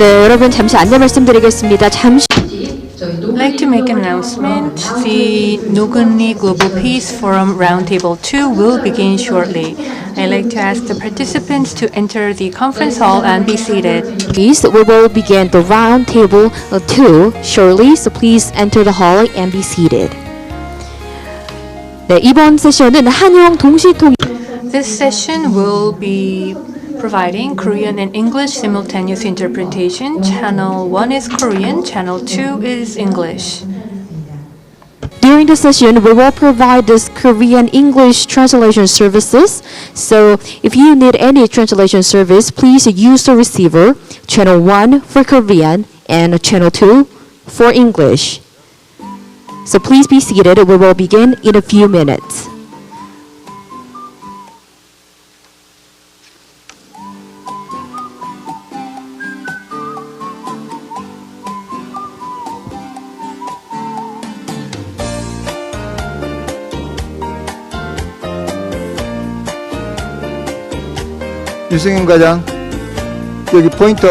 네, 여러분 잠시 안내 말씀드리겠습니다. 잠시 I'd like to make an announcement. The Nogun-ri Global Peace Forum Roundtable 2 will begin shortly. I'd like to ask the participants to enter the conference hall and be seated. we will begin the Roundtable 2 shortly, so please enter the hall and be seated. 네, 이번 세션은 한영 동시통 This session will be providing Korean and English simultaneous interpretation. Channel 1 is Korean, Channel 2 is English. During the session, we will provide this Korean English translation services. So if you need any translation service, please use the receiver, channel 1 for Korean and channel 2 for English. So please be seated. We will begin in a few minutes. 유승인 과장, 여기 포인터.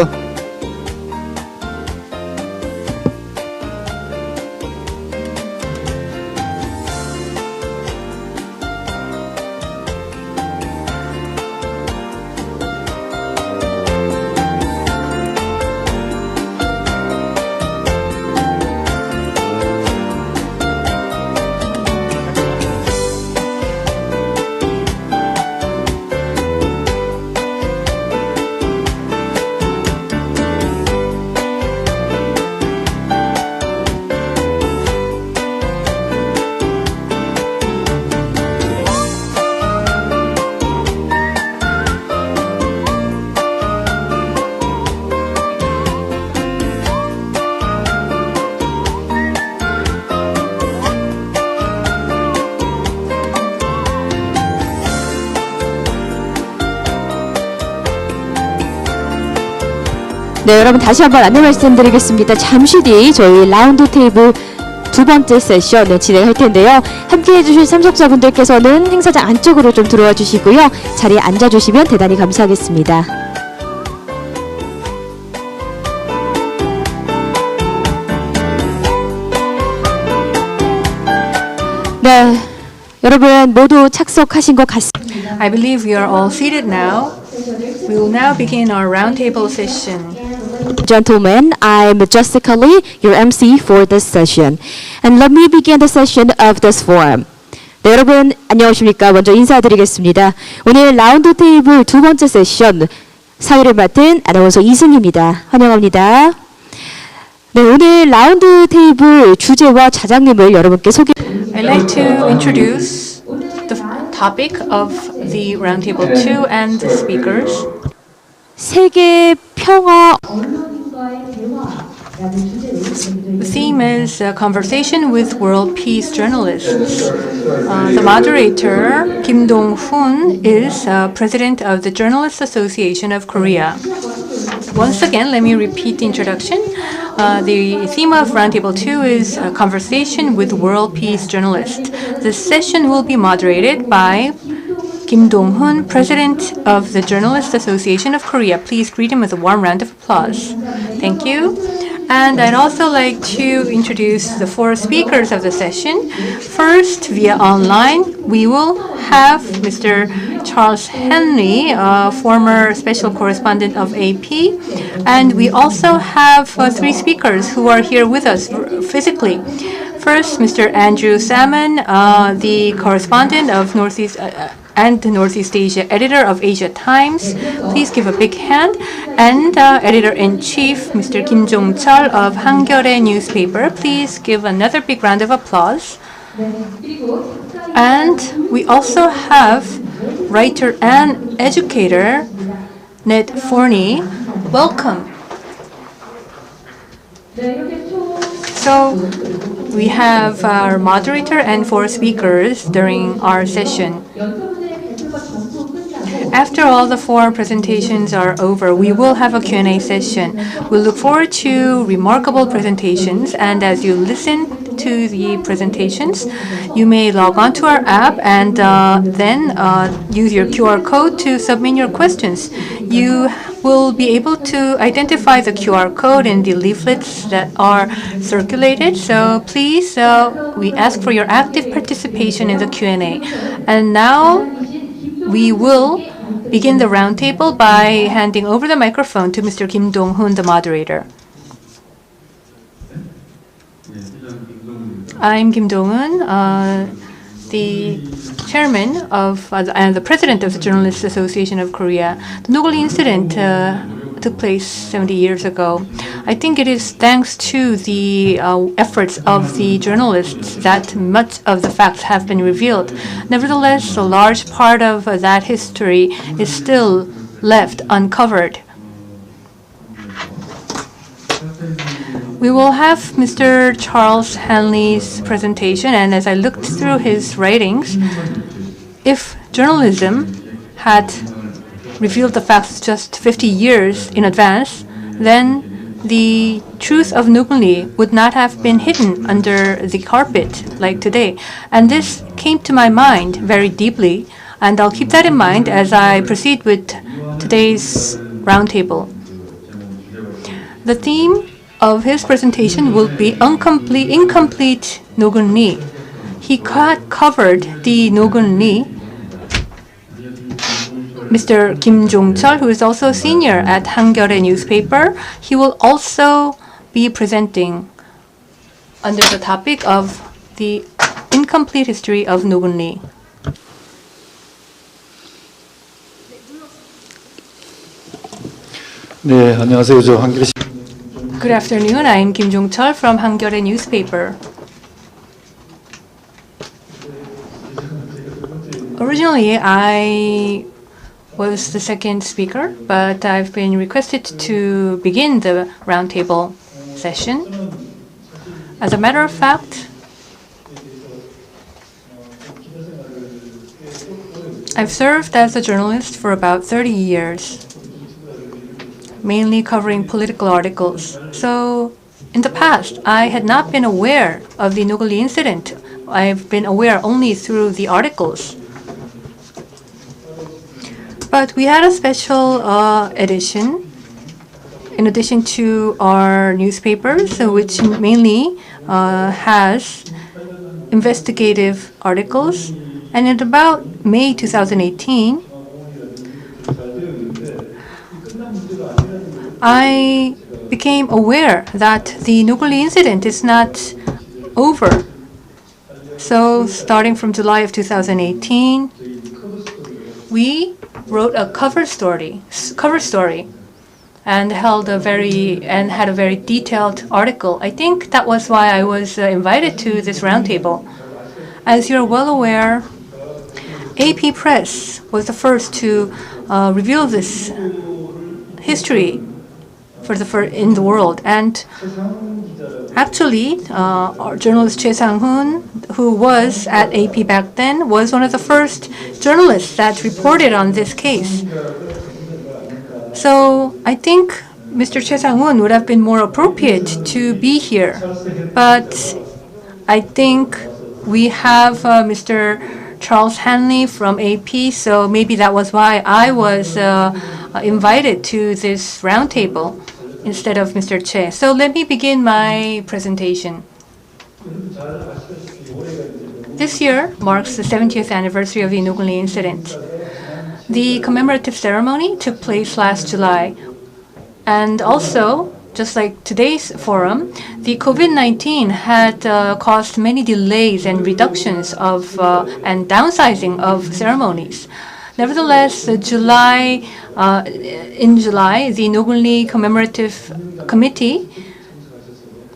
네, 여러분 다시 한번 안내 말씀드리겠습니다. 잠시 뒤 저희 라운드 테이블 두 번째 세션 진행할 텐데요. 함께 해주실 참석자분들께서는 행사장 안쪽으로 좀 들어와 주시고요. 자리에 앉아주시면 대단히 감사하겠습니다. 네, 여러분 모두 착석하신 것 같습니다. I believe we are all seated now. We will now begin our roundtable session. Gentlemen, I'm Jessica Lee, your MC for this session. And let me begin the session of this forum. 네, 여러분 안녕하십니까? 먼저 인사드리겠습니다. 오늘 라운드 테이블 두 번째 세션 사회를 맡은 아나운서 이승입니다. 환영합니다. 네, 오늘 라운드 테이블 주제와 자장님을 여러분께 소개. I'd like to introduce the topic of the Roundtable 2 and the speakers. 세계 평화. The theme is Conversation with World Peace Journalists. The moderator, Kim Dong-hoon, is president of the Journalists Association of Korea. Once again, let me repeat the introduction. The theme of Roundtable 2 is Conversation with World Peace Journalists. This session will be moderated by Kim Dong-hoon, President of the Journalists Association of Korea. Please greet him with a warm round of applause. Thank you. And I'd also like to introduce the four speakers of the session. First, via online, we will have Mr. Charles Henry, former special correspondent of AP. And we also have three speakers who are here with us physically. First, Mr. Andrew Salmon, the correspondent of Northeast and the Northeast Asia editor of Asia Times. Please give a big hand. And editor-in-chief, Mr. Kim Jong-chol of Hangyeol의 newspaper. Please give another big round of applause. And we also have writer and educator Ned Forney. Welcome. So we have our moderator and four speakers during our session. After all the four presentations are over, we will have a Q&A session. We look forward to remarkable presentations, and as you listen to the presentations, you may log on to our app and then use your QR code to submit your questions. You will be able to identify the QR code in the leaflets that are circulated. So please, we ask for your active participation in the Q&A. And now we will begin the roundtable by handing over the microphone to Mr. Kim Dong-hoon, the moderator. I'm Kim Dong-hoon, the chairman of and the president of the Journalists Association of Korea. The Nogun-ri incident took place 70 years ago. I think it is thanks to the efforts of the journalists that much of the facts have been revealed. Nevertheless, a large part of that history is still left uncovered. We will have Mr. Charles Hanley's presentation, and as I looked through his writings, if journalism had revealed the facts just 50 years in advance, then the truth of Nogun-ri would not have been hidden under the carpet like today. And this came to my mind very deeply, and I'll keep that in mind as I proceed with today's roundtable. The theme of his presentation will be incomplete Nogun-ri. He covered the Nogun-ri. Mr. Kim Jong-chul, who is also a senior at Hangyeore newspaper, he will also be presenting under the topic of the incomplete history of Nogun-ri. 네, 안녕하세요. 저 한겨레 Good afternoon. I'm Kim Jong-chul from Hangyeore newspaper. Originally, I was the second speaker, but I've been requested to begin the roundtable session. As a matter of fact, I've served as a journalist for about 30 years. Mainly covering political articles. So in the past, I had not been aware of the Nogun-ri incident. I've been aware only through the articles. But we had a special edition, in addition to our newspapers, which mainly has investigative articles. And in about May 2018, I became aware that the Nogun-ri incident is not over. So starting from July of 2018, we wrote a cover story and had a very detailed article. I think that was why I was invited to this roundtable. As you're well aware, AP Press was the first to reveal this history in the world, and actually, our journalist Choi Sang-hoon, who was at AP back then, was one of the first journalists that reported on this case. So I think Mr. Choi Sang-hoon would have been more appropriate to be here, but I think we have Mr. Charles Hanley from AP, so maybe that was why I was invited to this roundtable instead of Mr. Che. So let me begin my presentation. This year marks the 70th anniversary of the Nogun-ri incident. The commemorative ceremony took place last July. And also, just like today's forum, the COVID-19 had caused many delays and reductions of and downsizing of ceremonies. Nevertheless, in July, the Nogun-ri Commemorative Committee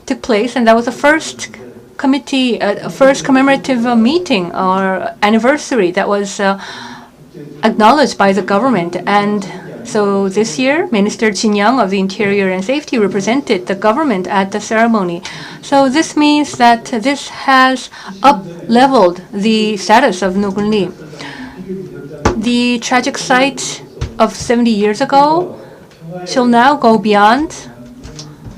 took place, and that was the first commemorative meeting or anniversary that was acknowledged by the government. And so this year, Minister Jin Young of the Interior and Safety represented the government at the ceremony. So this means that this has up-leveled the status of Nogun-ri. The tragic sight of 70 years ago shall now go beyond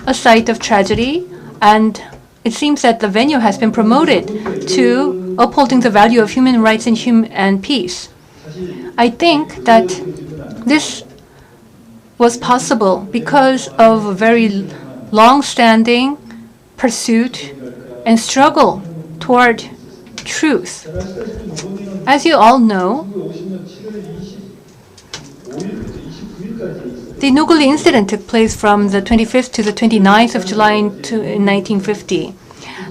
a site of tragedy, and it seems that the venue has been promoted to upholding the value of human rights and peace. I think that this was possible because of a very long-standing pursuit and struggle toward truth. As you all know, the Nogun-ri incident took place from the 25th to the 29th of July in 1950.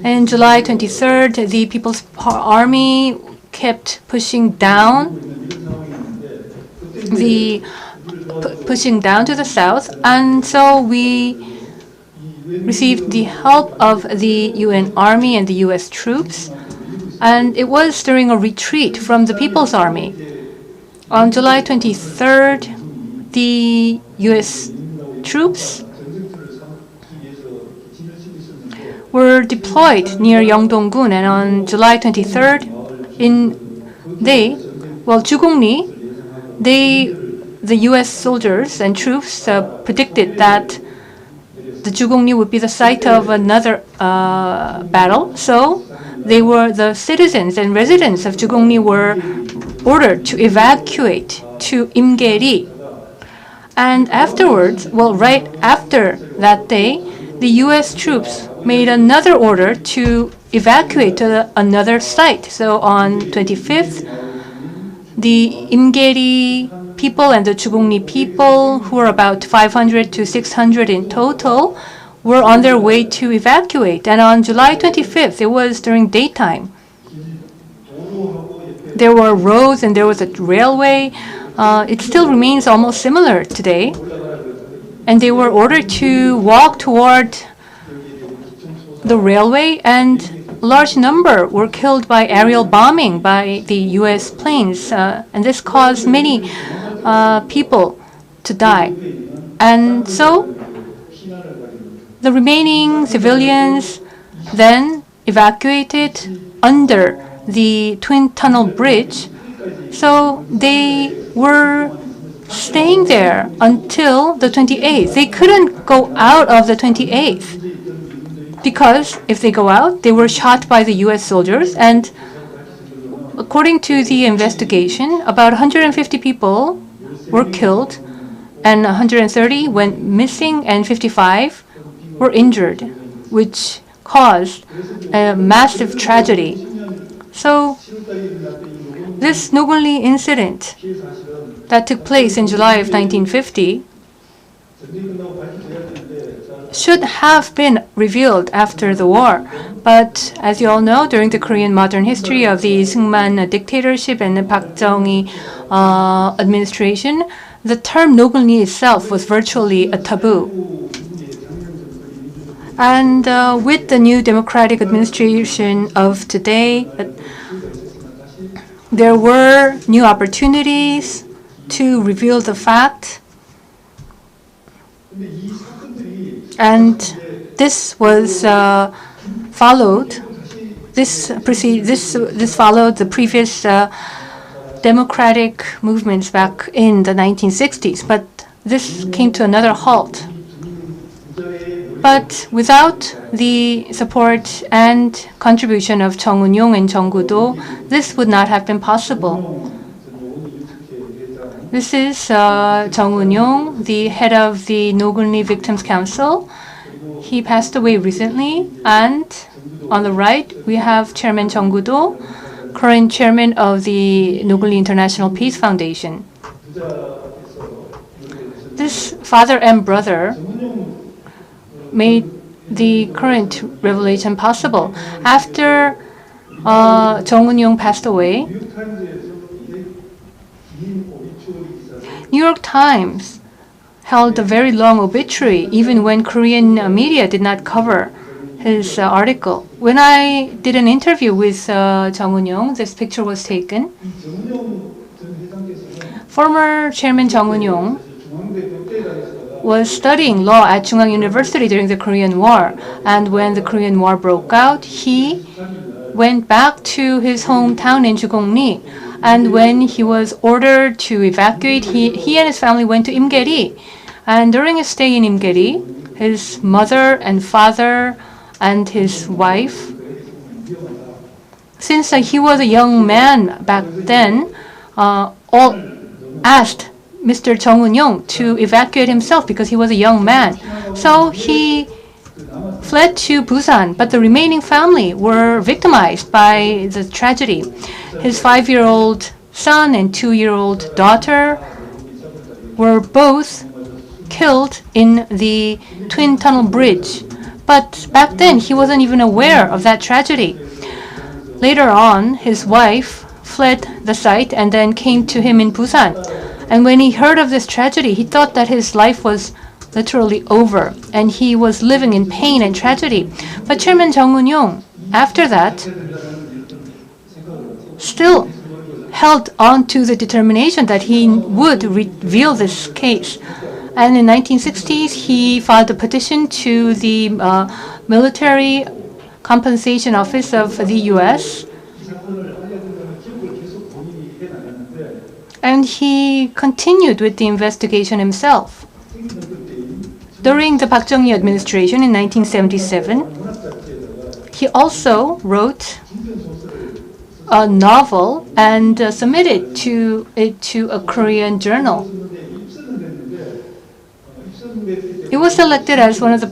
On July 23rd, the People's Army kept pushing down to the south, and so we received the help of the UN Army and the US troops, and it was during a retreat from the People's Army. On July 23rd, the US troops were deployed near Yeongdong-gun, and on July 23rd, Jugung-ri, the US soldiers and troops predicted that the Jugung-ri would be the site of another battle. So the citizens and residents of Jugung-ri were ordered to evacuate to Imgeri. And afterwards, right after that day, the US troops made another order to evacuate to another site. So on 25th, the Imgeri people and the Jugung-ri people, who were about 500 to 600 in total, were on their way to evacuate. And on July 25th, it was during daytime. There were roads and there was a railway. It still remains almost similar today. And they were ordered to walk toward the railway, and a large number were killed by aerial bombing by the US planes. And this caused many people to die. And so the remaining civilians then evacuated under the Twin Tunnel Bridge. So they were staying there until the 28th. They couldn't go out of the 28th because if they go out, they were shot by the US soldiers. And according to the investigation, about 150 people were killed and 130 went missing and 55 were injured, which caused a massive tragedy. So this Nogun-ri incident that took place in July of 1950 should have been revealed after the war. But as you all know, during the Korean modern history of the Seungman dictatorship and the Park Chung-hee administration, the term Nogun-ri itself was virtually a taboo. And with the new democratic administration of today, there were new opportunities to reveal the fact. And this was followed. This followed the previous democratic movements back in the 1960s, but this came to another halt. But without the support and contribution of Chung Eun-yong and Chung Gu-do, this would not have been possible. This is Chung Eun-yong, the head of the Nogun-ri Victims Council. He passed away recently. And on the right, we have Chairman Chung Gu-do, current chairman of the Nogun-ri International Peace Foundation. This father and brother made the current revelation possible. After Chung Eun-yong passed away, New York Times held a very long obituary, even when Korean media did not cover his article. When I did an interview with Chung Eun-yong, this picture was taken. Former Chairman Chung Eun-yong was studying law at Chungang University during the Korean War. And when the Korean War broke out, he went back to his hometown in Jugung-ri. And when he was ordered to evacuate, he and his family went to Imgeri. And during his stay in Imgeri, his mother and father and his wife, since he was a young man back then, all asked Mr. Jung Eun-yong to evacuate himself because he was a young man. So he fled to Busan, but the remaining family were victimized by the tragedy. His 5-year-old son and 2-year-old daughter were both killed in the Twin Tunnel Bridge. But back then, he wasn't even aware of that tragedy. Later on, his wife fled the site and then came to him in Busan. And when he heard of this tragedy, he thought that his life was literally over, and he was living in pain and tragedy. But Chairman Jung Eun-yong, after that, still held on to the determination that he would reveal this case. And in 1960s, he filed a petition to the Military Compensation Office of the U.S. And he continued with the investigation himself. During the Park Chung-hee administration in 1977, he also wrote a novel and submitted it to a Korean journal. It was selected as one of the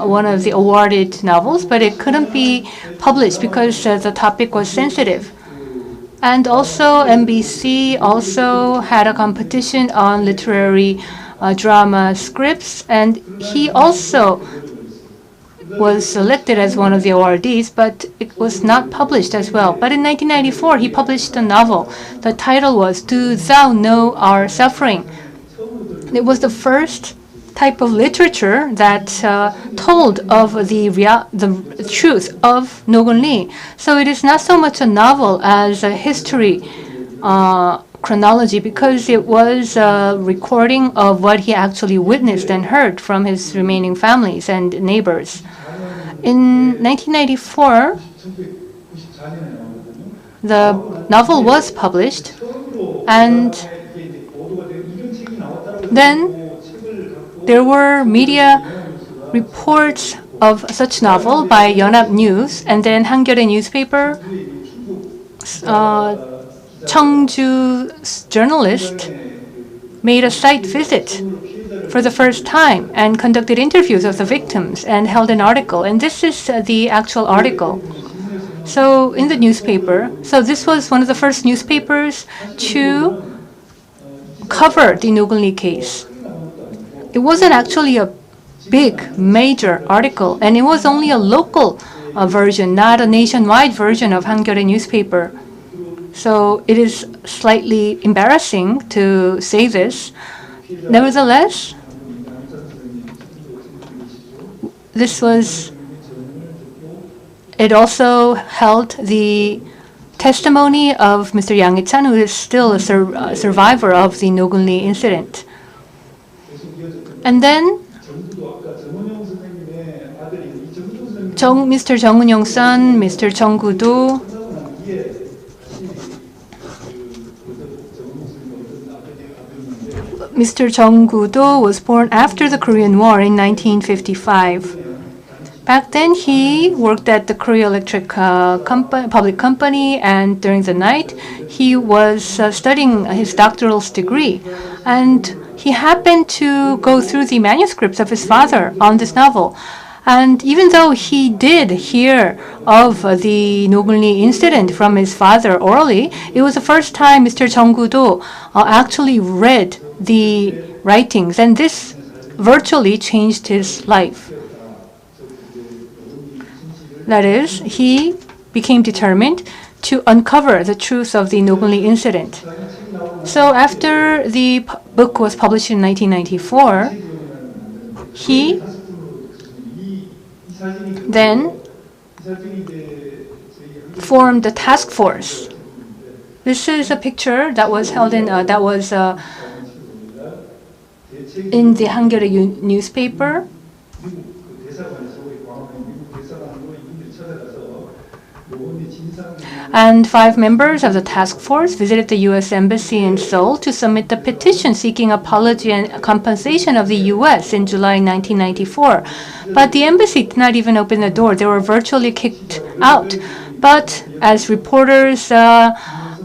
one of the awarded novels, but it couldn't be published because the topic was sensitive. And also MBC also had a competition on literary drama scripts, and he also was selected as one of the awardees, but it was not published as well. But in 1994, he published a novel. The title was Do Thou Know Our Suffering? It was the first type of literature that told of the truth of Nogun-ri. So it is not so much a novel as a history chronology, because it was a recording of what he actually witnessed and heard from his remaining families and neighbors. In 1994, the novel was published, and then there were media reports of such novel by Yonhap News, and then Hangyeole newspaper, Cheongju's journalist made a site visit for the first time and conducted interviews of the victims and held an article. And this is the actual article. So in the newspaper, so this was one of the first newspapers to cover the Nogun-ri case. It wasn't actually a big, major article, and it was only a local version, not a nationwide version of Hangyeole newspaper. So it is slightly embarrassing to say this. Nevertheless, it also held the testimony of Mr. Yang Hee-chan, who is still a survivor of the Nogun-ri incident. And then Mr. Jung Eun-yong's son, Mr. Chung Gu-do, Mr. Chung Gu-do was born after the Korean War in 1955. Back then, he worked at the Korea Electric public company, and during the night, he was studying his doctoral degree. And he happened to go through the manuscripts of his father on this novel. And even though he did hear of the Nogun-ri incident from his father orally, it was the first time Mr. Chung Gu-do actually read the writings, and this virtually changed his life. That is, he became determined to uncover the truth of the Nogun-ri incident. So after the book was published in 1994, he then formed a task force. This is a picture that was held in in the Hangyeole newspaper. And 5 members of the task force visited the U.S. Embassy in Seoul to submit a petition seeking apology and compensation of the U.S. in July 1994. But the embassy did not even open the door. They were virtually kicked out. But as reporters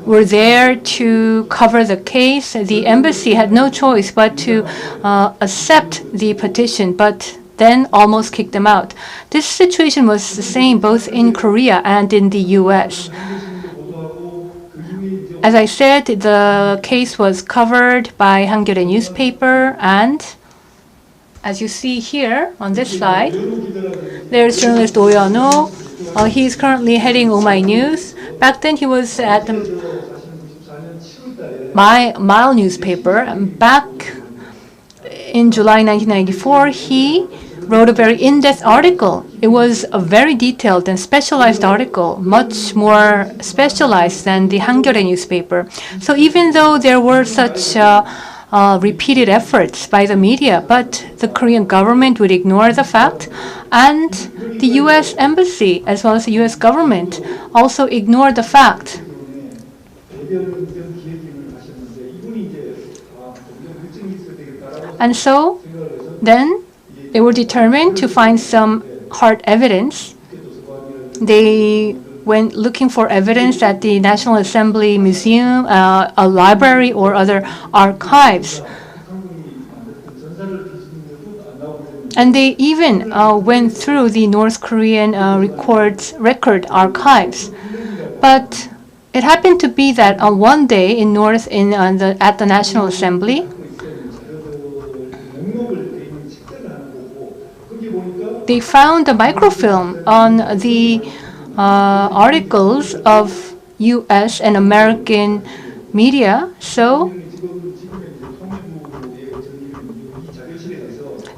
were there to cover the case. The embassy had no choice but to accept the petition, but then almost kicked them out. This situation was the same both in Korea and in the US. As I said, the case was covered by Hangyeol newspaper, and as you see here on this slide, there's journalist Oh Yeon-ho. He's currently heading Oh My News. Back then he was at the Mile newspaper. And back in July 1994, he wrote a very in-depth article. It was a very detailed and specialized article, much more specialized than the Hangyeol newspaper. So even though there were such repeated efforts by the media, but the Korean government would ignore the fact, and the U.S. embassy as well as the U.S. government also ignored the fact. And so then they were determined to find some hard evidence. They went looking for evidence at the National Assembly Museum, a library, or other archives. And they even went through the North Korean record archives. But it happened to be that on one day at the National Assembly, they found a microfilm on the articles of U.S. and American media. So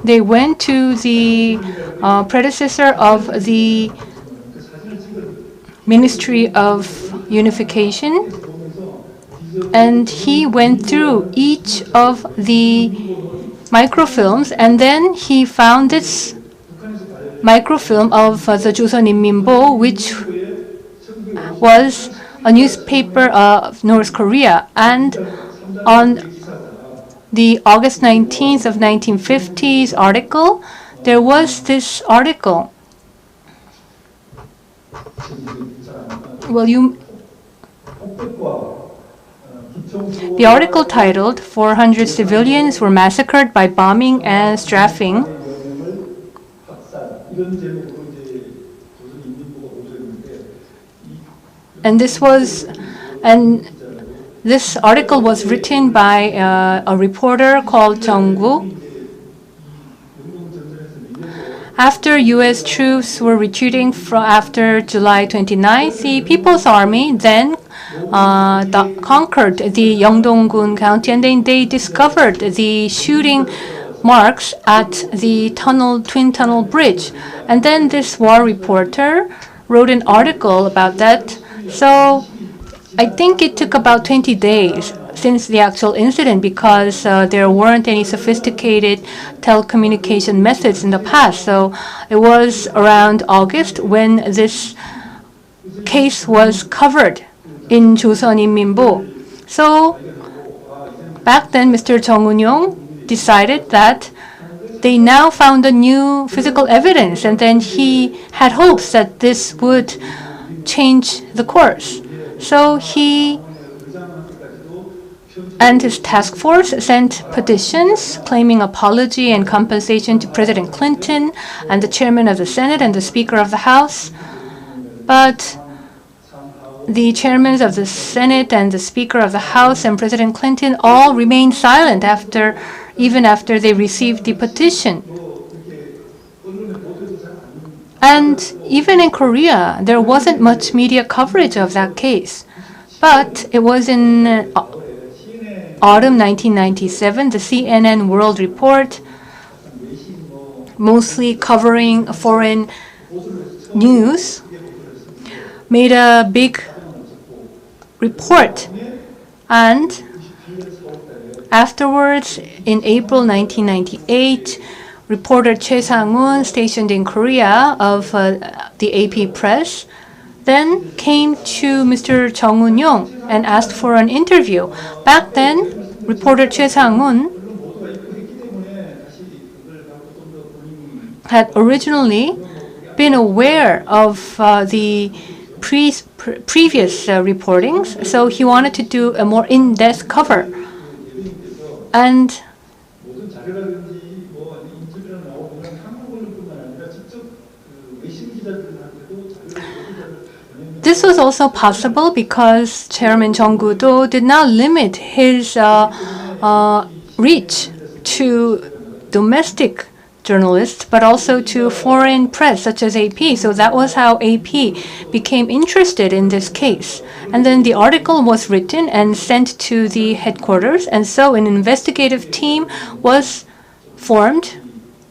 they went to the predecessor of the Ministry of Unification, and he went through each of the microfilms, and then he found this microfilm of the Joseon-Inminbo, which was a newspaper of North Korea. And on the August 19th of 1950s article, there was this article. The article titled 400 civilians were massacred by bombing and strafing. And this article was written by a reporter called Jung-gu. After U.S. troops were retreating after July 29th, the People's Army then conquered the Yeongdong-gun County, and then they discovered the shooting marks at the Twin Tunnel Bridge. And then this war reporter wrote an article about that. So I think it took about 20 days since the actual incident, because there weren't any sophisticated telecommunication methods in the past. So it was around August when this case was covered in Joseon-Inminbo. So back then, Mr. Jung Eun-yong decided that they now found a new physical evidence, and then he had hopes that this would change the course. So he and his task force sent petitions claiming apology and compensation to President Clinton and the chairman of the Senate and the Speaker of the House. But the chairmen of the Senate and the Speaker of the House and President Clinton all remained silent even after they received the petition. And even in Korea, there wasn't much media coverage of that case. But it was in autumn 1997, the CNN World Report, mostly covering foreign news, made a big report. And afterwards, in April 1998, reporter Choi Sang-un, stationed in Korea of the AP Press, then came to Mr. Jung Eun-yong and asked for an interview. Back then, reporter Choi Sang-un had originally been aware of the previous reportings, so he wanted to do a more in-depth cover. And this was also possible because Chairman Jung Gu-do did not limit his reach to domestic journalists, but also to foreign press such as AP. So that was how AP became interested in this case. And then the article was written and sent to the headquarters, and so an investigative team was formed.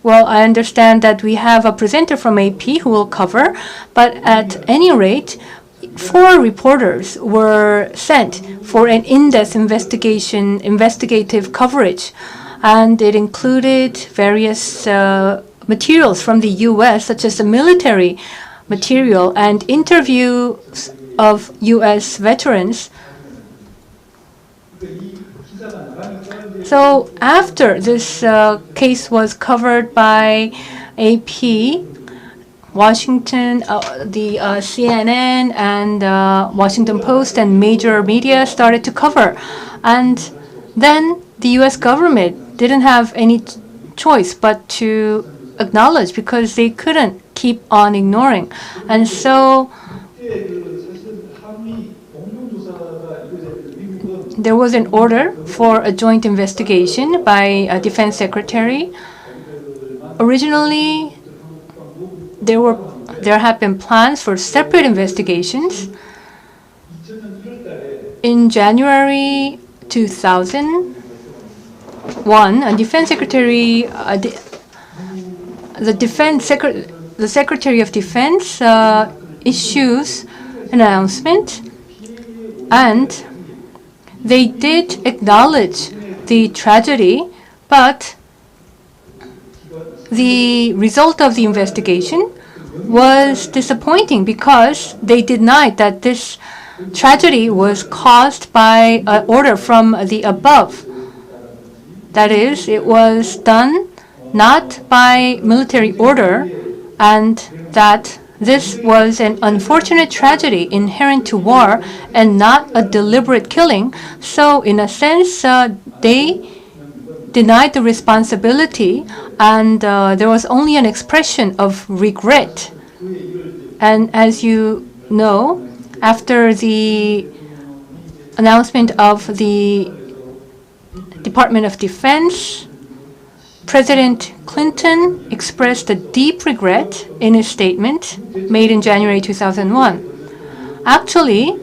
Well, I understand that we have a presenter from AP who will cover, but at any rate, 4 reporters were sent for an in-depth investigative coverage, and it included various materials from the U.S., such as the military material and interviews of U.S. veterans. So after this case was covered by AP, Washington, the CNN and Washington Post and major media started to cover. And then the U.S. government didn't have any choice but to acknowledge, because they couldn't keep on ignoring. And so there was an order for a joint investigation by a defense secretary. Originally, there had been plans for separate investigations. In January 2001, a defense secretary, the Secretary of Defense issues an announcement, and they did acknowledge the tragedy, but the result of the investigation was disappointing because they denied that this tragedy was caused by an order from the above. That is, it was done not by military order, and that this was an unfortunate tragedy inherent to war and not a deliberate killing. So in a sense, they denied the responsibility, and there was only an expression of regret. And as you know, after the announcement of the Department of Defense, President Clinton expressed a deep regret in his statement made in January 2001. Actually,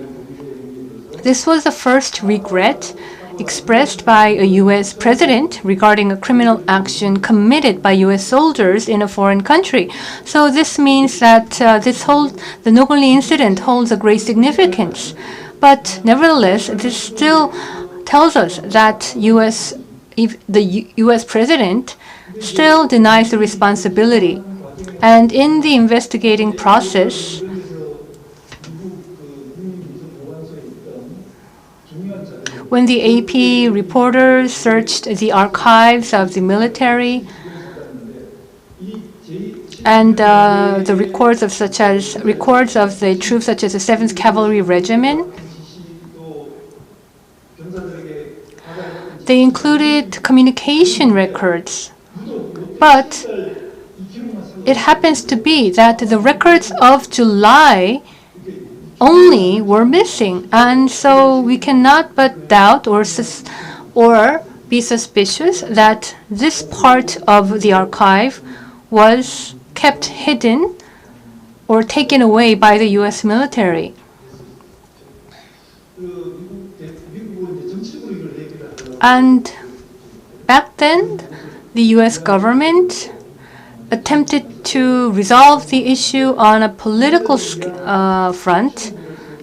this was the first regret expressed by a U.S. president regarding a criminal action committed by U.S. soldiers in a foreign country. So this means that the Nogun-ri incident holds a great significance. But nevertheless, this still tells us that the U.S. president still denies the responsibility. And in the investigating process, when the AP reporters searched the archives of the military and the records of the troops such as the 7th Cavalry Regiment, they included communication records. But it happens to be that the records of July only were missing, and so we cannot but doubt or be suspicious that this part of the archive was kept hidden or taken away by the U.S. military. And back then, the U.S. government attempted to resolve the issue on a political front.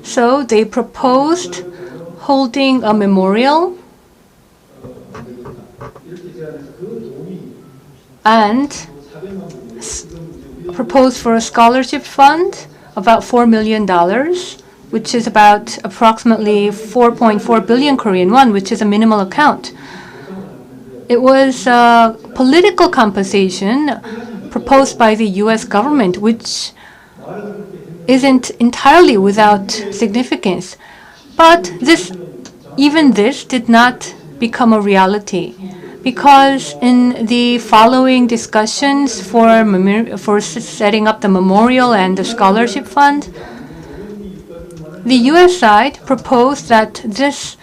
So they proposed holding a memorial and proposed for a scholarship fund about $4 million, which is about approximately 4.4 billion Korean won, which is a minimal account. It was political compensation proposed by the U.S. government, which isn't entirely without significance. But even this did not become a reality, because in the following discussions for setting up the memorial and the scholarship fund, the U.S. side proposed that this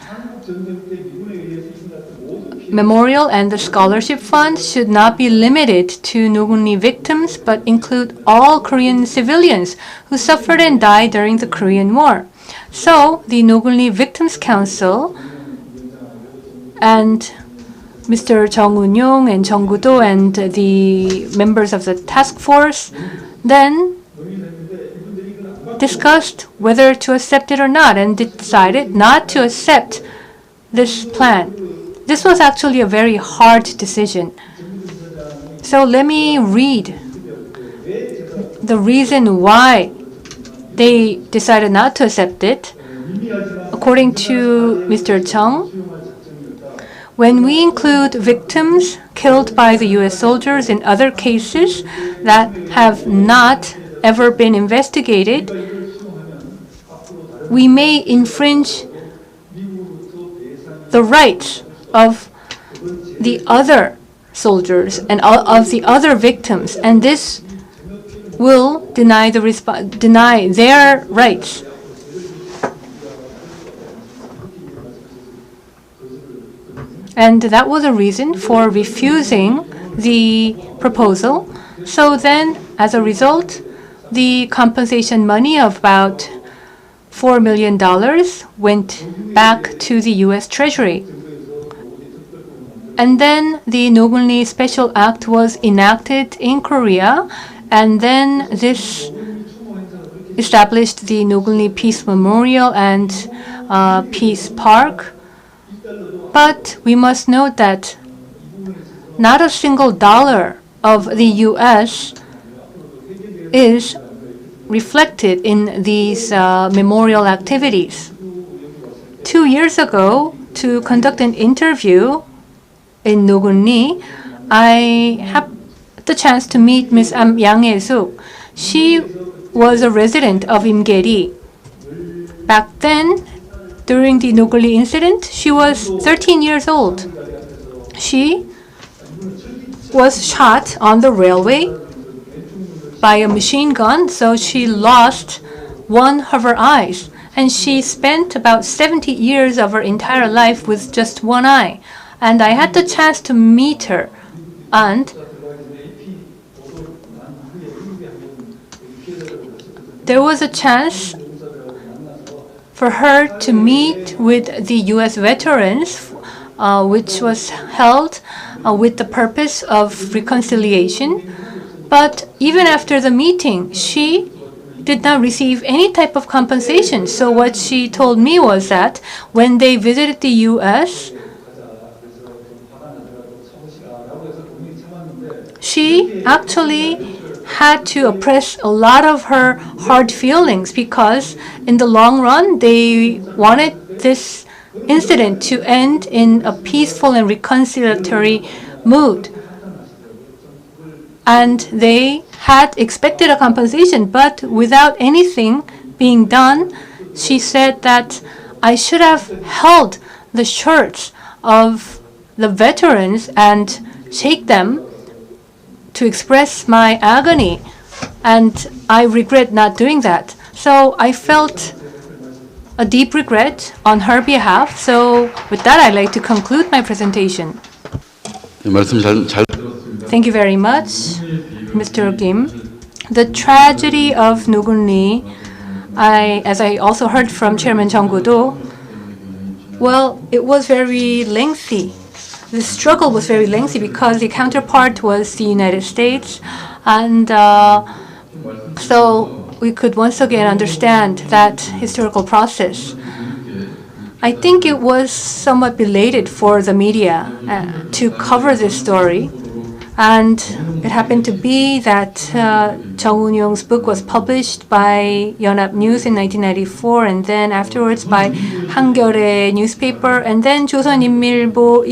memorial and the scholarship fund should not be limited to Nogun-ri victims, but include all Korean civilians who suffered and died during the Korean War. So the Nogun-ri Victims Council and Mr. Jung Eun-yong and Jung Gu-do and the members of the task force then discussed whether to accept it or not, and decided not to accept this plan. This was actually a very hard decision. So let me read the reason why they decided not to accept it. According to Mr. Chung, when we include victims killed by the U.S. soldiers in other cases that have not ever been investigated, we may infringe the rights of the other soldiers and of the other victims, and this will deny their rights. And that was a reason for refusing the proposal. So then, as a result, the compensation money of about $4 million went back to the U.S. Treasury. And then the Nogun-ri Special Act was enacted in Korea, and then this established the Nogun-ri Peace Memorial and Peace Park. But we must note that not a single dollar of the U.S. is reflected in these memorial activities. 2 years ago, to conduct an interview in Nogun-ri, I had the chance to meet Ms. Yang Hae-suk. She was a resident of Imgeri. Back then, during the Nogun-ri incident, she was 13 years old. She was shot on the railway by a machine gun, so she lost one of her eyes. And she spent about 70 years of her entire life with just one eye. And I had the chance to meet her. And there was a chance for her to meet with the U.S. veterans, which was held with the purpose of reconciliation. But even after the meeting, she did not receive any type of compensation. So what she told me was that when they visited the U.S., she actually had to oppress a lot of her hard feelings, because in the long run, they wanted this incident to end in a peaceful and reconciliatory mood. And they had expected a compensation, but without anything being done, she said that I should have held the shirts of the veterans and shake them to express my agony, and I regret not doing that. So I felt a deep regret on her behalf. So with that, I'd like to conclude my presentation. Thank you very much, Mr. Kim. The tragedy of Nogun-ri, as I also heard from Chairman Jung Gu-do, well, it was very lengthy. The struggle was very lengthy because the counterpart was the United States, and so we could once again understand that historical process. I think it was somewhat belated for the media to cover this story, and it happened to be that Jung Eun-yong's book was published by Yeonhap News in 1994, and then afterwards by 한겨레 newspaper, and then 조선인민일보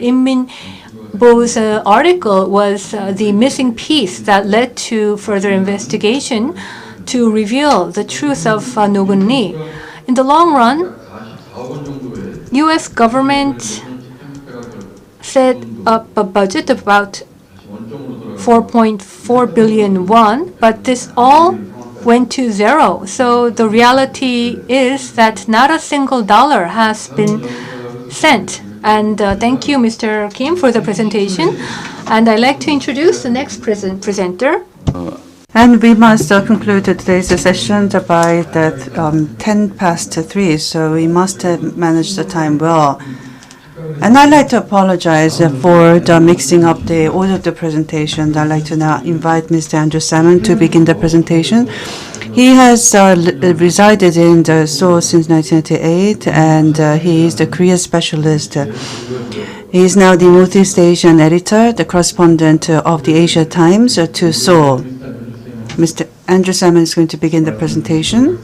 Inminbo's article was the missing piece that led to further investigation to reveal the truth of Nogun-ri. In the long run, U.S. government set up a budget of about 4.4 billion won, but this all went to zero. So the reality is that not a single dollar has been sent. And thank you, Mr. Kim, for the presentation. And I'd like to introduce the next presenter. And we must conclude today's session by 3:10, so we must manage the time well. And I'd like to apologize for the mixing up the order of the presentation. I'd like to now invite Mr. Andrew Salmon to begin the presentation. He has resided in Seoul since 1998, and he is the Korea specialist. He is now the Northeast Asian editor, the correspondent of the Asia Times to Seoul. Mr. Andrew Salmon is going to begin the presentation.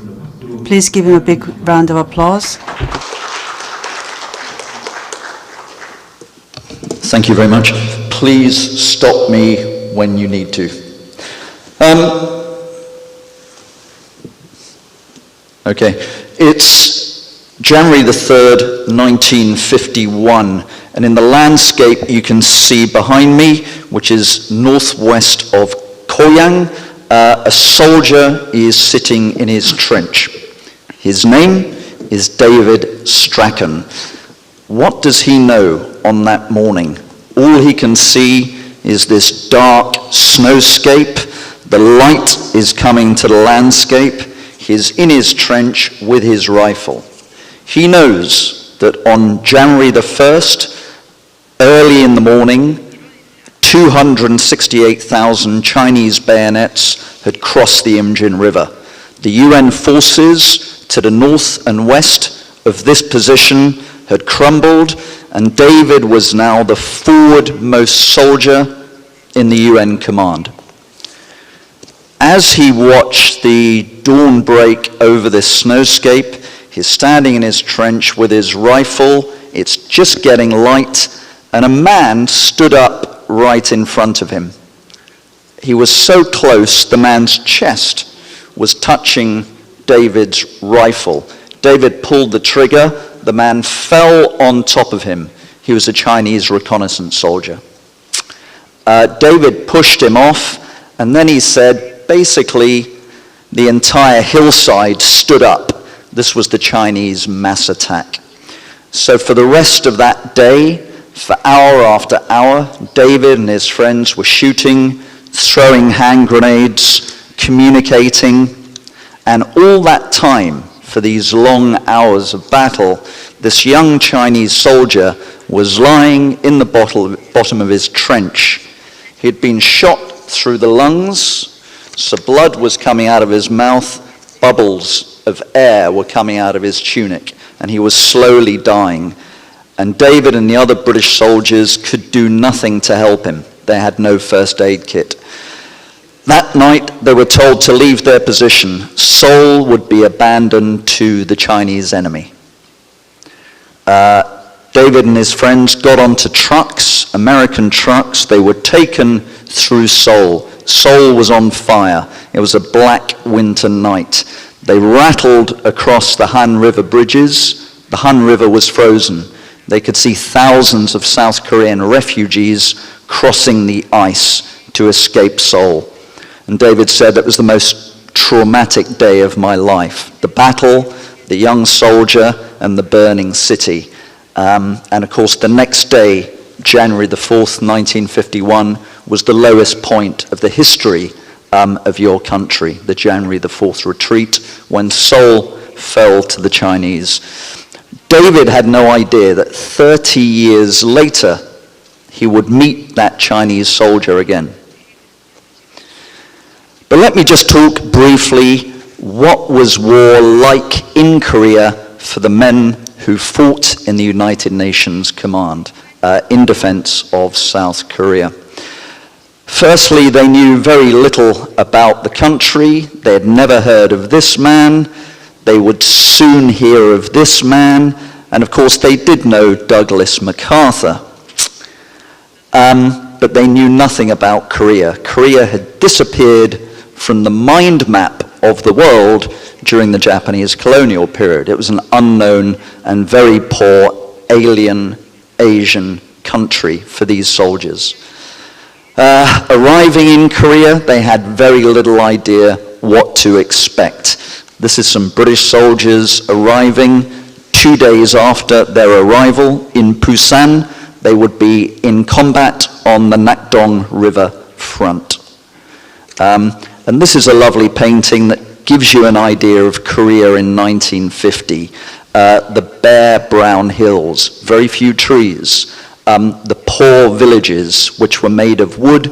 Please give him a big round of applause. Thank you very much. Please stop me when you need to. Okay, it's January the 3rd, 1951, and in the landscape you can see behind me, which is northwest of Koyang, a soldier is sitting in his trench. His name is David Strachan. What does he know on that morning? All he can see is this dark snowscape. The light is coming to the landscape. He's in his trench with his rifle. He knows that on January the 1st, early in the morning, 268,000 Chinese bayonets had crossed the Imjin River. The UN forces to the north and west of this position had crumbled, and David was now the forwardmost soldier in the UN command. As he watched the dawn break over this snowscape, he's standing in his trench with his rifle. It's just getting light, and a man stood up right in front of him. He was so close, the man's chest was touching David's rifle. David pulled the trigger. The man fell on top of him. He was a Chinese reconnaissance soldier. David pushed him off, and then he said, basically, the entire hillside stood up. This was the Chinese mass attack. So for the rest of that day, for hour after hour, David and his friends were shooting, throwing hand grenades, communicating, and all that time, for these long hours of battle, this young Chinese soldier was lying in the bottom of his trench. He had been shot through the lungs, so blood was coming out of his mouth, bubbles of air were coming out of his tunic, and he was slowly dying. And David and the other British soldiers could do nothing to help him. They had no first aid kit. That night, they were told to leave their position. Seoul would be abandoned to the Chinese enemy. David and his friends got onto trucks, American trucks. They were taken through Seoul. Seoul was on fire. It was a black winter night. They rattled across the Han River bridges. The Han River was frozen. They could see thousands of South Korean refugees crossing the ice to escape Seoul. And David said that was the most traumatic day of my life. The battle, the young soldier, and the burning city. And of course, the next day, January the 4th, 1951, was the lowest point of the history of your country, the January the 4th retreat, when Seoul fell to the Chinese. David had no idea that 30 years later, he would meet that Chinese soldier again. But let me just talk briefly, what was war like in Korea for the men who fought in the United Nations command in defense of South Korea. Firstly, they knew very little about the country. They had never heard of this man. They would soon hear of this man. And of course, they did know Douglas MacArthur. But they knew nothing about Korea. Korea had disappeared from the mind map of the world during the Japanese colonial period. It was an unknown and very poor alien Asian country for these soldiers. Arriving in Korea, they had very little idea what to expect. This is some British soldiers arriving 2 days after their arrival in Busan. They would be in combat on the Nakdong River front. And this is a lovely painting that gives you an idea of Korea in 1950. The bare brown hills, very few trees, the poor villages which were made of wood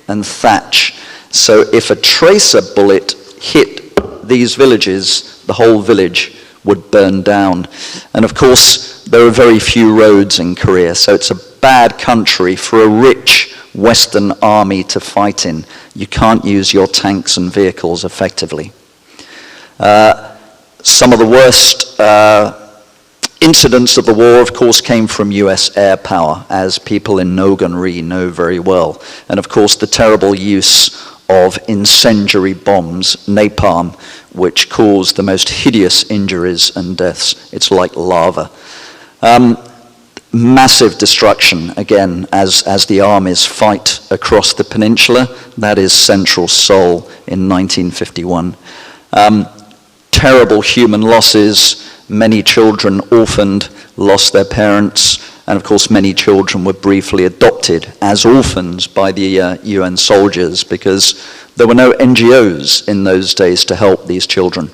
and thatch. So if a tracer bullet hit these villages, the whole village would burn down. And of course, there are very few roads in Korea, so it's a bad country for a rich Western army to fight in. You can't use your tanks and vehicles effectively. Some of the worst incidents of the war, of course, came from US air power, as people in Nogun-ri know very well. And of course, the terrible use of incendiary bombs, napalm, which caused the most hideous injuries and deaths. It's like lava. Massive destruction, again, as the armies fight across the peninsula. That is central Seoul in 1951. Terrible human losses. Many children orphaned, lost their parents, and of course many children were briefly adopted as orphans by the UN soldiers because there were no NGOs in those days to help these children.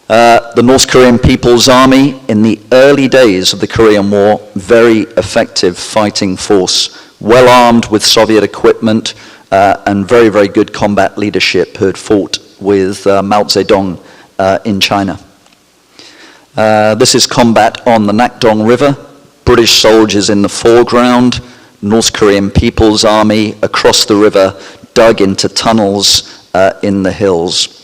The North Korean People's Army, in the early days of the Korean War, very effective fighting force, well armed with Soviet equipment and very, very good combat leadership, who had fought with Mao Zedong in China. This is combat on the Nakdong River, British soldiers in the foreground, North Korean People's Army across the river, dug into tunnels in the hills.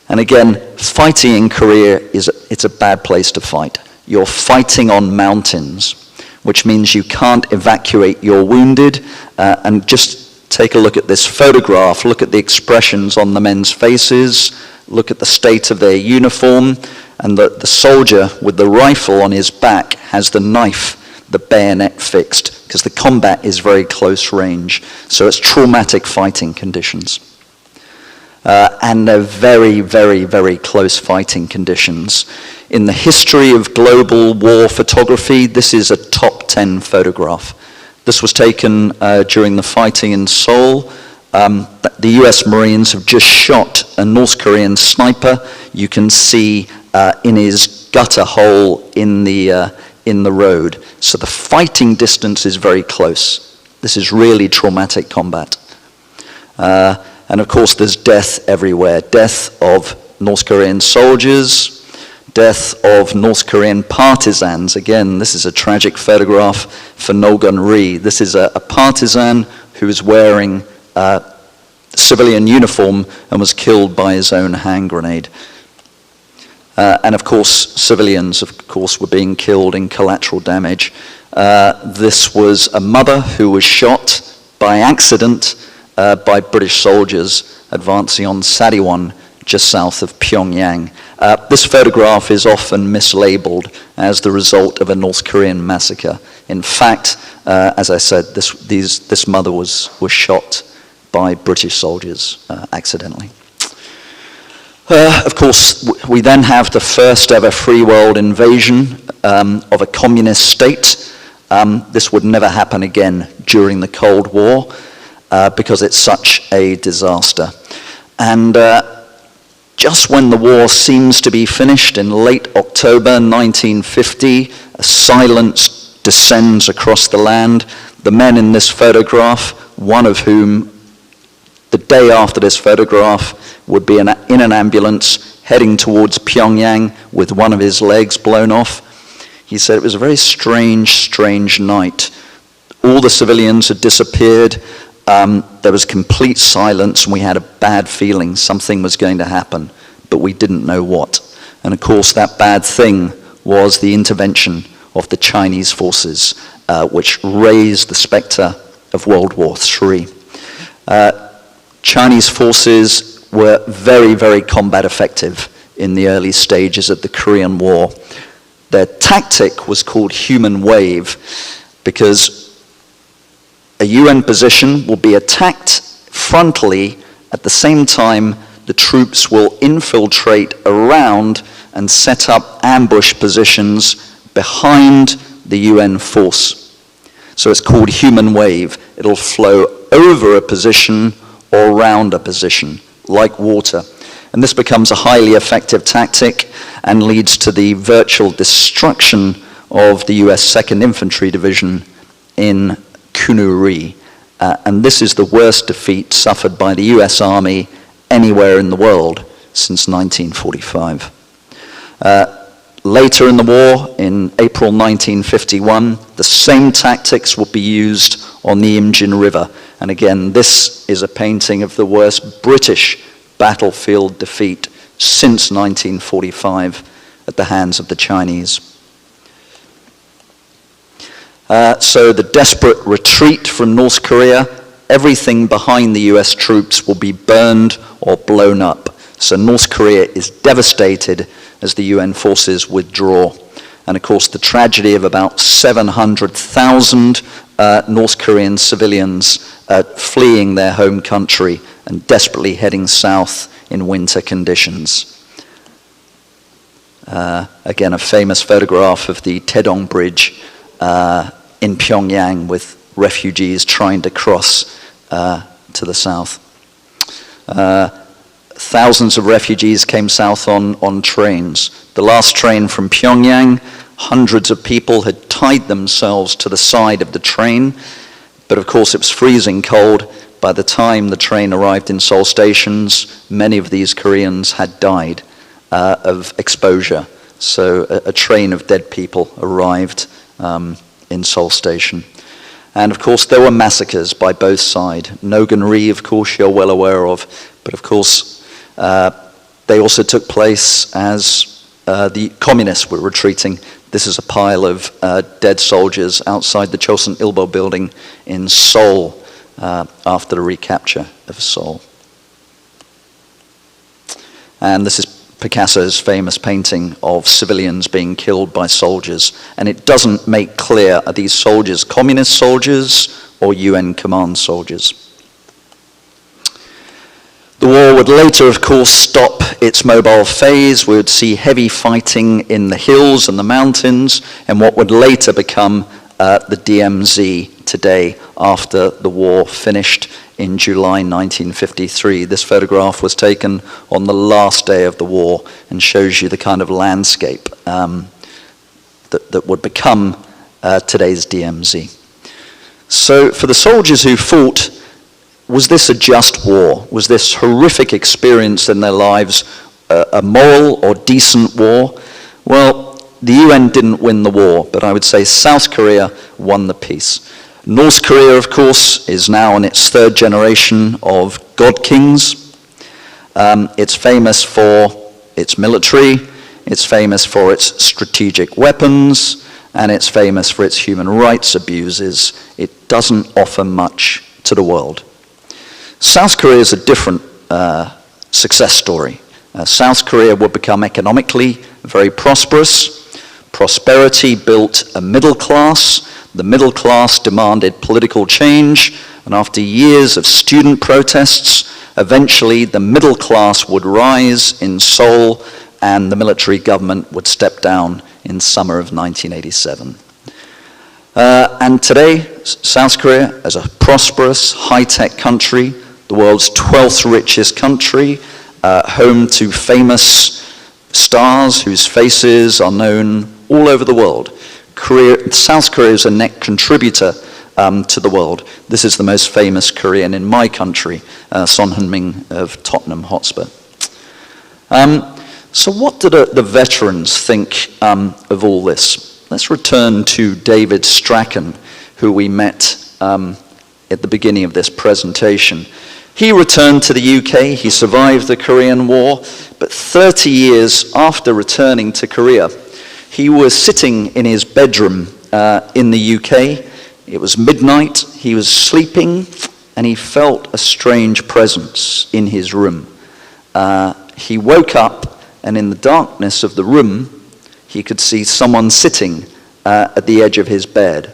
And again, fighting in Korea, it's a bad place to fight. You're fighting on mountains, which means you can't evacuate your wounded. And just take a look at this photograph, look at the expressions on the men's faces, look at the state of their uniform, and the soldier with the rifle on his back has the knife, the bayonet fixed, because the combat is very close range. So it's traumatic fighting conditions. And they're very, very, very close fighting conditions. In the history of global war photography, this is a top 10 photograph. This was taken during the fighting in Seoul. The US Marines have just shot a North Korean sniper. You can see in his gutter hole in the road. So the fighting distance is very close. This is really traumatic combat. And of course there's death everywhere. Death of North Korean soldiers, death of North Korean partisans. Again, this is a tragic photograph for Nogun-ri. This is a partisan who is wearing civilian uniform and was killed by his own hand grenade. And of course, civilians, of course, were being killed in collateral damage. This was a mother who was shot by accident by British soldiers advancing on Sariwon, just south of Pyongyang. This photograph is often mislabeled as the result of a North Korean massacre. In fact, as I said, this mother was shot by British soldiers accidentally. Of course, we then have the first ever free world invasion of a communist state. This would never happen again during the Cold War because it's such a disaster. And just when the war seems to be finished in late October 1950, a silence descends across the land. The men in this photograph, one of whom the day after this photograph would be in an ambulance heading towards Pyongyang with one of his legs blown off. He said it was a very strange night. All the civilians had disappeared. There was complete silence, and we had a bad feeling something was going to happen, but we didn't know what. And of course, that bad thing was the intervention of the Chinese forces, which raised the specter of World War III. Chinese forces were very, very combat effective in the early stages of the Korean War. Their tactic was called human wave, because a UN position will be attacked frontally. At the same time, the troops will infiltrate around and set up ambush positions behind the UN force. So it's called human wave. It'll flow over a position or around a position, like water. And this becomes a highly effective tactic and leads to the virtual destruction of the US 2nd Infantry Division in Nogun-ri. And this is the worst defeat suffered by the US Army anywhere in the world since 1945. Later in the war, in April 1951, the same tactics will be used on the Imjin River. And again, this is a painting of the worst British battlefield defeat since 1945 at the hands of the Chinese. So the desperate retreat from North Korea, everything behind the US troops will be burned or blown up. So North Korea is devastated as the UN forces withdraw. And of course, the tragedy of about 700,000 North Korean civilians fleeing their home country and desperately heading south in winter conditions. Again, a famous photograph of the Taedong Bridge in Pyongyang with refugees trying to cross to the south. Thousands of refugees came south on trains. The last train from Pyongyang, hundreds of people had tied themselves to the side of the train, but of course it was freezing cold. By the time the train arrived in Seoul stations, many of these Koreans had died of exposure. So a train of dead people arrived in Seoul Station. And of course there were massacres by both sides. Nogun-ri, of course, you're well aware of, but of course they also took place as the communists were retreating. This is a pile of dead soldiers outside the Chosun Ilbo building in Seoul after the recapture of Seoul. And this is Picasso's famous painting of civilians being killed by soldiers. And it doesn't make clear, are these soldiers communist soldiers or UN command soldiers? The war would later, of course, stop its mobile phase. We would see heavy fighting in the hills and the mountains, and what would later become the DMZ today after the war finished in July 1953. This photograph was taken on the last day of the war and shows you the kind of landscape that would become today's DMZ. So for the soldiers who fought, was this a just war? Was this horrific experience in their lives a moral or decent war? Well, the UN didn't win the war, but I would say South Korea won the peace. North Korea, of course, is now in its third generation of God Kings. It's famous for its military, it's famous for its strategic weapons, and it's famous for its human rights abuses. It doesn't offer much to the world. South Korea is a different success story. South Korea would become economically very prosperous. Prosperity built a middle class. The middle class demanded political change, and after years of student protests, eventually the middle class would rise in Seoul and the military government would step down in summer of 1987. And today, South Korea, as a prosperous, high-tech country, the world's 12th richest country, home to famous stars whose faces are known all over the world. South Korea is a net contributor to the world. This is the most famous Korean in my country, Son Heung-min of Tottenham Hotspur. So what did the veterans think of all this? Let's return to David Strachan, who we met at the beginning of this presentation. He returned to the UK, he survived the Korean War, but 30 years after returning to Korea, he was sitting in his bedroom in the UK. It was midnight, he was sleeping, and he felt a strange presence in his room. he woke up, and in the darkness of the room, he could see someone sitting at the edge of his bed.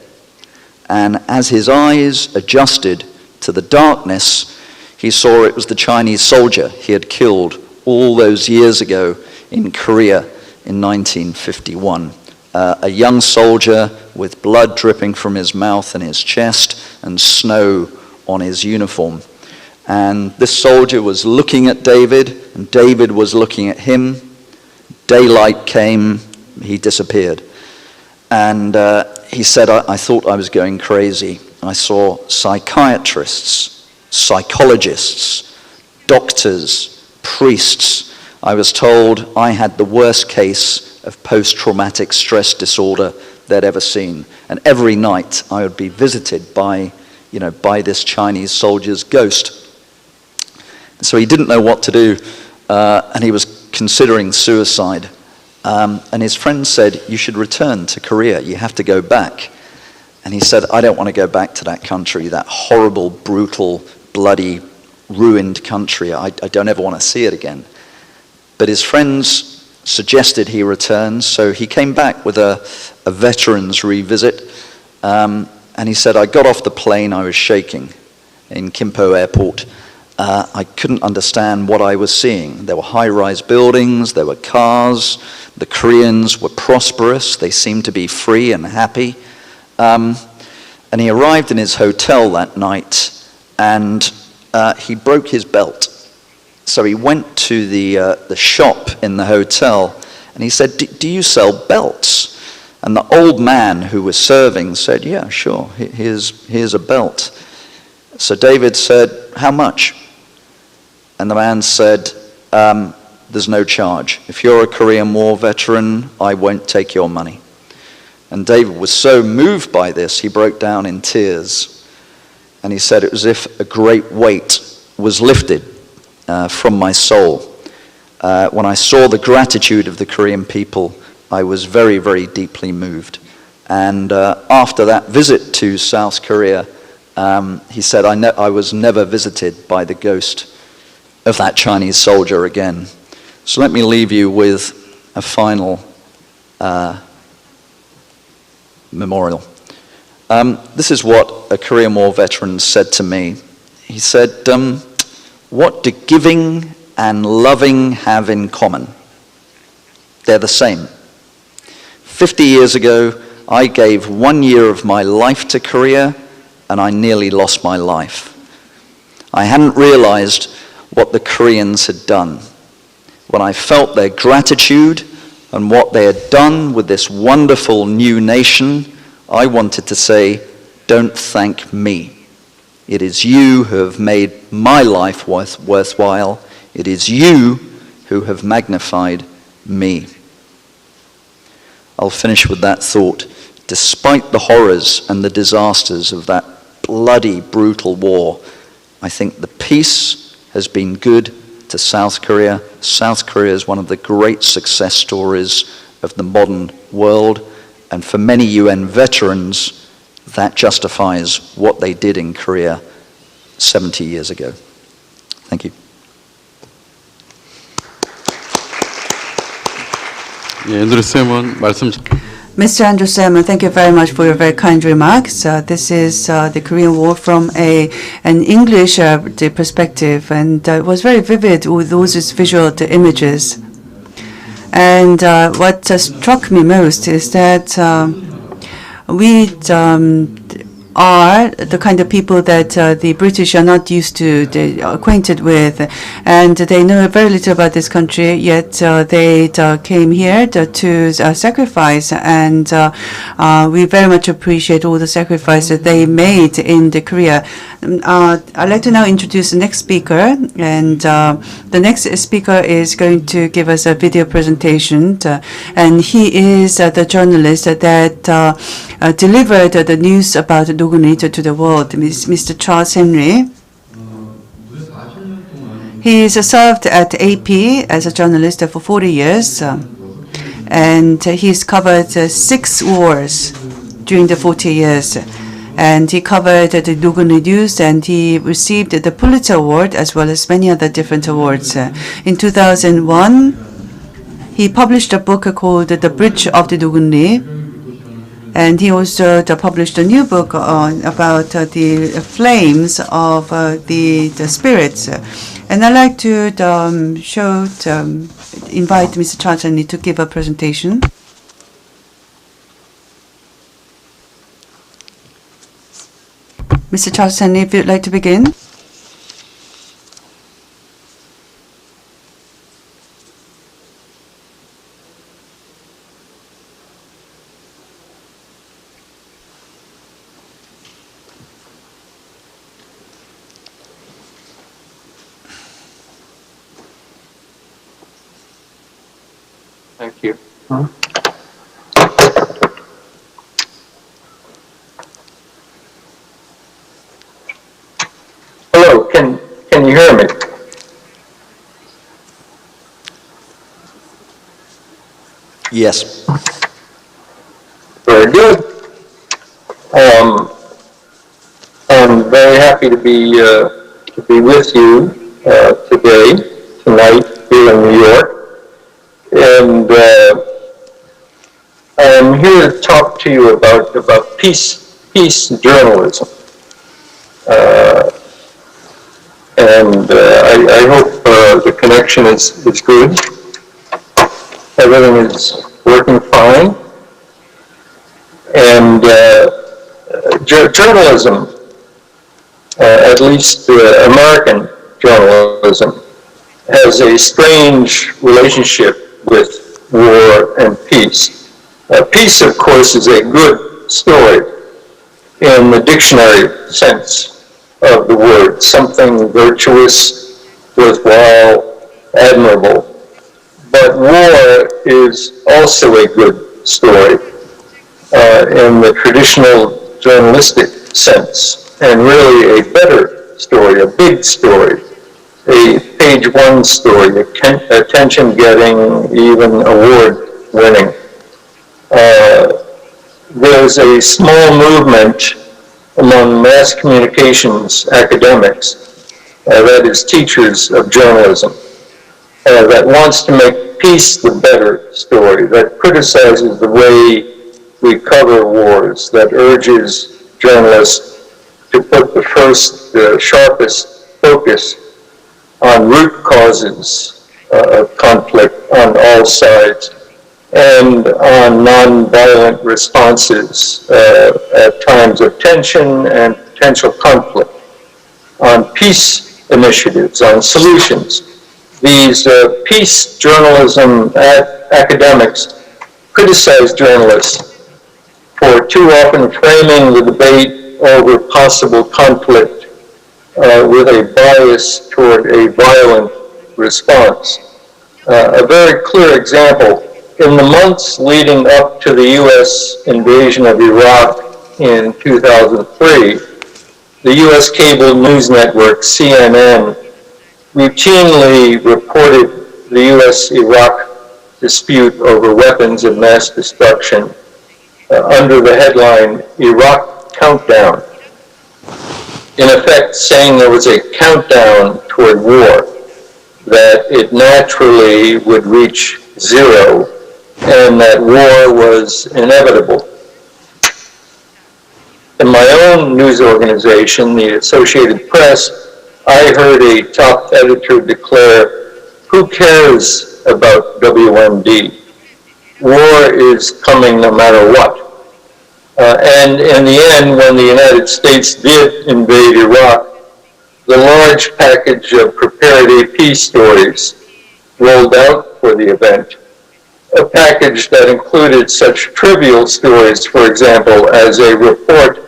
And as his eyes adjusted to the darkness, he saw it was the Chinese soldier he had killed all those years ago in Korea in 1951. A young soldier with blood dripping from his mouth and his chest and snow on his uniform. And this soldier was looking at David, and David was looking at him. Daylight came, he disappeared. And he said, I thought I was going crazy. I saw psychiatrists, psychologists, doctors, priests. I was told I had the worst case of post-traumatic stress disorder they'd ever seen. And every night I would be visited by this Chinese soldier's ghost. So he didn't know what to do, and he was considering suicide. And his friend said, you should return to Korea. You have to go back. And he said, I don't want to go back to that country, that horrible, brutal, bloody, ruined country. I don't ever want to see it again. But his friends suggested he return, so he came back with a veterans revisit. And he said, I got off the plane, I was shaking in Kimpo Airport. I couldn't understand what I was seeing. There were high-rise buildings, there were cars, the Koreans were prosperous, they seemed to be free and happy. And he arrived in his hotel that night, and he broke his belt. So he went to the shop in the hotel, and he said, do you sell belts? And the old man who was serving said, yeah, sure, here's a belt. So David said, how much? And the man said, there's no charge. If you're a Korean War veteran, I won't take your money. And David was so moved by this, he broke down in tears. And he said, it was as if a great weight was lifted from my soul. When I saw the gratitude of the Korean people, I was very, very deeply moved. And after that visit to South Korea, he said, I was never visited by the ghost of that Chinese soldier again. So let me leave you with a final memorial. This is what a Korean War veteran said to me. He said, what do giving and loving have in common? They're the same. 50 years ago, I gave 1 year of my life to Korea, and I nearly lost my life. I hadn't realized what the Koreans had done. When I felt their gratitude and what they had done with this wonderful new nation, I wanted to say, don't thank me. It is you who have made my life worthwhile. It is you who have magnified me. I'll finish with that thought. Despite the horrors and the disasters of that bloody, brutal war, I think the peace has been good to South Korea. South Korea is one of the great success stories of the modern world, and for many UN veterans, that justifies what they did in Korea 70 years ago. Thank you. 예, 앤드류 쌤은 말씀. Mr. Andrew Salmon, thank you very much for your very kind remarks. This is the Korean War from an English perspective, and it was very vivid with those visual images. And what struck me most is that we are the kind of people that the British are not used to, acquainted with, and they know very little about this country, yet they came here to sacrifice, and we very much appreciate all the sacrifice that they made in the Korea. I'd like to now introduce the next speaker, and the next speaker is going to give us a video presentation, and he is the journalist that delivered the news about Nogun-ri to the world, Mr. Charles Henry. He served at AP as a journalist for 40 years, and he's covered 6 wars during the 40 years. And he covered the Nogun-ri news, and he received the Pulitzer Award as well as many other different awards. In 2001, he published a book called The Bridge of the Nogun-ri, and he also published a new book about the flames of the spirits. And I'd like to invite Mr. Cha-Chun-ri to give a presentation. Mr. Cha-Chun-ri, if you'd like to begin. Thank you. Hello, can you hear me? Yes. Very good. I'm very happy to be with you tonight here in New York. And I'm here to talk to you about peace journalism. I hope the connection is good. Everything is working fine. And journalism, at least American journalism, has a strange relationship with war and peace. Peace, of course, is a good story in the dictionary sense of the word, something virtuous, worthwhile, admirable. But war is also a good story in the traditional journalistic sense, and really a better story, a big story, a page one story, attention-getting, even award-winning. There's a small movement among mass communications academics, that is teachers of journalism, that wants to make peace the better story, that criticizes the way we cover wars, that urges journalists to put the first, sharpest focus on root causes of conflict on all sides, and on nonviolent responses at times of tension and potential conflict, on peace initiatives, on solutions. These peace journalism academics criticize journalists for too often framing the debate over possible conflict with a bias toward a violent response. A very clear example: in the months leading up to the U.S. invasion of Iraq in 2003, the U.S. cable news network CNN routinely reported the U.S.-Iraq dispute over weapons of mass destruction under the headline, Iraq Countdown, in effect saying there was a countdown toward war, that it naturally would reach zero, and that war was inevitable. In my own news organization, the Associated Press, I heard a top editor declare, "Who cares about WMD? War is coming no matter what." And in the end, when the United States did invade Iraq, the large package of prepared AP stories rolled out for the event, a package that included such trivial stories, for example, as a report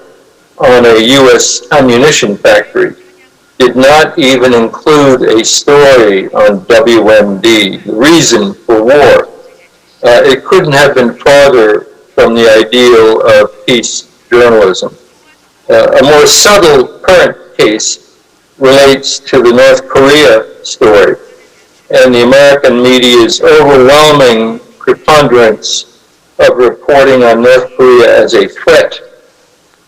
on a U.S. ammunition factory, did not even include a story on WMD, the reason for war. It couldn't have been farther from the ideal of peace journalism. A more subtle current case relates to the North Korea story and the American media's overwhelming preponderance of reporting on North Korea as a threat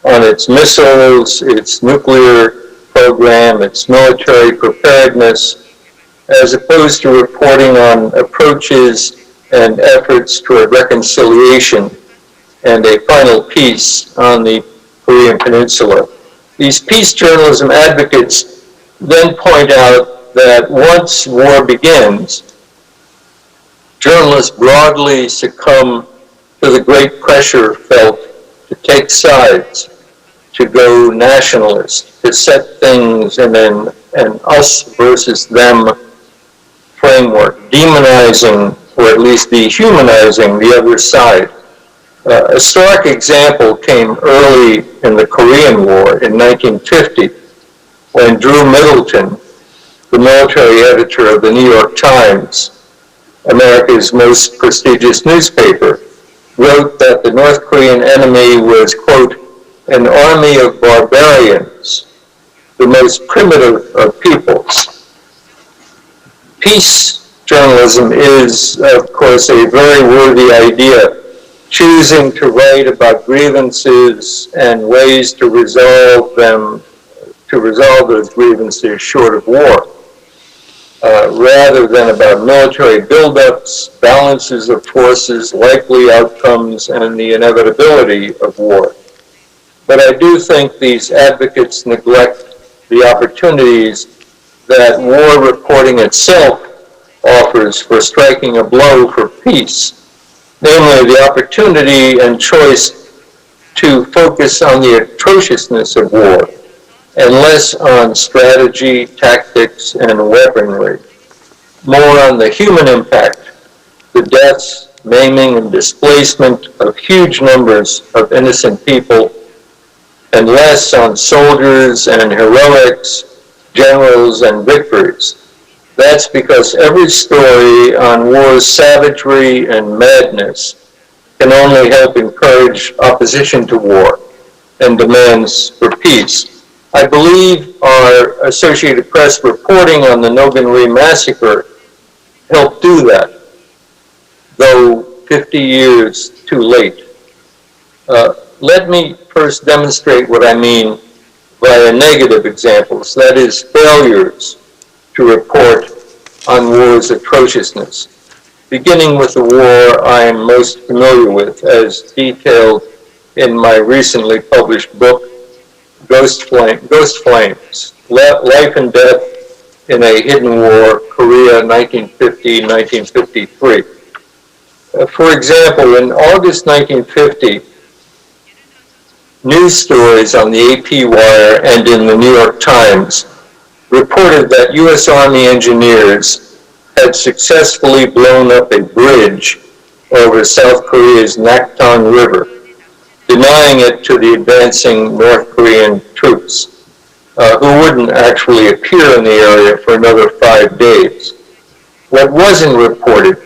on its missiles, its nuclear program, its military preparedness, as opposed to reporting on approaches and efforts toward reconciliation and a final peace on the Korean Peninsula. These peace journalism advocates then point out that once war begins, journalists broadly succumb to the great pressure felt to take sides, to go nationalist, to set things in an us versus them framework, demonizing or at least dehumanizing the other side. A stark example came early in the Korean War in 1950 when Drew Middleton, the military editor of the New York Times, America's most prestigious newspaper, wrote that the North Korean enemy was, quote, an army of barbarians, the most primitive of peoples. Peace journalism is, of course, a very worthy idea, choosing to write about grievances and ways to resolve those grievances short of war, rather than about military buildups, balances of forces, likely outcomes, and the inevitability of war. But I do think these advocates neglect the opportunities that war reporting itself offers for striking a blow for peace, namely the opportunity and choice to focus on the atrociousness of war and less on strategy, tactics, and weaponry, more on the human impact, the deaths, maiming, and displacement of huge numbers of innocent people, and less on soldiers and heroics, generals and victories. That's because every story on war's savagery and madness can only help encourage opposition to war and demands for peace. I believe our Associated Press reporting on the Nogun-ri massacre helped do that, though 50 years too late. Let me first demonstrate what I mean via negative examples, that is, failures to report on war's atrociousness, beginning with the war I am most familiar with, as detailed in my recently published book, Ghost Flames, Life and Death in a Hidden War, Korea, 1950-1953. For example, in August 1950, news stories on the AP Wire and in the New York Times reported that U.S. Army engineers had successfully blown up a bridge over South Korea's Nakton River, denying it to the advancing North Korean troops, who wouldn't actually appear in the area for another 5 days. What wasn't reported,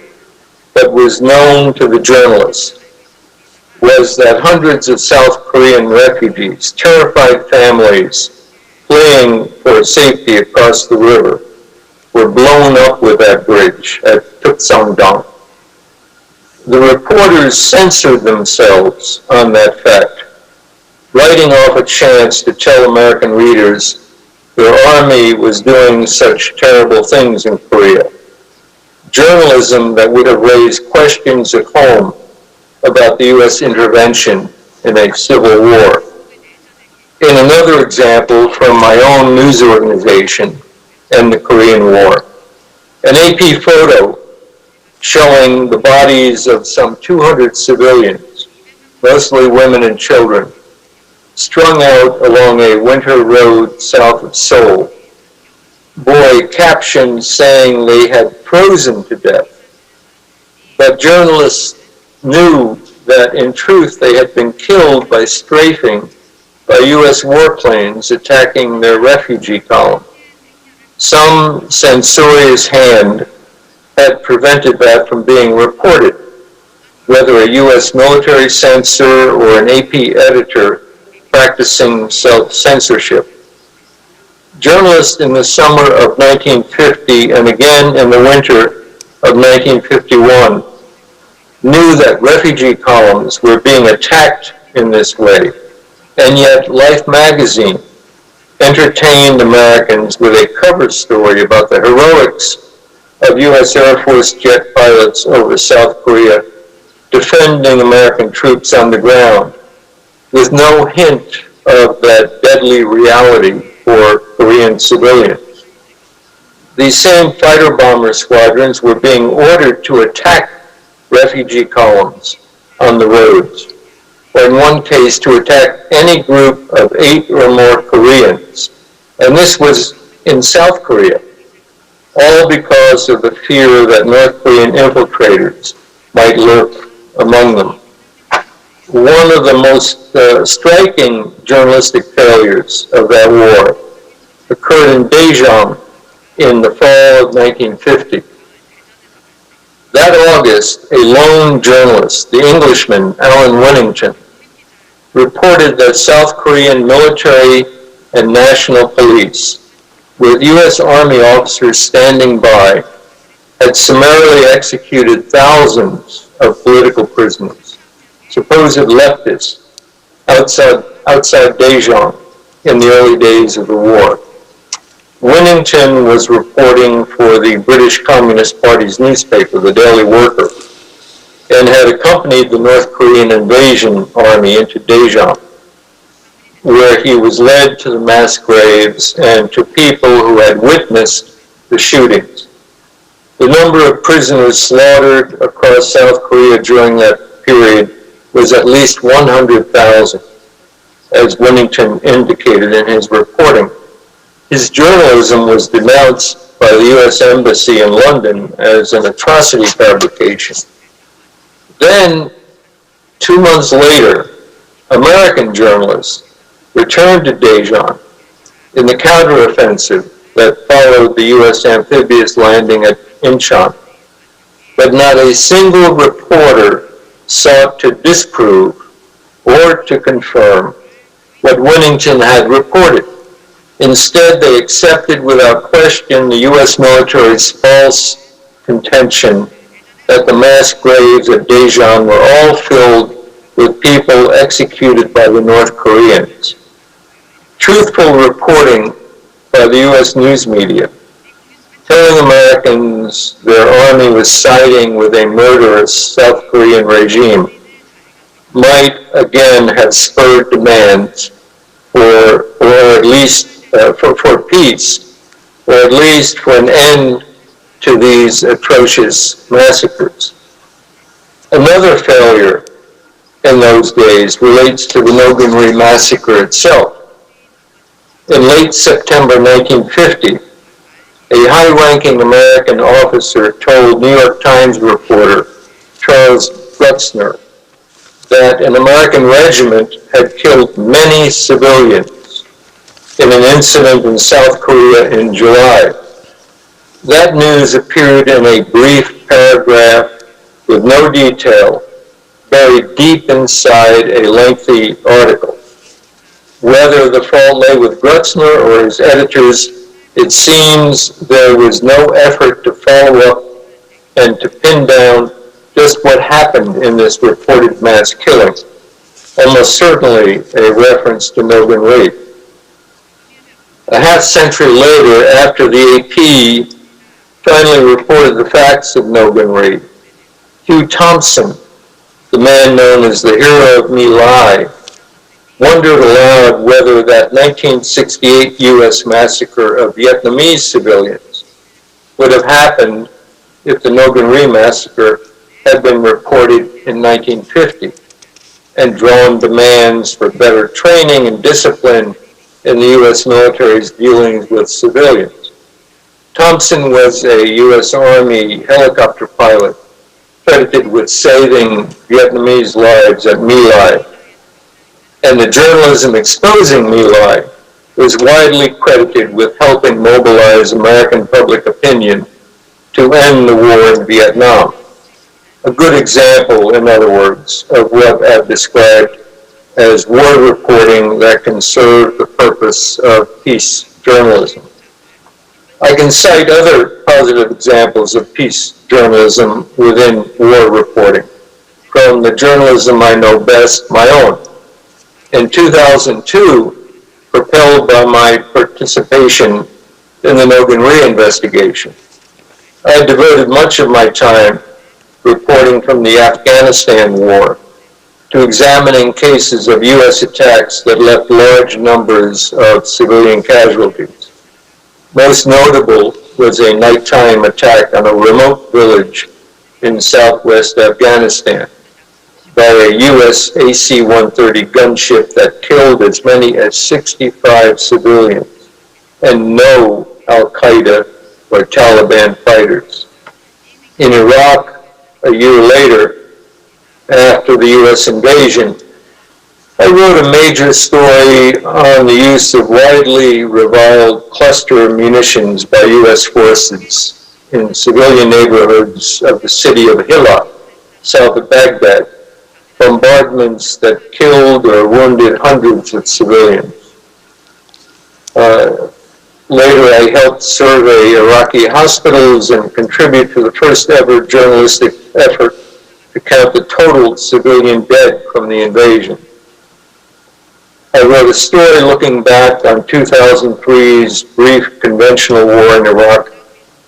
but was known to the journalists, was that hundreds of South Korean refugees, terrified families fleeing for safety across the river, were blown up with that bridge at Tuksangdong. The reporters censored themselves on that fact, writing off a chance to tell American readers their army was doing such terrible things in Korea. Journalism that would have raised questions at home about the U.S. intervention in a civil war. In another example from my own news organization and the Korean War, an AP photo showing the bodies of some 200 civilians, mostly women and children, strung out along a winter road south of Seoul. Boy, captioned saying they had frozen to death. But journalists knew that in truth they had been killed by strafing by U.S. warplanes attacking their refugee column. Some censorious hand had prevented that from being reported, whether a U.S. military censor or an AP editor practicing self-censorship. Journalists in the summer of 1950 and again in the winter of 1951 knew that refugee columns were being attacked in this way And yet Life magazine entertained Americans with a cover story about the heroics of U.S. Air Force jet pilots over South Korea defending American troops on the ground, with no hint of that deadly reality for Korean civilians. These same fighter bomber squadrons were being ordered to attack refugee columns on the roads, or in one case to attack any group of 8 or more Koreans. And this was in South Korea, all because of the fear that North Korean infiltrators might lurk among them. One of the most striking journalistic failures of that war occurred in Daejeon in the fall of 1950. That August, a lone journalist, the Englishman Alan Winnington, reported that South Korean military and national police, with U.S. Army officers standing by, had summarily executed thousands of political prisoners, supposed leftists, outside Daejeon in the early days of the war. Winnington was reporting for the British Communist Party's newspaper, the Daily Worker, and had accompanied the North Korean invasion army into Daejeon, where he was led to the mass graves and to people who had witnessed the shootings. The number of prisoners slaughtered across South Korea during that period was at least 100,000, as Winnington indicated in his reporting. His journalism was denounced by the U.S. Embassy in London as an atrocity fabrication. Then, 2 months later, American journalists returned to Daejeon in the counteroffensive that followed the U.S. amphibious landing at Incheon. But not a single reporter sought to disprove or to confirm what Winnington had reported. Instead, they accepted without question the U.S. military's false contention that the mass graves at Daejeon were all filled with people executed by the North Koreans. Truthful reporting by the U.S. news media, telling Americans their army was siding with a murderous South Korean regime, might again have spurred demands for peace, or at least for an end to these atrocious massacres. Another failure in those days relates to the Nogun-ri massacre itself. In late September 1950, a high-ranking American officer told New York Times reporter Charles Grutzner that an American regiment had killed many civilians in an incident in South Korea in July. That news appeared in a brief paragraph with no detail, buried deep inside a lengthy article. Whether the fault lay with Grutzner or his editors, it seems there was no effort to follow up and to pin down just what happened in this reported mass killing, almost certainly a reference to Nogun-ri. A half-century later, after the AP finally reported the facts of Nogun-ri, Hugh Thompson, the man known as the hero of My Lai, wondered aloud whether that 1968 U.S. massacre of Vietnamese civilians would have happened if the Nogun-ri massacre had been reported in 1950 and drawn demands for better training and discipline in the U.S. military's dealings with civilians. Thompson was a U.S. Army helicopter pilot credited with saving Vietnamese lives at My Lai, and the journalism exposing My Lai was widely credited with helping mobilize American public opinion to end the war in Vietnam. A good example, in other words, of what I've described as war reporting that can serve the purpose of peace journalism. I can cite other positive examples of peace journalism within war reporting, from the journalism I know best, my own. in 2002, propelled by my participation in the Nogun-ri investigation. I devoted much of my time reporting from the Afghanistan war to examining cases of U.S. attacks that left large numbers of civilian casualties. Most notable was a nighttime attack on a remote village in southwest Afghanistan by a U.S. AC-130 gunship that killed as many as 65 civilians and no Al-Qaeda or Taliban fighters. In Iraq, a year later, after the U.S. invasion, I wrote a major story on the use of widely reviled cluster munitions by U.S. forces in civilian neighborhoods of the city of Hilla, south of Baghdad, bombardments that killed or wounded hundreds of civilians. Later, I helped survey Iraqi hospitals and contribute to the first ever journalistic effort to count the total civilian dead from the invasion. I wrote a story looking back on 2003's brief conventional war in Iraq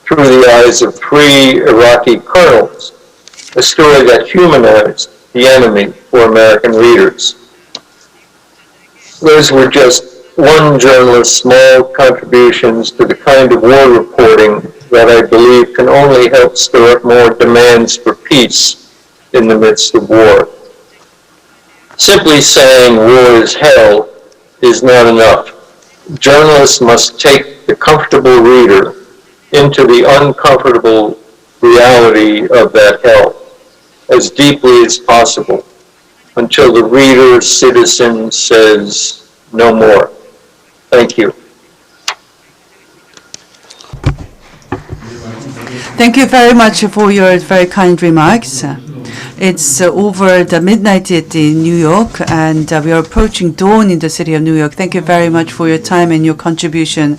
through the eyes of 3 Iraqi colonels, a story that humanized the enemy for American readers. Those were just one journalist's small contributions to the kind of war reporting that I believe can only help stir up more demands for peace in the midst of war. Simply saying war is hell is not enough. Journalists must take the comfortable reader into the uncomfortable reality of that hell as deeply as possible until the reader, citizen, says no more. Thank you. Thank you very much for your very kind remarks. It's over the midnight in New York, and we are approaching dawn in the city of New York. Thank you very much for your time and your contribution.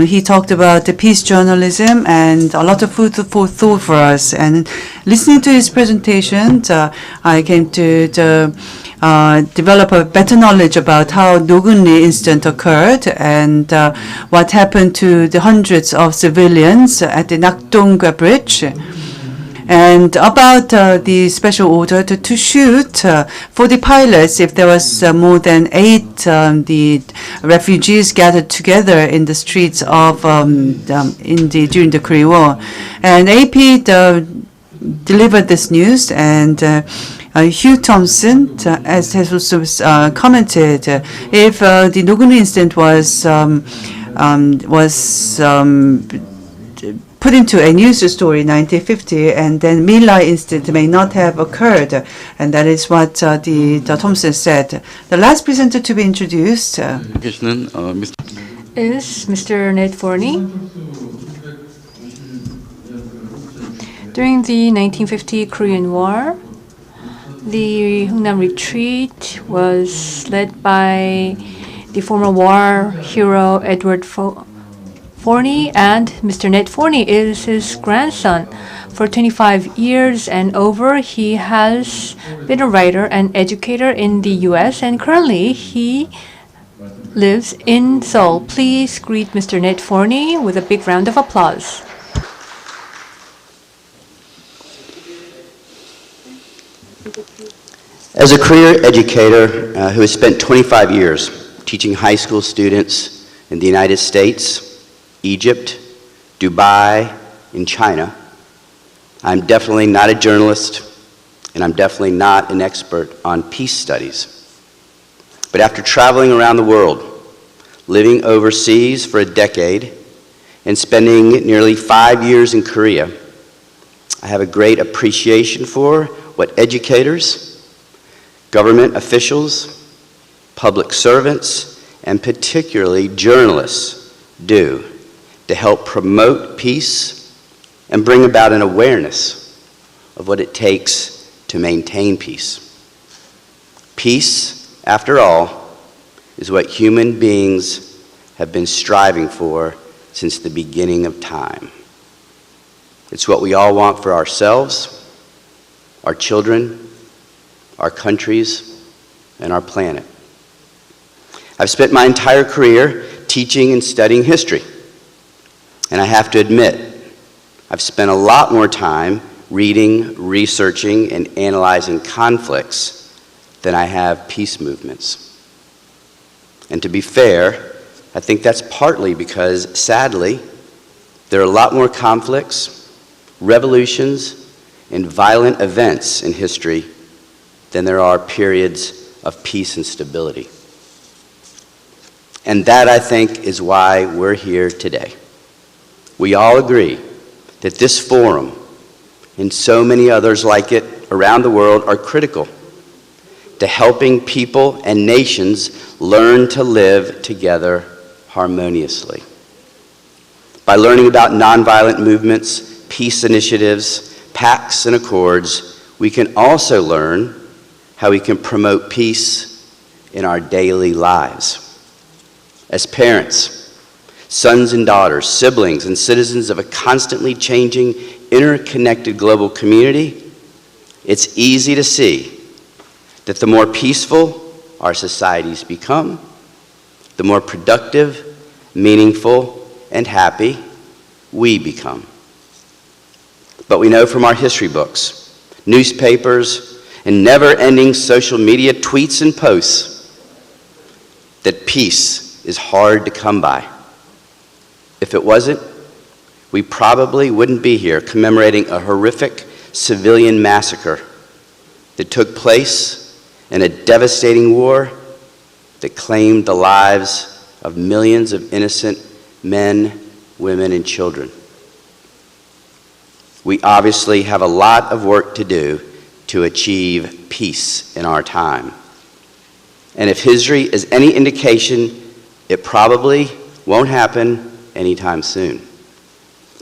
He talked about the peace journalism and a lot of food for thought for us. And listening to his presentation, I came to develop a better knowledge about how Nogun-ri incident occurred and what happened to the hundreds of civilians at the Nakdong Bridge, and about the special order to shoot for the pilots if there was more than 8 the refugees gathered together in the streets of during the Korean War. And AP delivered this news, and Hugh Thompson, as has also commented, if the Nogun-ri incident was put into a news story in 1950, and then My Lai incident may not have occurred, and that is what the Thompson said. The last presenter to be introduced 계시는 is Mr. Ned Forney. During the 1950 Korean War, the Hungnam retreat was led by the former war hero Edward Forney, and Mr. Ned Forney is his grandson. For 25 years and over, he has been a writer and educator in the U.S., and currently he lives in Seoul. Please greet Mr. Ned Forney with a big round of applause. As a career educator who has spent 25 years teaching high school students in the United States, Egypt, Dubai, and China, I'm definitely not a journalist, and I'm definitely not an expert on peace studies. But after traveling around the world, living overseas for a decade, and spending nearly 5 years in Korea, I have a great appreciation for what educators, government officials, public servants, and particularly journalists do to help promote peace and bring about an awareness of what it takes to maintain peace. Peace, after all, is what human beings have been striving for since the beginning of time. It's what we all want for ourselves, our children, our countries, and our planet. I've spent my entire career teaching and studying history. And I have to admit, I've spent a lot more time reading, researching, and analyzing conflicts than I have peace movements. And to be fair, I think that's partly because, sadly, there are a lot more conflicts, revolutions, and violent events in history than there are periods of peace and stability. And that, I think, is why we're here today. We all agree that this forum and so many others like it around the world are critical to helping people and nations learn to live together harmoniously. By learning about nonviolent movements, peace initiatives, pacts and accords, we can also learn how we can promote peace in our daily lives. As parents, sons and daughters, siblings, and citizens of a constantly changing, interconnected global community, it's easy to see that the more peaceful our societies become, the more productive, meaningful, and happy we become. But we know from our history books, newspapers, and never-ending social media tweets and posts that peace is hard to come by. If it wasn't, we probably wouldn't be here commemorating a horrific civilian massacre that took place in a devastating war that claimed the lives of millions of innocent men, women, and children. We obviously have a lot of work to do to achieve peace in our time. And if history is any indication, it probably won't happen anytime soon.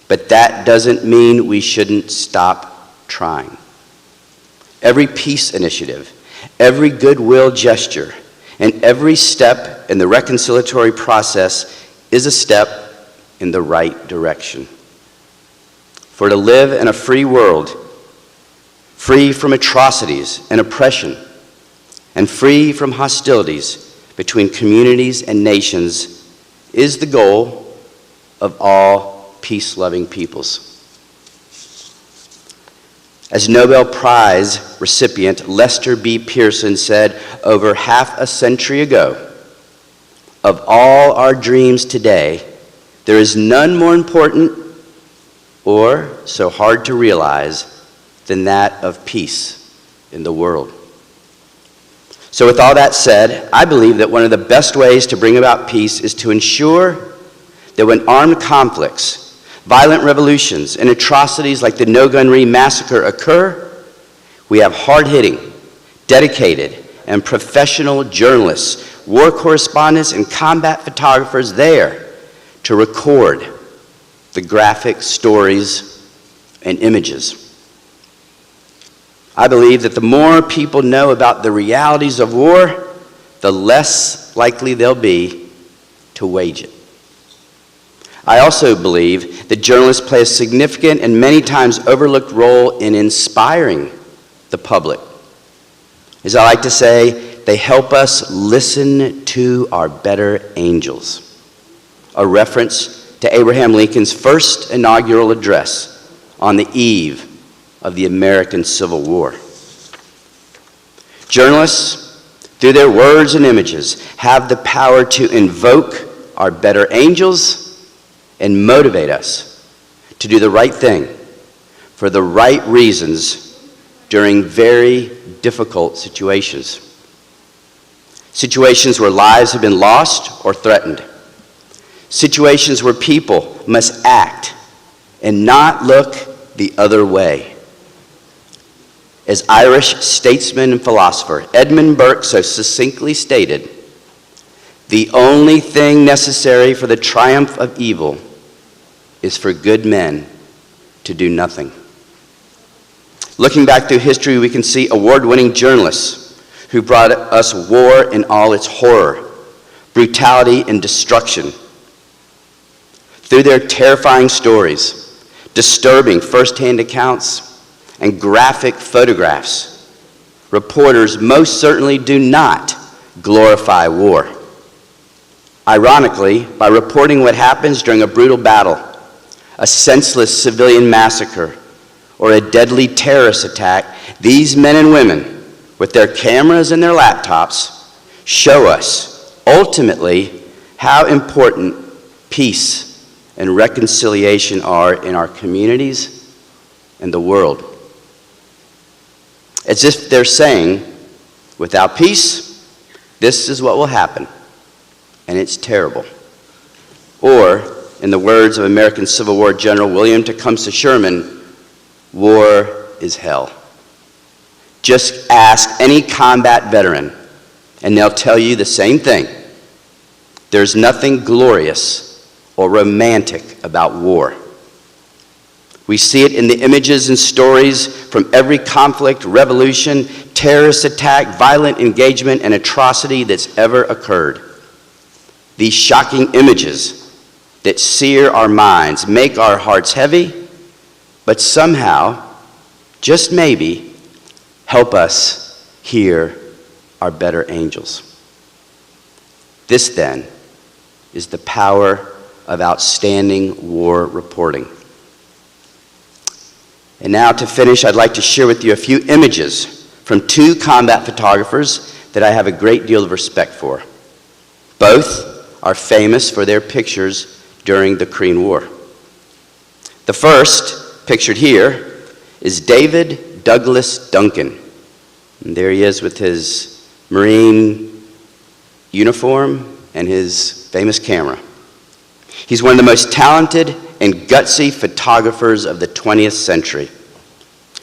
But that doesn't mean we shouldn't stop trying. Every peace initiative, every goodwill gesture, and every step in the reconciliatory process is a step in the right direction. For to live in a free world, free from atrocities and oppression, and free from hostilities between communities and nations is the goal of all peace-loving peoples. As Nobel Prize recipient Lester B. Pearson said over half a century ago, of all our dreams today, there is none more important or so hard to realize than that of peace in the world. So with all that said, I believe that one of the best ways to bring about peace is to ensure that when armed conflicts, violent revolutions, and atrocities like the Nogun-ri massacre occur, we have hard-hitting, dedicated, and professional journalists, war correspondents, and combat photographers there to record the graphic stories and images. I believe that the more people know about the realities of war, the less likely they'll be to wage it. I also believe that journalists play a significant and many times overlooked role in inspiring the public. As I like to say, they help us listen to our better angels. A reference to Abraham Lincoln's first inaugural address on the eve of the American Civil War. Journalists, through their words and images, have the power to invoke our better angels and motivate us to do the right thing for the right reasons during very difficult situations. Situations where lives have been lost or threatened. Situations where people must act and not look the other way. As Irish statesman and philosopher Edmund Burke so succinctly stated, the only thing necessary for the triumph of evil is for good men to do nothing. Looking back through history, we can see award-winning journalists who brought us war in all its horror, brutality, and destruction. Through their terrifying stories, disturbing first-hand accounts, and graphic photographs, reporters most certainly do not glorify war. Ironically, by reporting what happens during a brutal battle, a senseless civilian massacre, or a deadly terrorist attack, these men and women, with their cameras and their laptops, show us, ultimately, how important peace and reconciliation are in our communities and the world. As if they're saying, without peace, this is what will happen, and it's terrible. Or, in the words of American Civil War General William Tecumseh Sherman, war is hell. Just ask any combat veteran, and they'll tell you the same thing. There's nothing glorious or romantic about war. We see it in the images and stories from every conflict, revolution, terrorist attack, violent engagement, and atrocity that's ever occurred. These shocking images that sear our minds, make our hearts heavy, but somehow, just maybe, help us hear our better angels. This, then, is the power of outstanding war reporting. And now, to finish, I'd like to share with you a few images from two combat photographers that I have a great deal of respect for. Both are famous for their pictures during the Korean War. The first, pictured here, is David Douglas Duncan. And there he is with his Marine uniform and his famous camera. He's one of the most talented and gutsy photographers of the 20th century,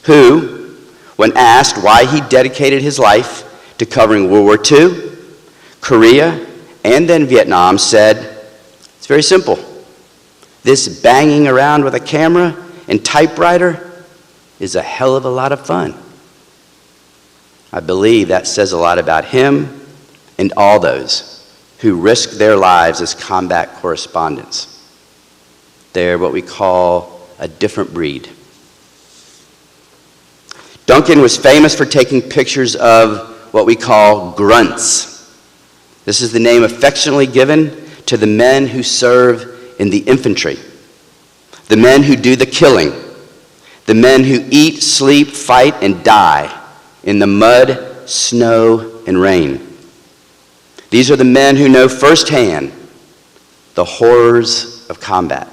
who, when asked why he dedicated his life to covering World War II, Korea, and then Vietnam, said, it's very simple. This banging around with a camera and typewriter is a hell of a lot of fun. I believe that says a lot about him and all those who risk their lives as combat correspondents. They're what we call a different breed. Duncan was famous for taking pictures of what we call grunts. This is the name affectionately given to the men who serve in the infantry, the men who do the killing, the men who eat, sleep, fight, and die in the mud, snow, and rain. These are the men who know firsthand the horrors of combat.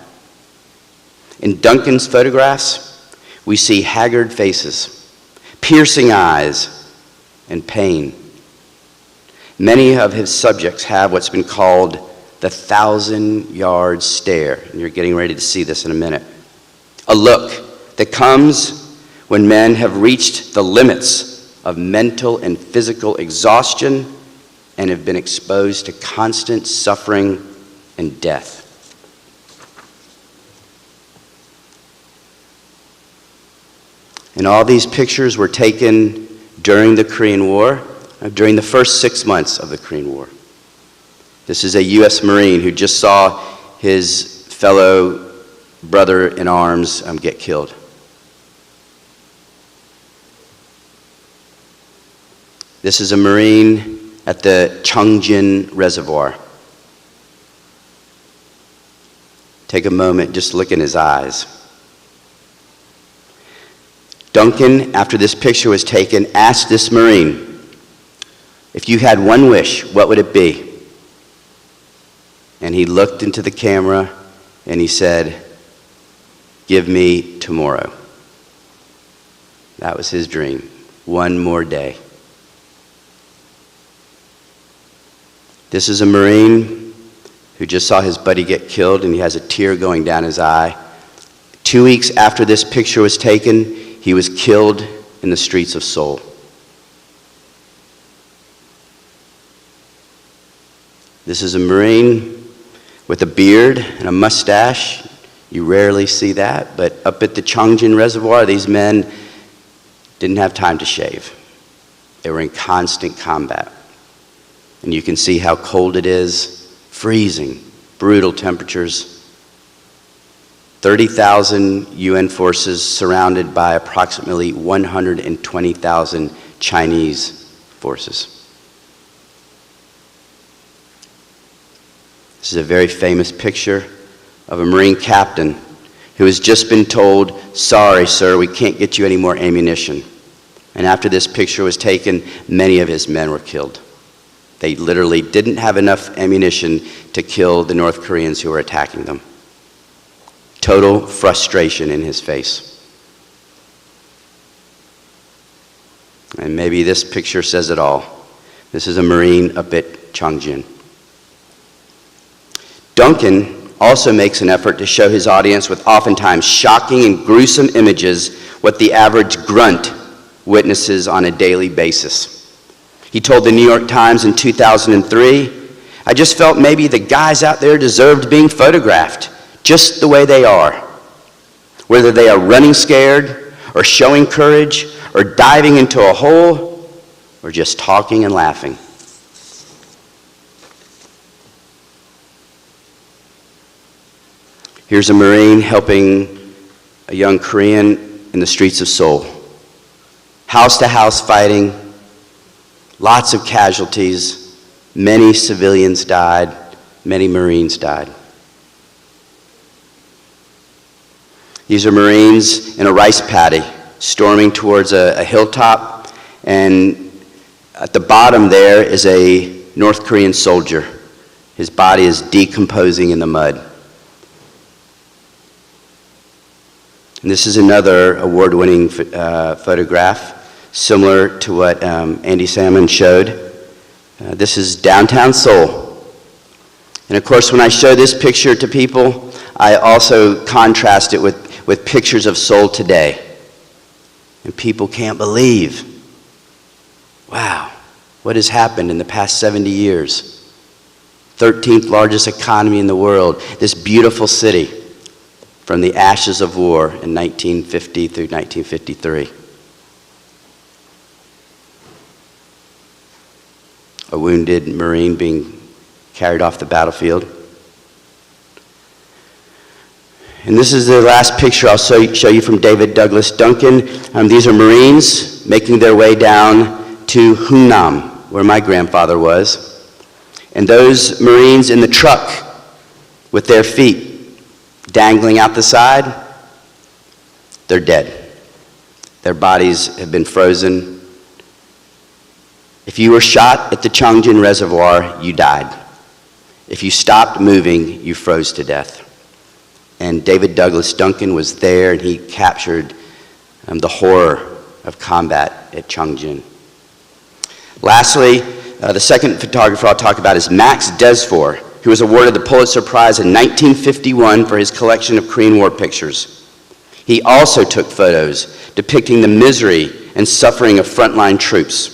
In Duncan's photographs, we see haggard faces, piercing eyes, and pain. Many of his subjects have what's been called the 1,000-yard stare, and you're getting ready to see this in a minute. A look that comes when men have reached the limits of mental and physical exhaustion and have been exposed to constant suffering and death. And all these pictures were taken during the Korean War, during the first 6 months of the Korean War. This is a U.S. Marine who just saw his fellow brother in arms get killed. This is a Marine at the Cheongjin Reservoir. Take a moment, just look in his eyes. Duncan, after this picture was taken, asked this Marine, if you had one wish, what would it be? And he looked into the camera and he said, give me tomorrow. That was his dream. One more day. This is a Marine who just saw his buddy get killed and he has a tear going down his eye. 2 weeks after this picture was taken, he was killed in the streets of Seoul. This is a Marine with a beard and a mustache. You rarely see that, but up at the Cheongjin Reservoir, these men didn't have time to shave. They were in constant combat. And you can see how cold it is, freezing, brutal temperatures. 30,000 UN forces surrounded by approximately 120,000 Chinese forces. This is a very famous picture of a Marine captain who has just been told, "Sorry, sir, we can't get you any more ammunition." And after this picture was taken, many of his men were killed. They literally didn't have enough ammunition to kill the North Koreans who were attacking them. Total frustration in his face. And maybe this picture says it all. This is a Marine up at Chongjin. Duncan also makes an effort to show his audience with oftentimes shocking and gruesome images what the average grunt witnesses on a daily basis. He told the New York Times in 2003, "I just felt maybe the guys out there deserved being photographed, just the way they are. Whether they are running scared, or showing courage, or diving into a hole, or just talking and laughing." Here's a Marine helping a young Korean in the streets of Seoul. House to house fighting, lots of casualties, many civilians died, many Marines died. These are Marines in a rice paddy storming towards a hilltop, and at the bottom there is a North Korean soldier. His body is decomposing in the mud. And this is another award-winning photograph, similar to what Andy Salmon showed. This is downtown Seoul. And of course, when I show this picture to people, I also contrast it with pictures of Seoul today. And people can't believe, wow, what has happened in the past 70 years? 13th largest economy in the world, this beautiful city from the ashes of war in 1950 through 1953. A wounded Marine being carried off the battlefield. And this is the last picture I'll show you from David Douglas Duncan. These are Marines making their way down to Hungnam, where my grandfather was. And those Marines in the truck with their feet dangling out the side, they're dead. Their bodies have been frozen. If you were shot at the Chongjin Reservoir, you died. If you stopped moving, you froze to death. And David Douglas Duncan was there, and he captured the horror of combat at Chongjin. Lastly, the second photographer I'll talk about is Max Desfour, who was awarded the Pulitzer Prize in 1951 for his collection of Korean War pictures. He also took photos depicting the misery and suffering of frontline troops.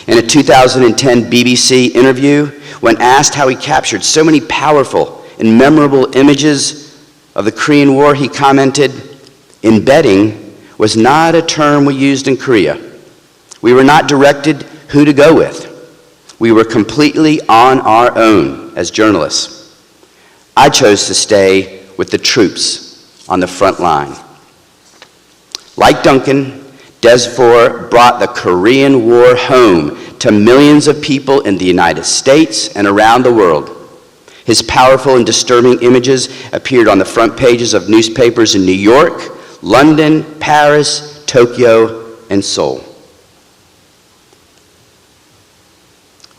In a 2010 BBC interview, when asked how he captured so many powerful and memorable images of the Korean War, he commented, "Embedding was not a term we used in Korea. We were not directed who to go with. We were completely on our own as journalists. I chose to stay with the troops on the front line." Like Duncan, Desfour brought the Korean War home to millions of people in the United States and around the world. His powerful and disturbing images appeared on the front pages of newspapers in New York, London, Paris, Tokyo, and Seoul.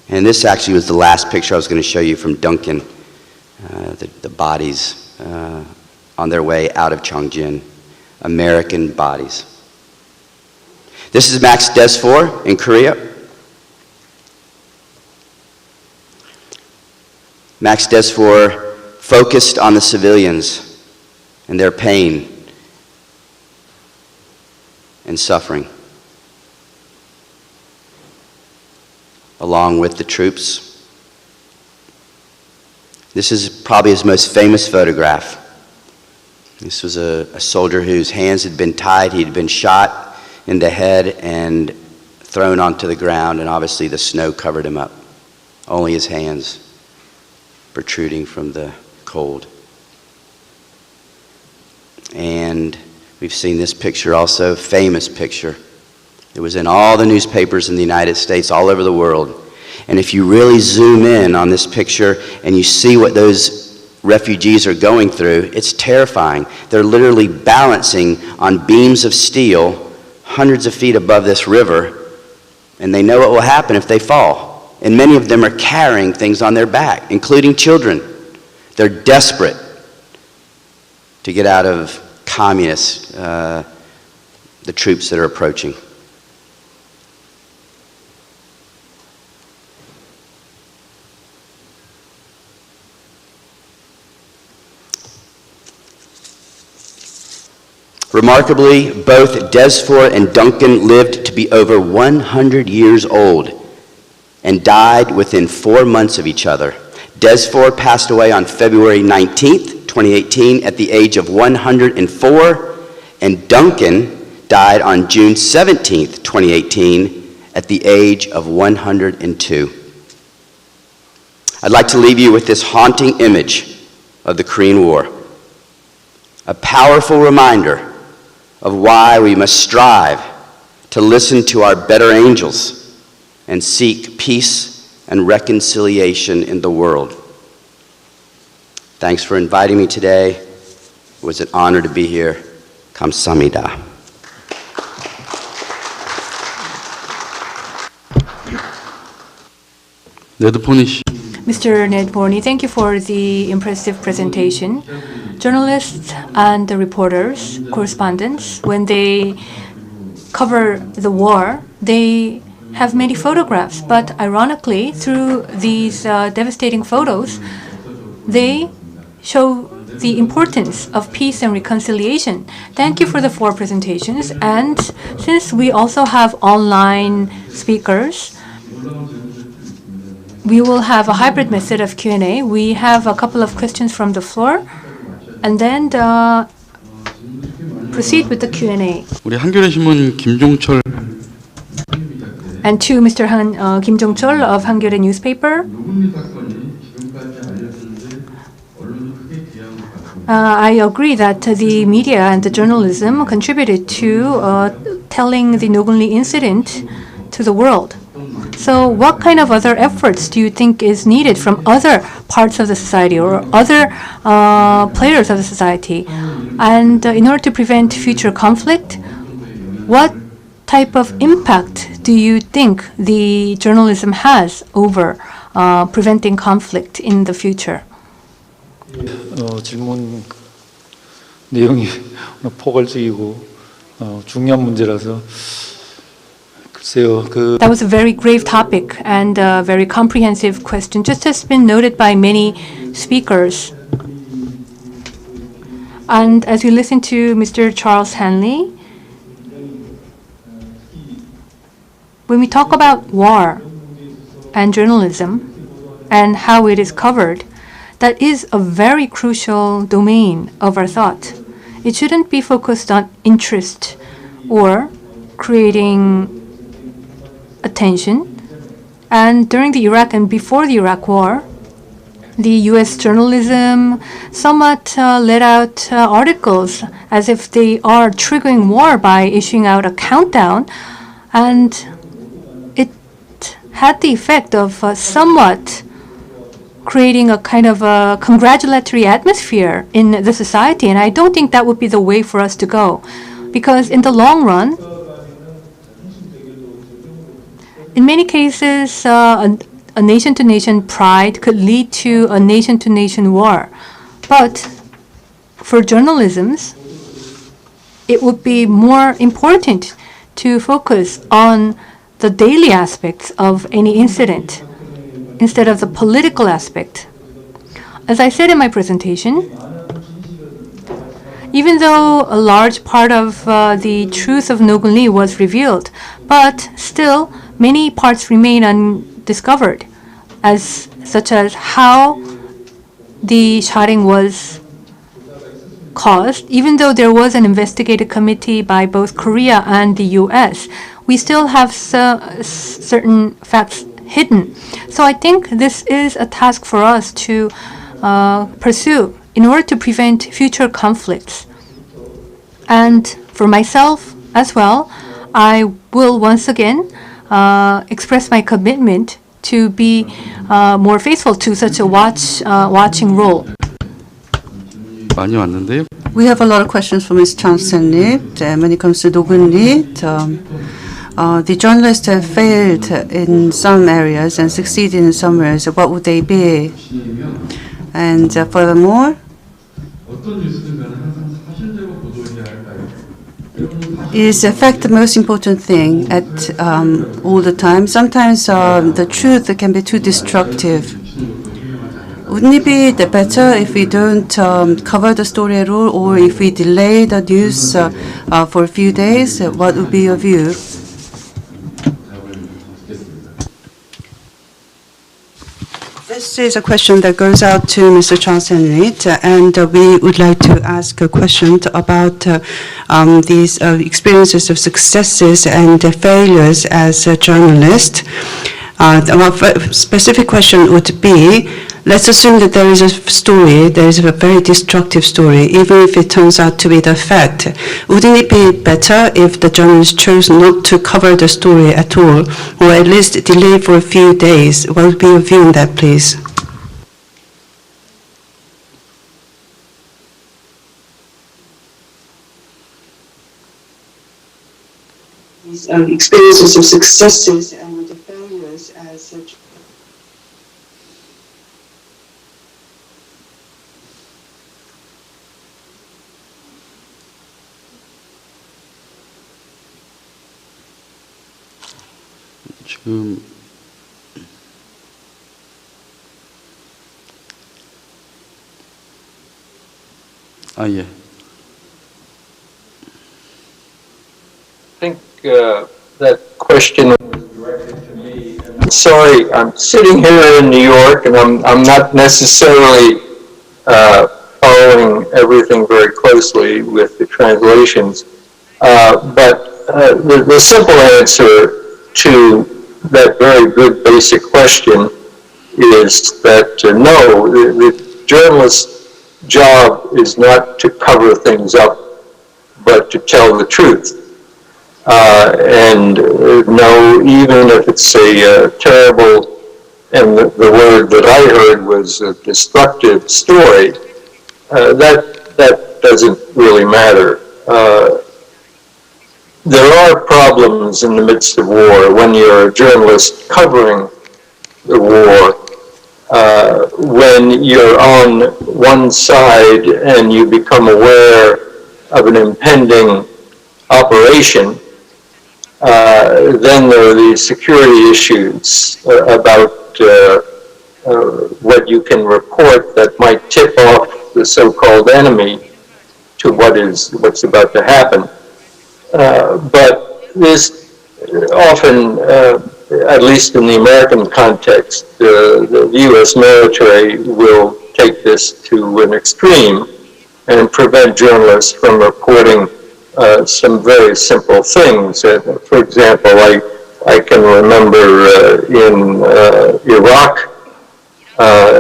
And this actually was the last picture I was going to show you from Duncan, the bodies on their way out of Chongjin, American bodies. This is Max Desfour in Korea. Max Desfour focused on the civilians and their pain and suffering, along with the troops. This is probably his most famous photograph. This was a soldier whose hands had been tied. He'd been shot in the head and thrown onto the ground, and obviously the snow covered him up. Only his hands protruding from the cold. And we've seen this picture also, famous picture. It was in all the newspapers in the United States, all over the world. And if you really zoom in on this picture and you see what those refugees are going through, it's terrifying. They're literally balancing on beams of steel hundreds of feet above this river, and they know what will happen if they fall. And many of them are carrying things on their back, including children. They're desperate to get out of communists, the troops that are approaching. Remarkably, both Desfour and Duncan lived to be over 100 years old and died within 4 months of each other. Desfour passed away on February 19th, 2018 at the age of 104, and Duncan died on June 17th, 2018 at the age of 102. I'd like to leave you with this haunting image of the Korean War, a powerful reminder of why we must strive to listen to our better angels and seek peace and reconciliation in the world. Thanks for inviting me today. It was an honor to be here. 감사합니다. Mr. Ned Borney, thank you for the impressive presentation. Journalists and the reporters, correspondents, when they cover the war, they have many photographs, but ironically, through these devastating photos, they show the importance of peace and reconciliation. Thank you for the 4 presentations, and since we also have online speakers, we will have a hybrid method of Q&A. We have a couple of questions from the floor, and then proceed with the Q&A. 우리 한겨레 신문 김종철. And to Mr. Kim Jong-chol of Hangyeore newspaper. I agree that the media and the journalism contributed to telling the Nogun-ri incident to the world. So what kind of other efforts do you think is needed from other parts of the society or other players of the society? And in order to prevent future conflict, what type of impact do you think the journalism has over preventing conflict in the future? 질문 내용이 포괄적이고 중요한 문제라서 That was a very grave topic and a very comprehensive question, just has been noted by many speakers. And as we listen to Mr. Charles Hanley, when we talk about war and journalism and how it is covered, that is a very crucial domain of our thought. It shouldn't be focused on interest or creating attention. And during the Iraq and before the Iraq War, the U.S. journalism somewhat let out articles as if they are triggering war by issuing out a countdown, and it had the effect of somewhat creating a kind of a congratulatory atmosphere in the society, and I don't think that would be the way for us to go, because in the long run, in many cases, a nation-to-nation pride could lead to a nation-to-nation war. But for journalisms, it would be more important to focus on the daily aspects of any incident instead of the political aspect. As I said in my presentation, even though a large part of the truth of Nogun-ri was revealed, but still many parts remain undiscovered, such as how the shotting was caused. Even though there was an investigative committee by both Korea and the US, we still have certain facts hidden. So I think this is a task for us to pursue in order to prevent future conflicts. And for myself as well, I will once again express my commitment to be more faithful to such a watching role? 많이 왔는데요. We have a lot of questions from Ms. Chang-sen-ri. When it comes to Nogun-ri, the journalists have failed in some areas and succeeded in some areas. What would they be? And furthermore, is fact the most important thing at all the time? Sometimes the truth can be too destructive. Wouldn't it be better if we don't cover the story at all, or if we delay the news for a few days? What would be your view? This is a question that goes out to Mr. Chang-sen-ri, and we would like to ask a question about these experiences of successes and failures as a journalist. Our specific question would be, let's assume that there is a story, there is a very destructive story, even if it turns out to be the fact. Wouldn't it be better if the journalist chose not to cover the story at all, or at least delay for a few days? What would be your view on that, please? These experiences of successes and failures as such. 지금 예. I think that question was directed to me. Sorry, I'm sitting here in New York, and I'm not necessarily following everything very closely with the translations. But the simple answer to that very good basic question is that no, the journalist's job is not to cover things up, but to tell the truth. And no, even if it's a terrible, and the word that I heard was a destructive story, that doesn't really matter. There are problems in the midst of war when you're a journalist covering the war. When you're on one side and you become aware of an impending operation, then there are these security issues about what you can report that might tip off the so-called enemy to what's about to happen. But this often, at least in the American context, the U.S. military will take this to an extreme and prevent journalists from reporting some very simple things. For example, I can remember in Iraq,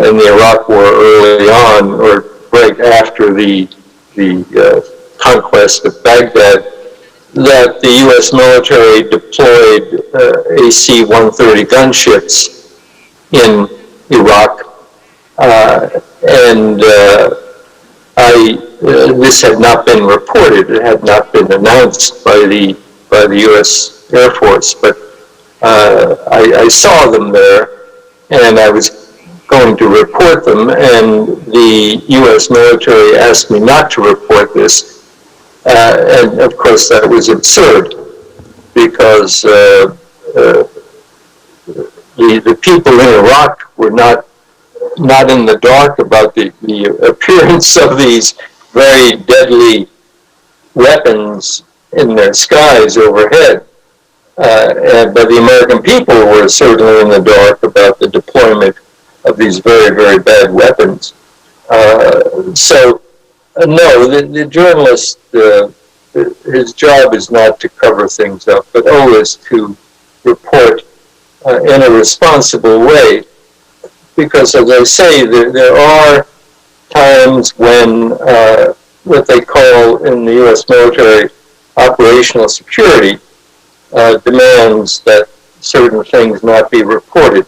in the Iraq War early on, or right after the conquest of Baghdad, that the U.S. military deployed AC-130 gunships in Iraq, and this had not been reported. It had not been announced by the U.S. Air Force, but I saw them there, and I was going to report them, and the U.S. military asked me not to report this. And of course that was absurd, because the people in Iraq were not in the dark about the appearance of these very deadly weapons in their skies overhead. But the American people were certainly in the dark about the deployment of these very, very bad weapons. No, the journalist, his job is not to cover things up, but always to report in a responsible way. Because, as I say, there are times when what they call in the U.S. military operational security demands that certain things not be reported.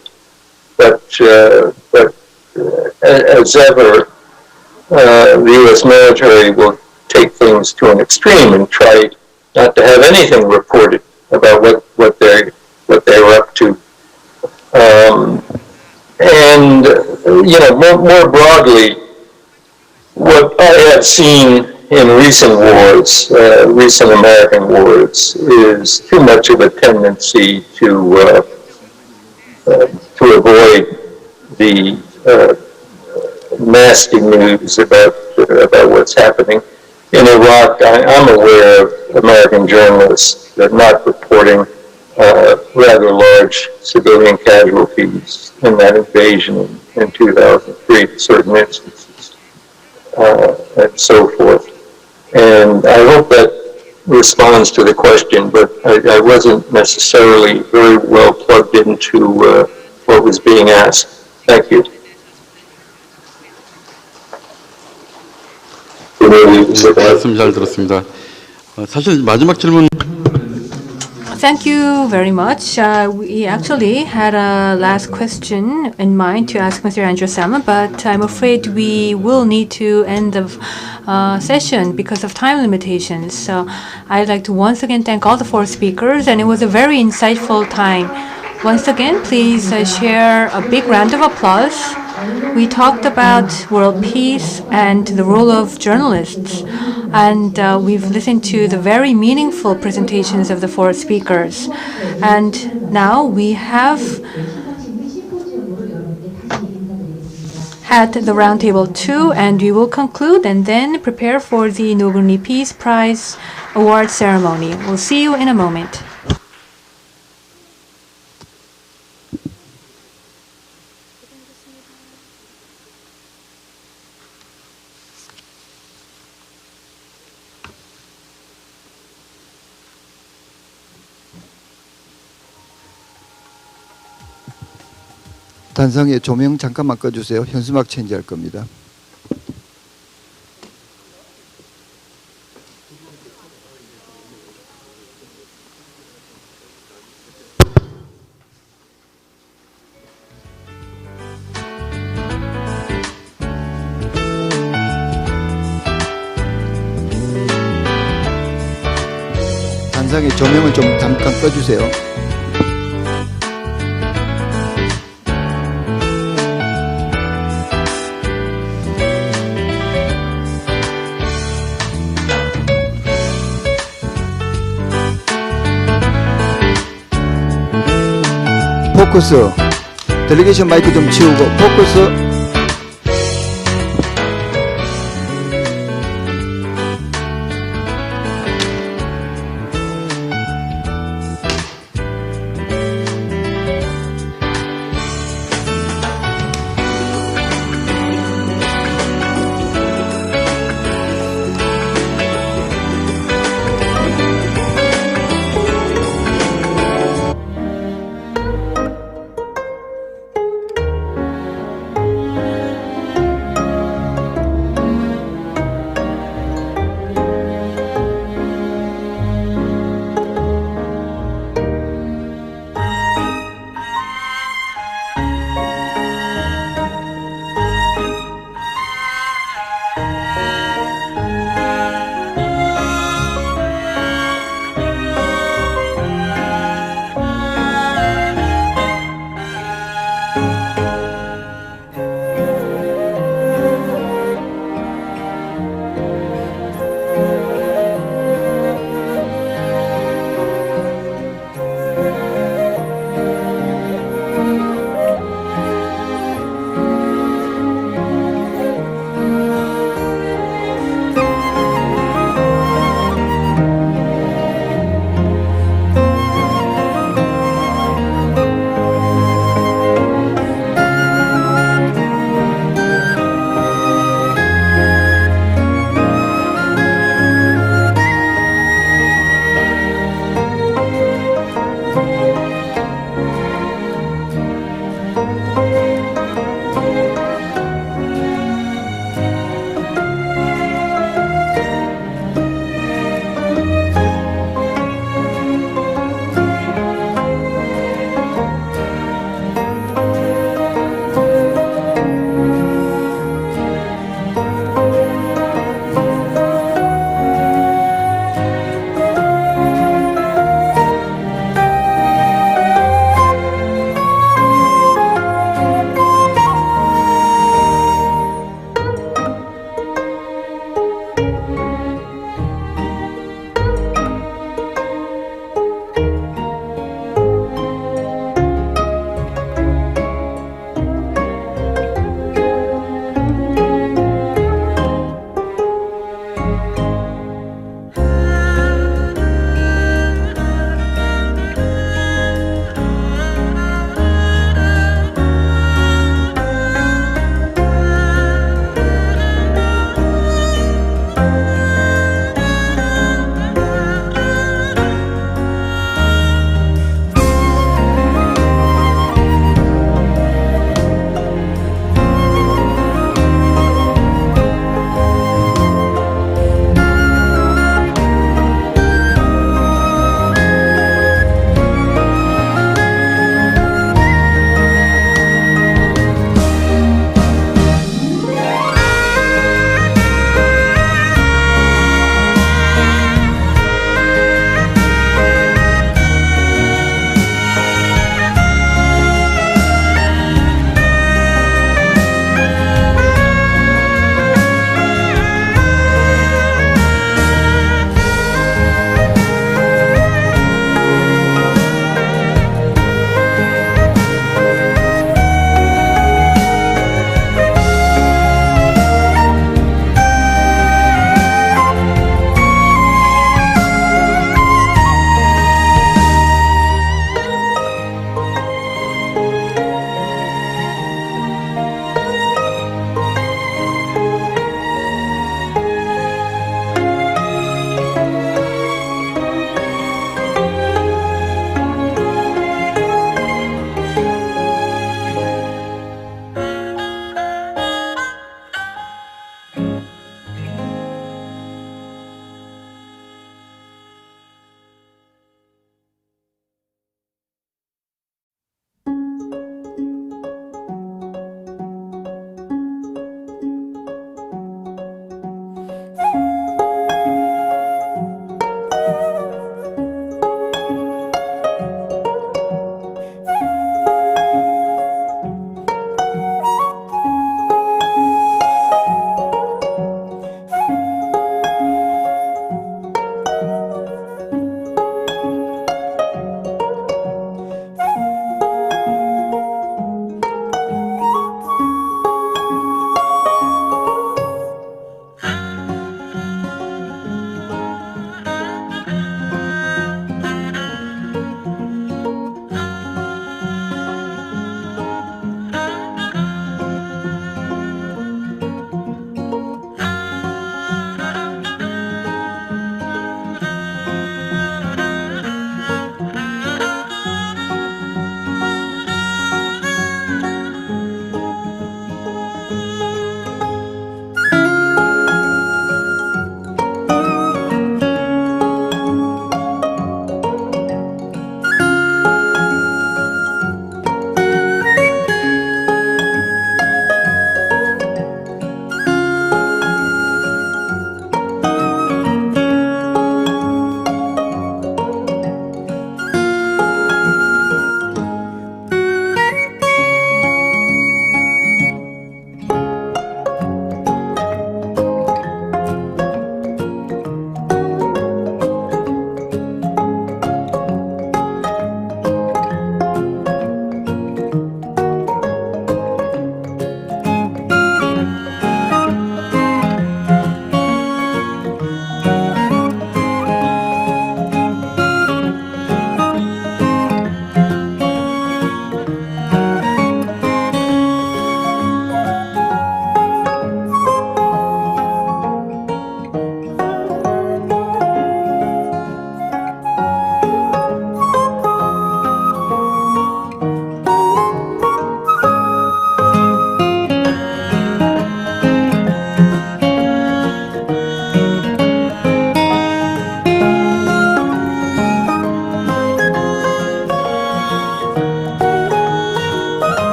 as ever, the U.S. military will take things to an extreme and try not to have anything reported about what they're up to. And more broadly, what I have seen in recent wars, recent American wars, is too much of a tendency to avoid the nasty news about what's happening. In Iraq, I'm aware of American journalists that are not reporting rather large civilian casualties in that invasion in 2003 in certain instances, and so forth. And I hope that responds to the question, but I wasn't necessarily very well plugged into what was being asked. Thank you. 말씀 잘 들었습니다. 사실 마지막 질문. Thank you very much. We actually had a last question in mind to ask Mr. Andrew Salmon, but I'm afraid we will need to end the session because of time limitations. So I'd like to once again thank all the four speakers, and it was a very insightful time. Once again, please share a big round of applause. We talked about world peace and the role of journalists, and we've listened to the very meaningful presentations of the four speakers. And now we have at the Roundtable 2, and we will conclude and then prepare for the Nogun-ri Peace Prize award ceremony. We'll see you in a moment. 단상에 조명 잠깐만 꺼주세요. 현수막 체인지할 겁니다. 단상에 조명을 좀 잠깐 꺼주세요. 포커스. 델리게이션 마이크 좀 치우고 포커스.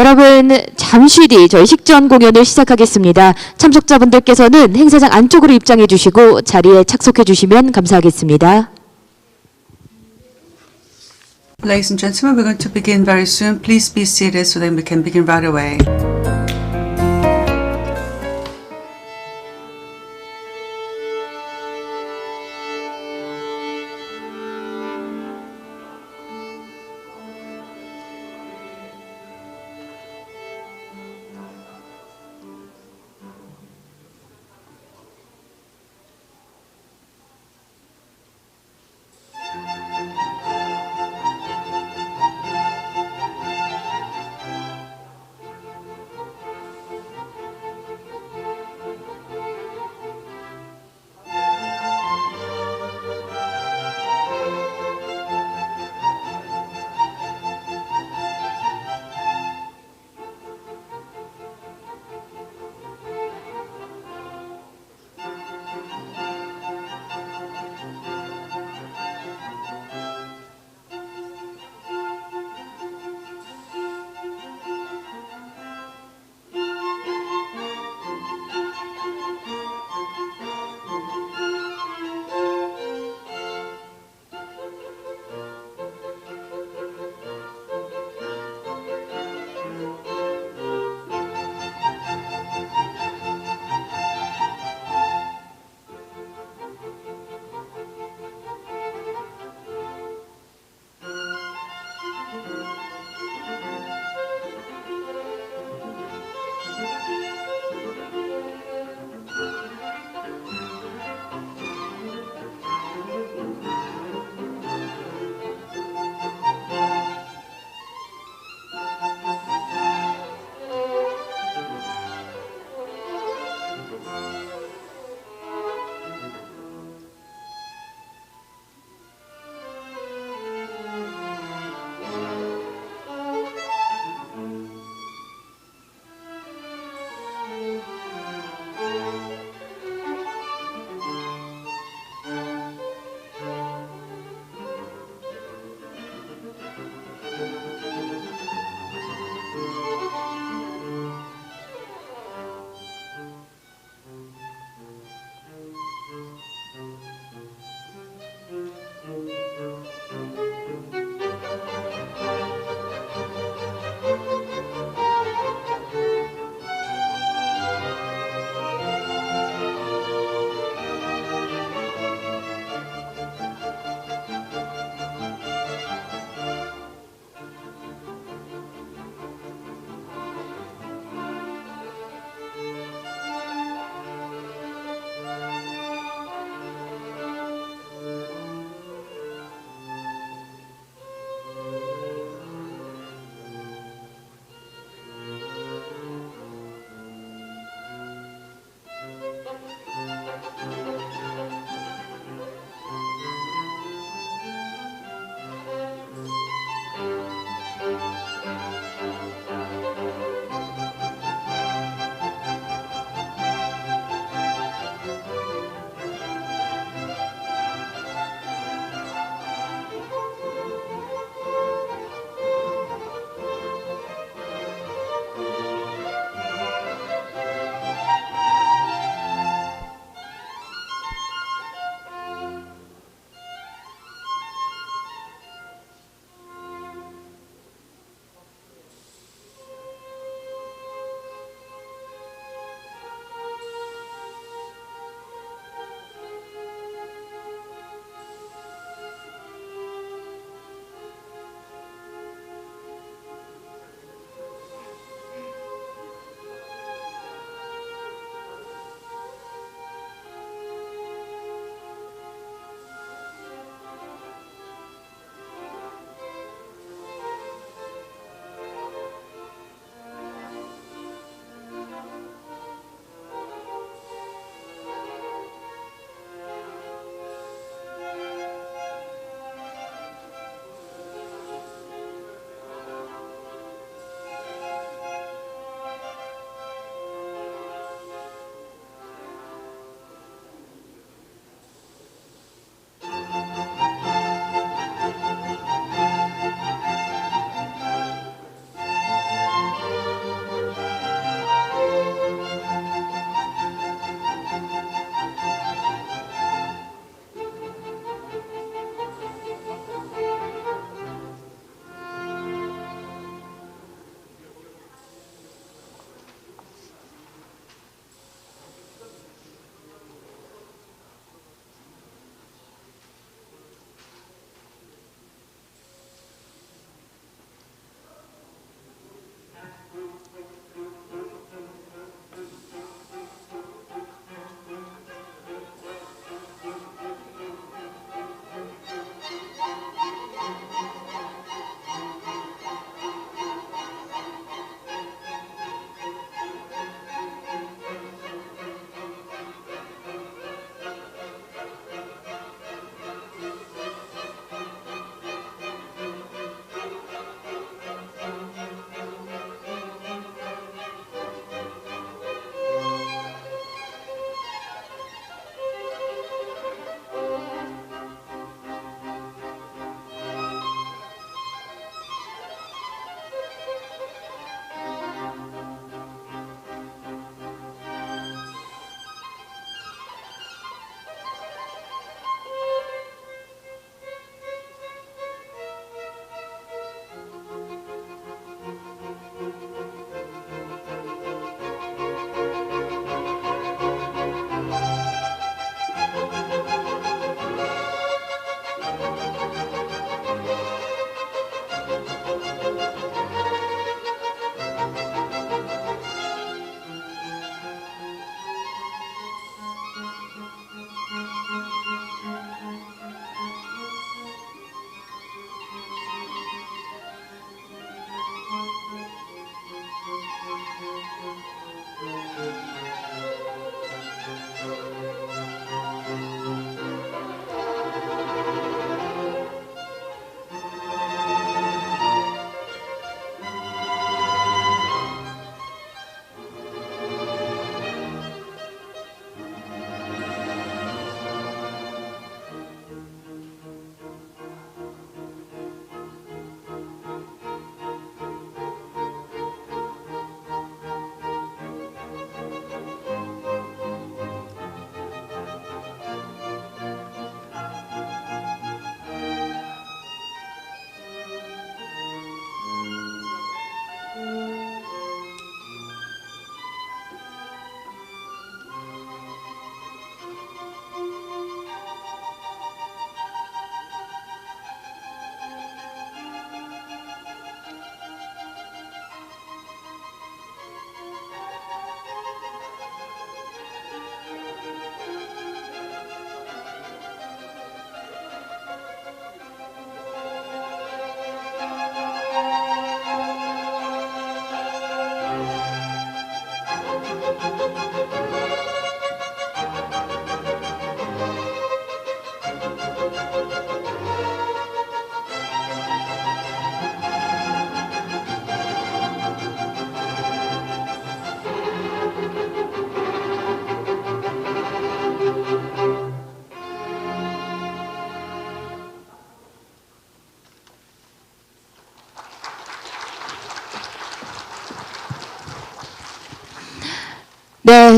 여러분 잠시 뒤 저희 식전 공연을 시작하겠습니다. 참석자분들께서는 행사장 안쪽으로 입장해 주시고 자리에 착석해 주시면 감사하겠습니다. Ladies and gentlemen, we're going to begin very soon. Please be seated so that we can begin right away.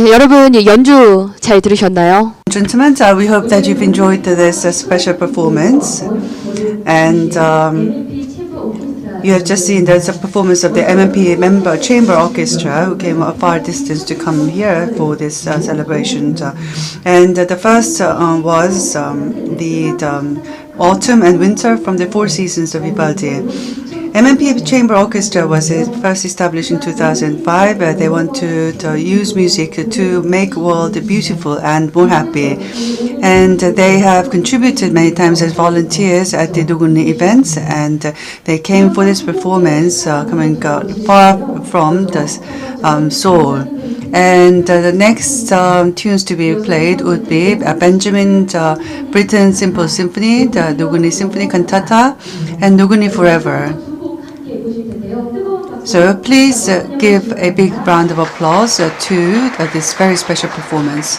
네, 여러분 연주 잘 들으셨나요? Gentlemen, we hope that you've enjoyed this special performance. And you have just seen there's a performance of the MMP member chamber orchestra who came a far distance to come here for this celebration. And the first was the autumn and winter from the Four Seasons of Vivaldi. MMP Chamber Orchestra was first established in 2005. They want to use music to make the world beautiful and more happy. And they have contributed many times as volunteers at the Nogun-ri events. And they came for this performance coming far from the Seoul. And the next tunes to be played would be Benjamin Britten Simple Symphony, the Nogun-ri Symphony Cantata, and Nogun-ri Forever. So please give a big round of applause to this very special performance.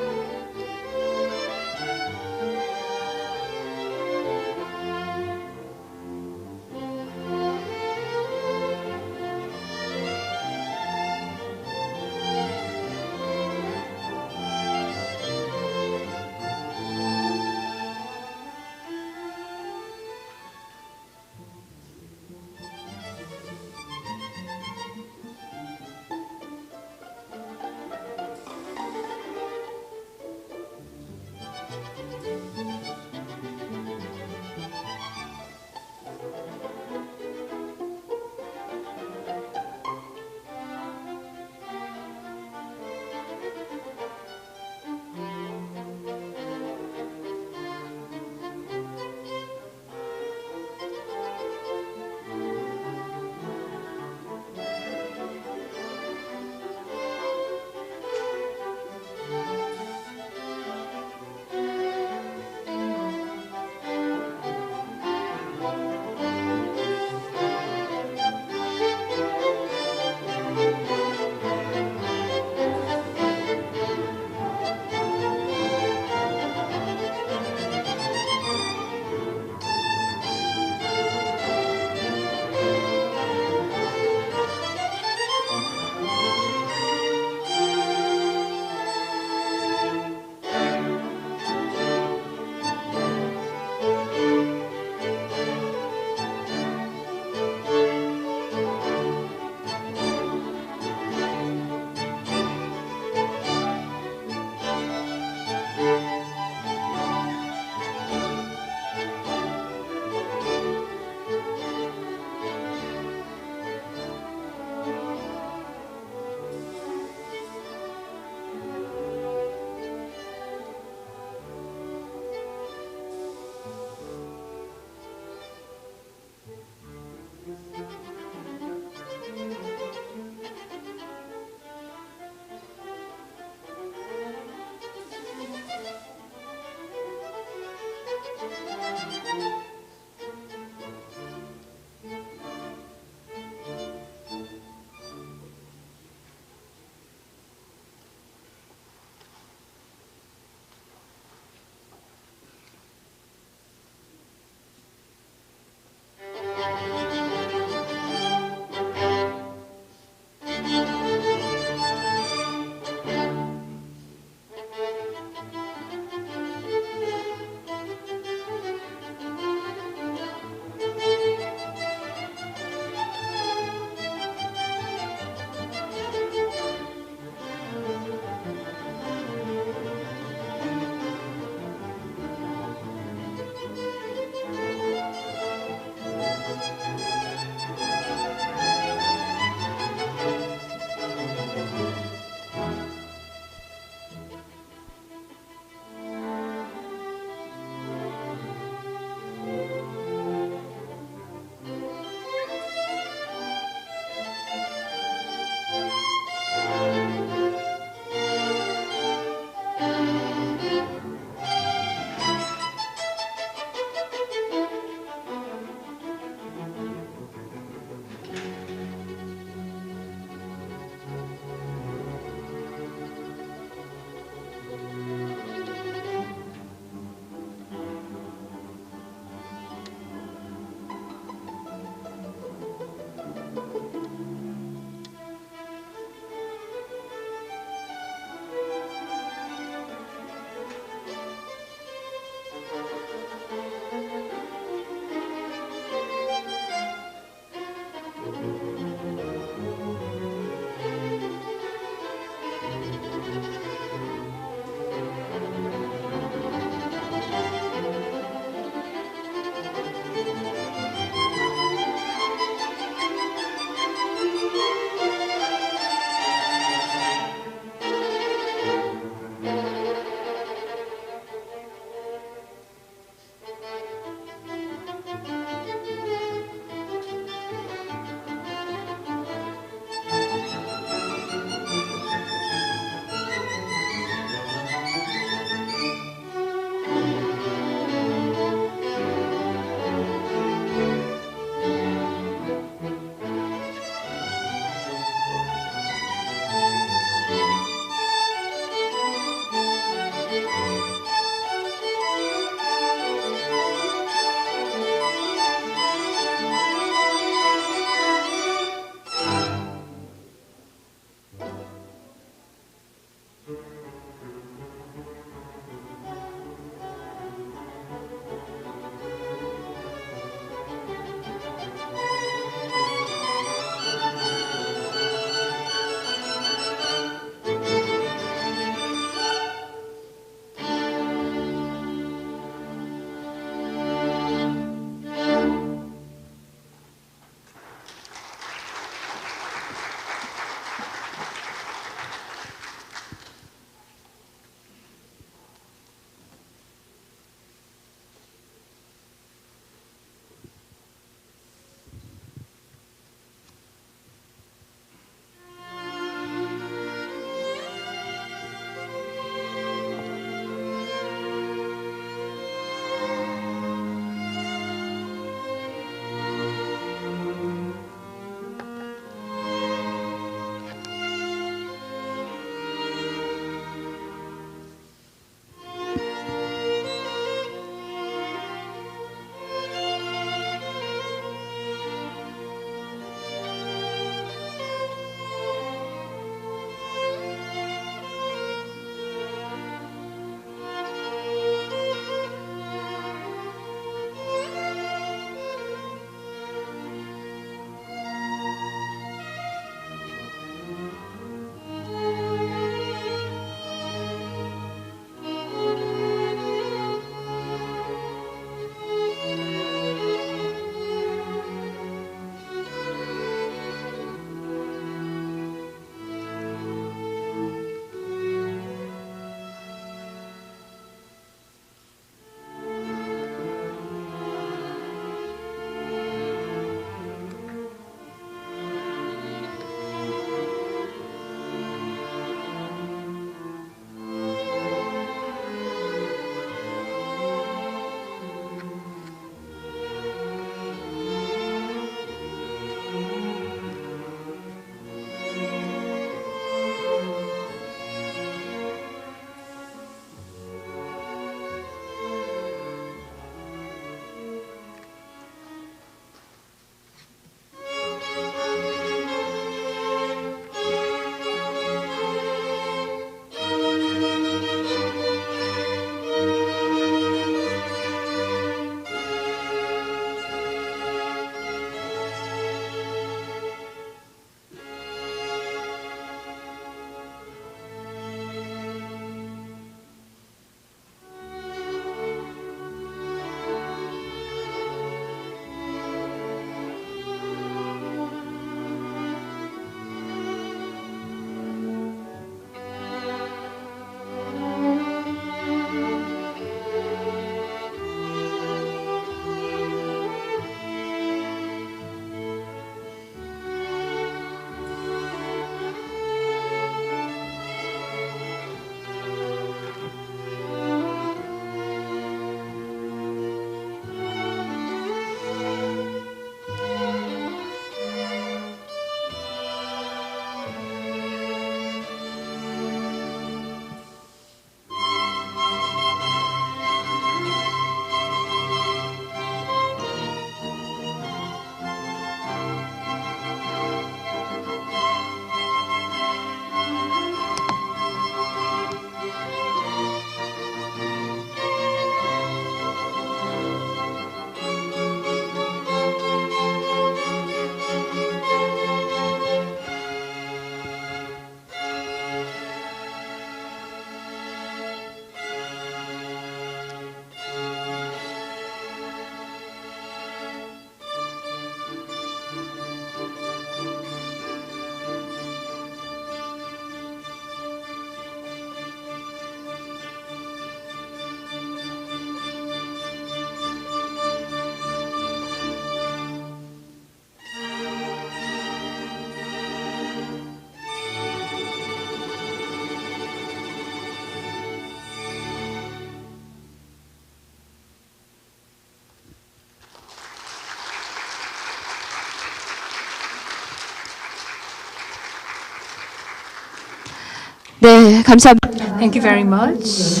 감사합니다. Thank you very much.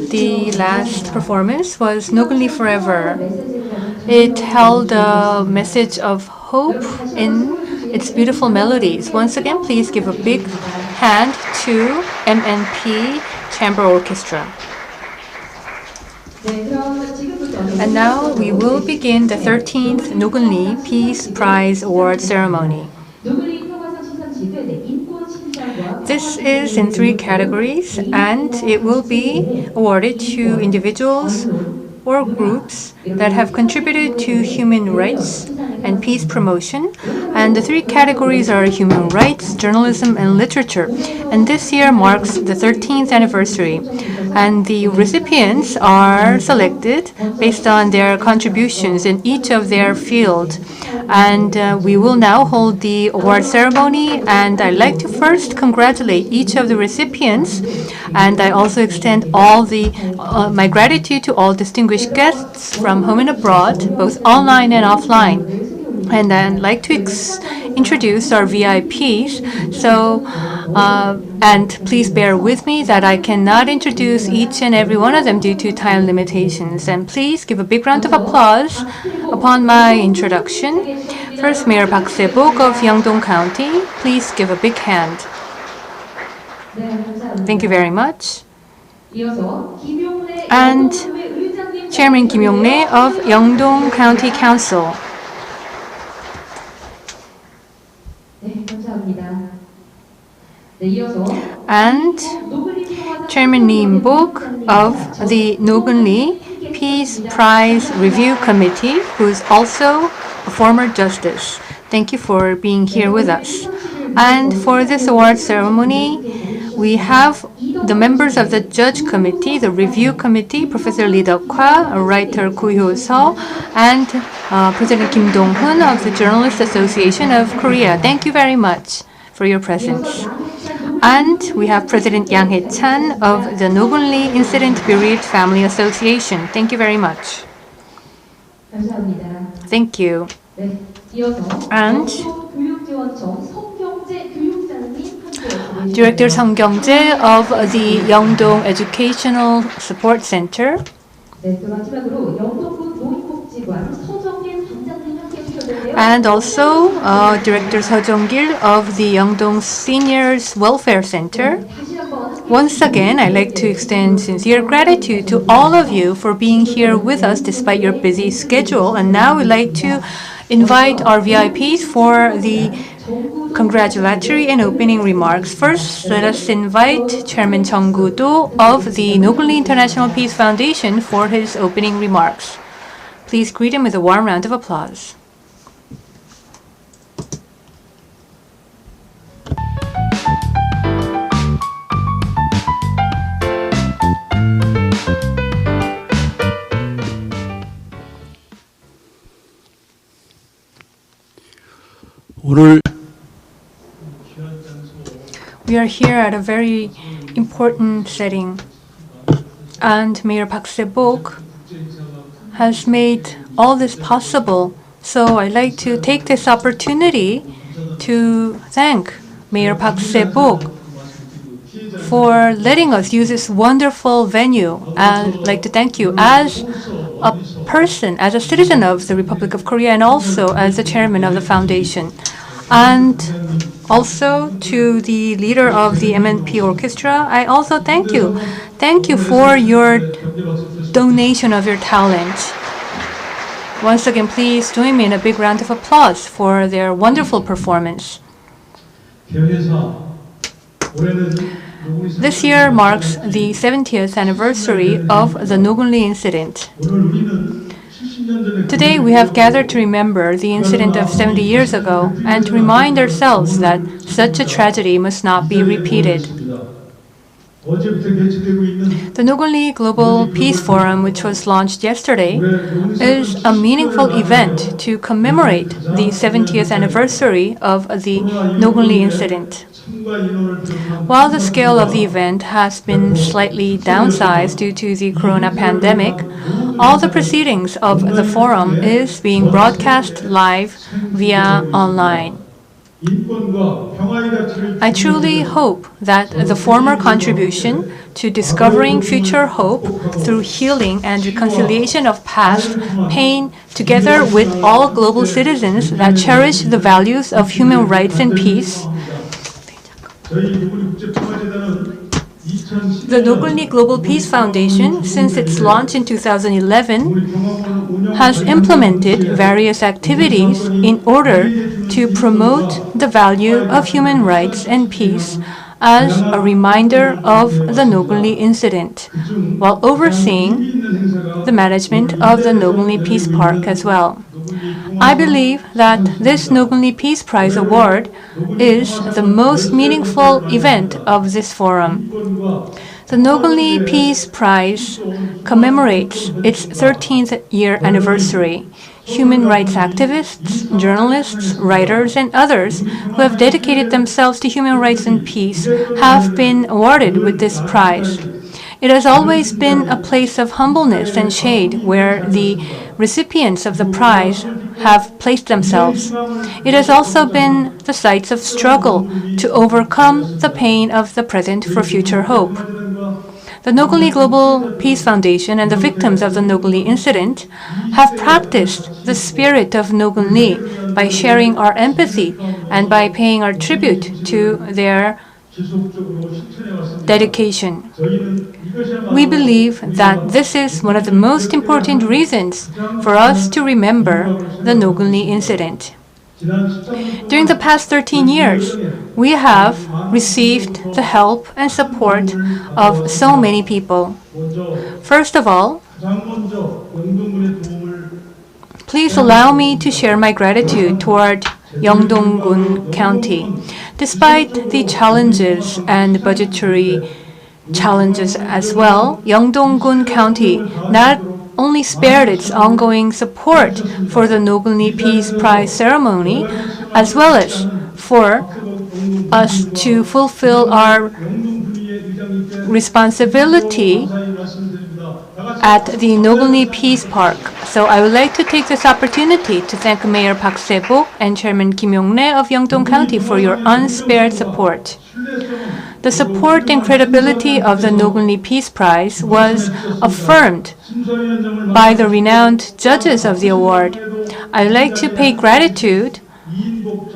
The last performance was Nogun-ri Forever. It held a message of hope in its beautiful melodies. Once again, please give a big hand to MNP Chamber Orchestra. And now we will begin the 13th Nogun-ri Peace Prize Award ceremony. This is in 3 categories, and it will be awarded to individuals or groups that have contributed to human rights and peace promotion. And the 3 categories are human rights, journalism, and literature. And this year marks the 13th anniversary. And the recipients are selected based on their contributions in each of their field. And we will now hold the award ceremony. And I'd like to first congratulate each of the recipients. And I also extend all my gratitude to all distinguished guests from home and abroad, both online and offline. And I'd like to introduce our VIPs. And please bear with me that I cannot introduce each and every one of them due to time limitations. And please give a big round of applause upon my introduction. First, Mayor Park Se-bok of Yeongdong County. Please give a big hand. Thank you very much. And Chairman Kim Yong-rae of Yeongdong County Council. And Chairman Lee In-bok of the Nogun-ri Peace Prize Review Committee, who is also a former justice. Thank you for being here with us. And for this award ceremony, we have the members of the Judge Committee, the Review Committee, Professor Lee Deok-hwa, writer Koo Hyo-seo, and President Kim Dong-hoon of the Journalists Association of Korea. Thank you very much for your presence. And we have President Yang Hae-chan of the Nogun-ri Incident Bereaved Family Association. Thank you very much. Thank you. And Director Song Kyung-jae of the Yeongdong Educational Support Center. And also Director Seo Jong-gil of the Yeongdong Seniors Welfare Center. Once again, I'd like to extend sincere gratitude to all of you for being here with us despite your busy schedule. And now we'd like to invite our VIPs for the congratulatory and opening remarks. First, let us invite Chairman Chung Gu-do of the Nogun-ri International Peace Foundation for his opening remarks. Please greet him with a warm round of applause. We are here at a very important setting, and Mayor Park Se-bok has made all this possible. So I'd like to take this opportunity to thank Mayor Park Se-bok for letting us use this wonderful venue. I'd like to thank you as a person, as a citizen of the Republic of Korea, and also as the chairman of the foundation. And also to the leader of the MNP Orchestra, I also thank you. Thank you for your donation of your talent. Once again, please join me in a big round of applause for their wonderful performance. This year marks the 70th anniversary of the Nogun-ri incident. Today, we have gathered to remember the incident of 70 years ago and to remind ourselves that such a tragedy must not be repeated. The Nogun-ri Global Peace Forum, which was launched yesterday, is a meaningful event to commemorate the 70th anniversary of the Nogun-ri incident. While the scale of the event has been slightly downsized due to the corona pandemic, all the proceedings of the forum is being broadcast live via online. I truly hope that the former contribution to discovering future hope through healing and reconciliation of past pain, together with all global citizens that cherish the values of human rights and peace, the Nogun-ri Global Peace Foundation, since its launch in 2011, has implemented various activities in order to promote the value of human rights and peace as a reminder of the Nogun-ri incident, while overseeing the management of the Nogun-ri Peace Park as well. I believe that this Nogun-ri Peace Prize Award is the most meaningful event of this forum. The Nogun-ri Peace Prize commemorates its 13th year anniversary. Human rights activists, journalists, writers, and others who have dedicated themselves to human rights and peace have been awarded with this prize. It has always been a place of humbleness and shade where the recipients of the prize have placed themselves. It has also been the sites of struggle to overcome the pain of the present for future hope. The Nogun-ri Global Peace Foundation and the victims of the Nogun-ri incident have practiced the spirit of Nogun-ri by sharing our empathy and by paying our tribute to their dedication. We believe that this is one of the most important reasons for us to remember the Nogun-ri incident. During the past 13 years, we have received the help and support of so many people. First of all, please allow me to share my gratitude toward Yeongdong-gun County. Despite the challenges and budgetary challenges as well, Yeongdong-gun County not only spared its ongoing support for the Nogun-ri Peace Prize ceremony, as well as for us to fulfill our responsibility at the Nogun-ri Peace Park. So I would like to take this opportunity to thank Mayor Park Se-bok and Chairman Kim Yong-rae of Yeongdong County for your unspared support. The support and credibility of the Nogun-ri Peace Prize was affirmed by the renowned judges of the award. I would like to pay gratitude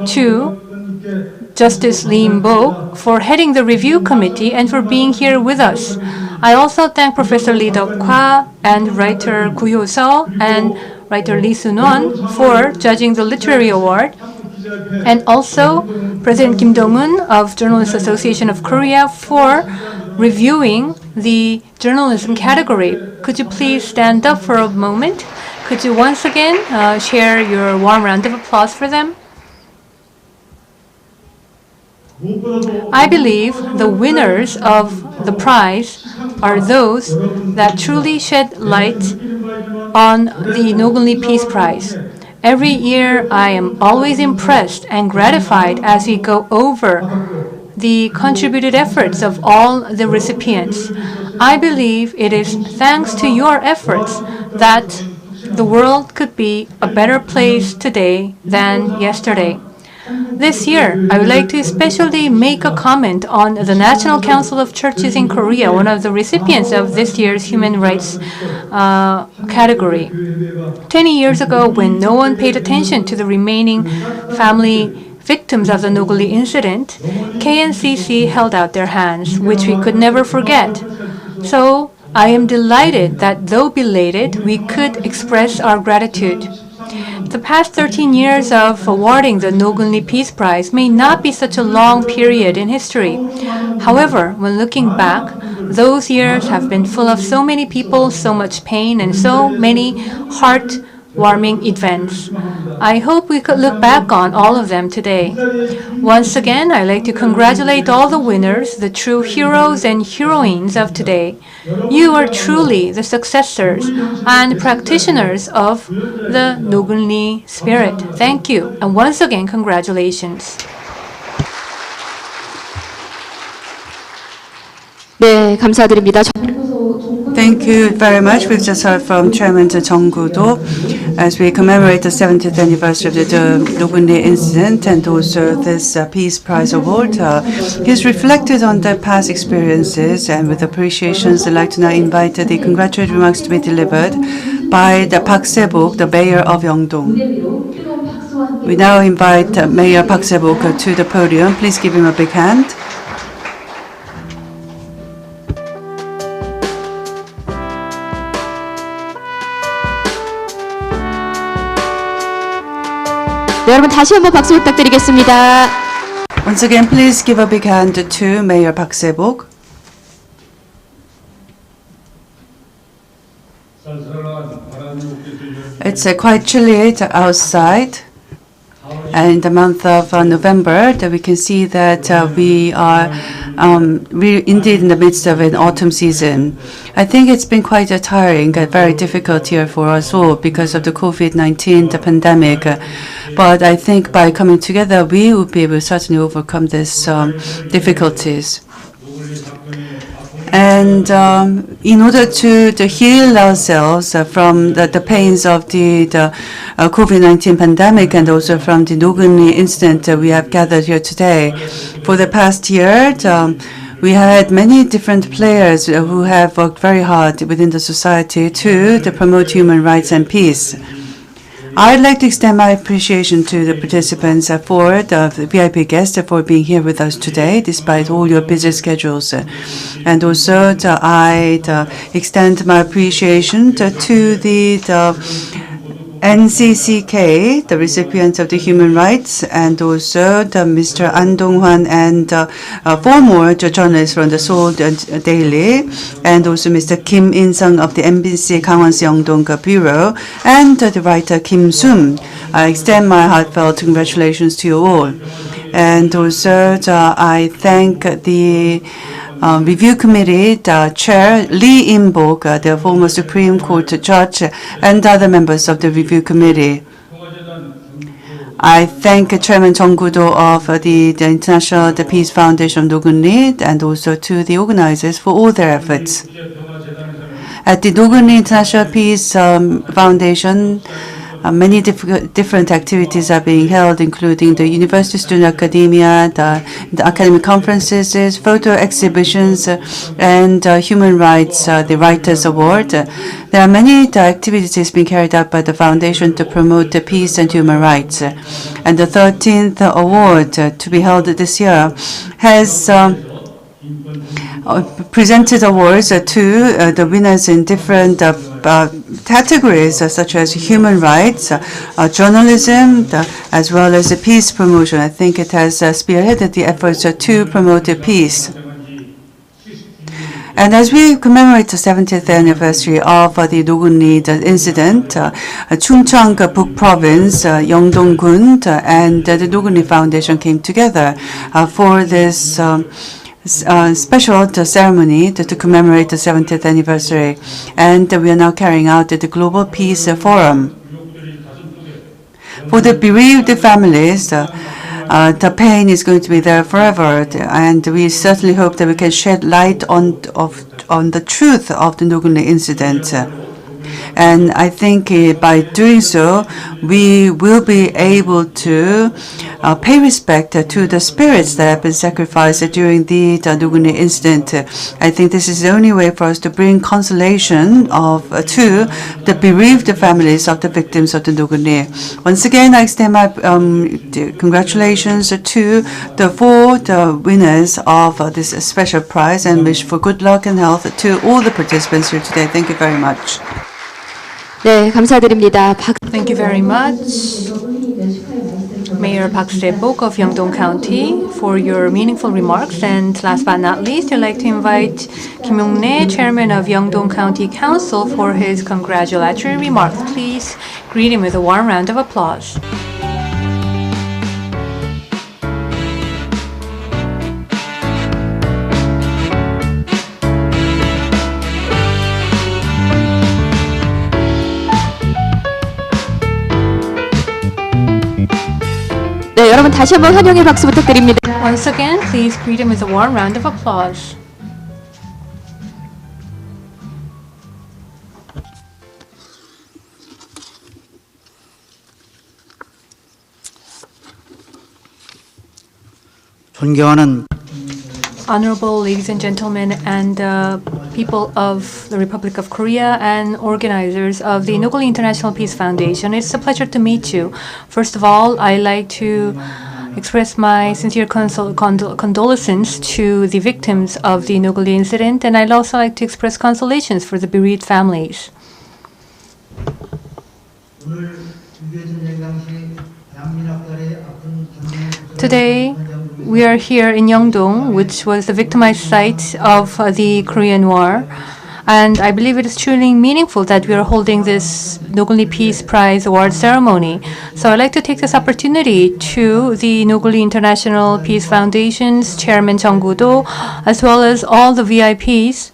to Justice Lee In-bok for heading the review committee and for being here with us. I also thank Professor Lee Deok-hwa and writer Gu Hyo-seo and writer Lee Sun-won for judging the literary award, and also President Kim Dong-un of Journalists Association of Korea for reviewing the journalism category. Could you please stand up for a moment? Could you once again share your warm round of applause for them? I believe the winners of the prize are those that truly shed light on the Nogun-ri Peace Prize. Every year, I am always impressed and gratified as we go over the contributed efforts of all the recipients. I believe it is thanks to your efforts that the world could be a better place today than yesterday. This year, I would like to especially make a comment on the National Council of Churches in Korea, one of the recipients of this year's human rights category. 20 years ago, when no one paid attention to the remaining family victims of the Nogun-ri incident, KNCC held out their hands, which we could never forget. So, I am delighted that though belated, we could express our gratitude. The past 13 years of awarding the Nogun-ri Peace Prize may not be such a long period in history. However, when looking back, those years have been full of so many people, so much pain, and so many heartwarming events. I hope we could look back on all of them today. Once again, I'd like to congratulate all the winners, the true heroes and heroines of today. You are truly the successors and practitioners of the Nogun-ri spirit. Thank you, and once again, congratulations. 네, 감사드립니다. Thank you very much. We've just heard from Chairman Jung Gu-do. as we commemorate the 70th anniversary of the Nogun-ri incident and also this Peace Prize Award. He's reflected on the past experiences, and with appreciations, I'd like to now invite the congratulatory remarks to be delivered by the Park Se-bok, the mayor of Yeongdong. We now invite Mayor Park Se-bok to the podium. Please give him a big hand. 네, 여러분 다시 한번 박수 부탁드리겠습니다. Once again, please give a big hand to Mayor Park Se-bok. It's quite chilly outside. And in the month of November, we can see that we are indeed in the midst of an autumn season. I think it's been quite tiring, very difficult year for us all because of the COVID-19, the pandemic. But I think by coming together, we will be able to certainly overcome these difficulties. And in order to heal ourselves from the pains of the COVID-19 pandemic and also from the Nogun-ri incident, we have gathered here today. For the past year, we had many different players who have worked very hard within the society to promote human rights and peace. I'd like to extend my appreciation to the participants for the VIP guests for being here with us today, despite all your busy schedules. And also, I'd extend my appreciation to the NCCK, the recipient of the human rights, and also Mr. An Dong-hwan and 4 more journalists from the Seoul Daily, and also Mr. Kim In-sung of the MBC Gangwon Yeongdong Bureau, and the writer Kim Sum. I extend my heartfelt congratulations to you all. And also, I thank the Review Committee, the Chair Lee In-bok, the former Supreme Court Judge, and other members of the Review Committee. I thank Chairman Jung Gu-do of the International Peace Foundation of Nogun-ri, and also to the organizers for all their efforts. At the Nogun-ri International Peace Foundation, many different activities are being held, including the University Student Academia, the academic conferences, photo exhibitions, and human rights, the Writers Award. There are many activities being carried out by the foundation to promote the peace and human rights. And the 13th award to be held this year has presented awards to the winners in different categories such as human rights, journalism, as well as peace promotion. I think it has spearheaded the efforts to promote peace. And as we commemorate the 70th anniversary of the Nogun-ri incident, Chungcheong Province, Yeongdong-gun, and the Nogun-ri Foundation came together for this special ceremony to commemorate the 70th anniversary. And we are now carrying out the Global Peace Forum. For the bereaved families, the pain is going to be there forever, and we certainly hope that we can shed light on the truth of the Nogun-ri incident. And I think by doing so, we will be able to pay respect to the spirits that have been sacrificed during the Nogun-ri incident. I think this is the only way for us to bring consolation to the bereaved families of the victims of the Nogun-ri. Once again, I extend my congratulations to the 4 winners of this special prize, and wish for good luck and health to all the participants here today. Thank you very much. 네, 감사드립니다. Thank you very much, Mayor Park Se-bok of Yeongdong County, for your meaningful remarks. And last but not least, I'd like to invite Kim Yong-rae, Chairman of Yeongdong County Council, for his congratulatory remarks. Please greet him with a warm round of applause. 네, 여러분 다시 한번 환영의 박수 부탁드립니다. Once again, please greet him with a warm round of applause. 존경하는 Honorable ladies and gentlemen and people of the Republic of Korea and organizers of the Nogun-ri International Peace Foundation, it's a pleasure to meet you. First of all, I'd like to express my sincere condolences to the victims of the Nogun-ri incident, and I'd also like to express consolations for the bereaved families. Today, we are here in Yeongdong, which was the victimized site of the Korean War. And I believe it is truly meaningful that we are holding this Nogun-ri Peace Prize award ceremony. So I'd like to take this opportunity to the Nogun-ri International Peace Foundation's Chairman Jung Do, as well as all the VIPs,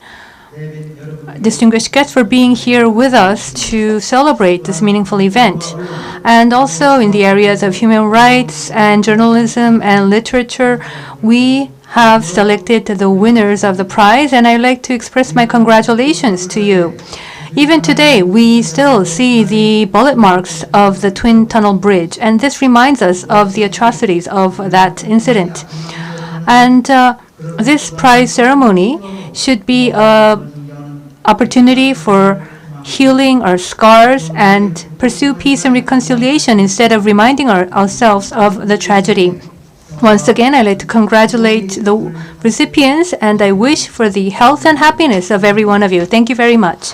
distinguished guests, for being here with us to celebrate this meaningful event. And also in the areas of human rights and journalism and literature, we have selected the winners of the prize, and I'd like to express my congratulations to you. Even today, we still see the bullet marks of the Twin Tunnel Bridge, and this reminds us of the atrocities of that incident. And this prize ceremony should be an opportunity for healing our scars and pursue peace and reconciliation instead of reminding ourselves of the tragedy. Once again, I'd like to congratulate the recipients, and I wish for the health and happiness of every one of you. Thank you very much.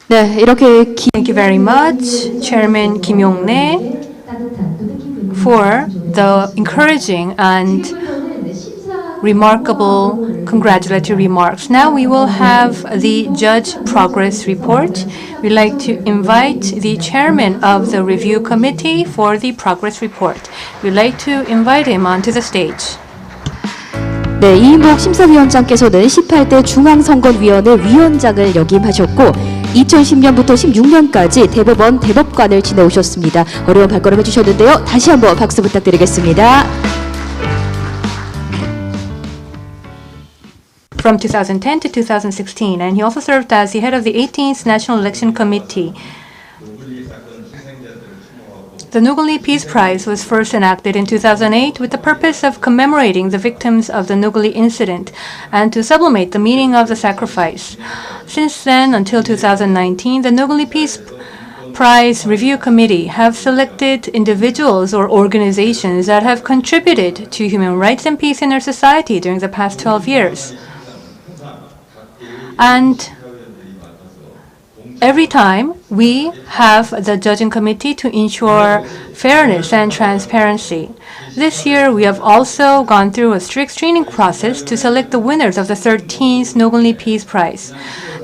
네, 이렇게 Thank you very much, Chairman Kim Yong-nae, for the encouraging and remarkable congratulatory remarks. Now we will have the judge progress report. We'd like to invite the chairman of the review committee for the progress report. We'd like to invite him onto the stage. 네, 이인복 심사위원장께서는 18대 중앙선거위원회 위원장을 역임하셨고 2010년부터 16년까지 대법원 대법관을 지내오셨습니다. 어려운 발걸음 해주셨는데요. 다시 한번 박수 부탁드리겠습니다. From 2010 to 2016, and he also served as the head of the 18th National Election Committee. The Nogun-ri Peace Prize was first enacted in 2008 with the purpose of commemorating the victims of the Nogun-ri incident and to sublimate the meaning of the sacrifice. Since then, until 2019, the Nogun-ri Peace Prize Review Committee have selected individuals or organizations that have contributed to human rights and peace in our society during the past 12 years. And every time we have the judging committee to ensure fairness and transparency. This year, we have also gone through a strict screening process to select the winners of the 13th Nogun-ri Peace Prize.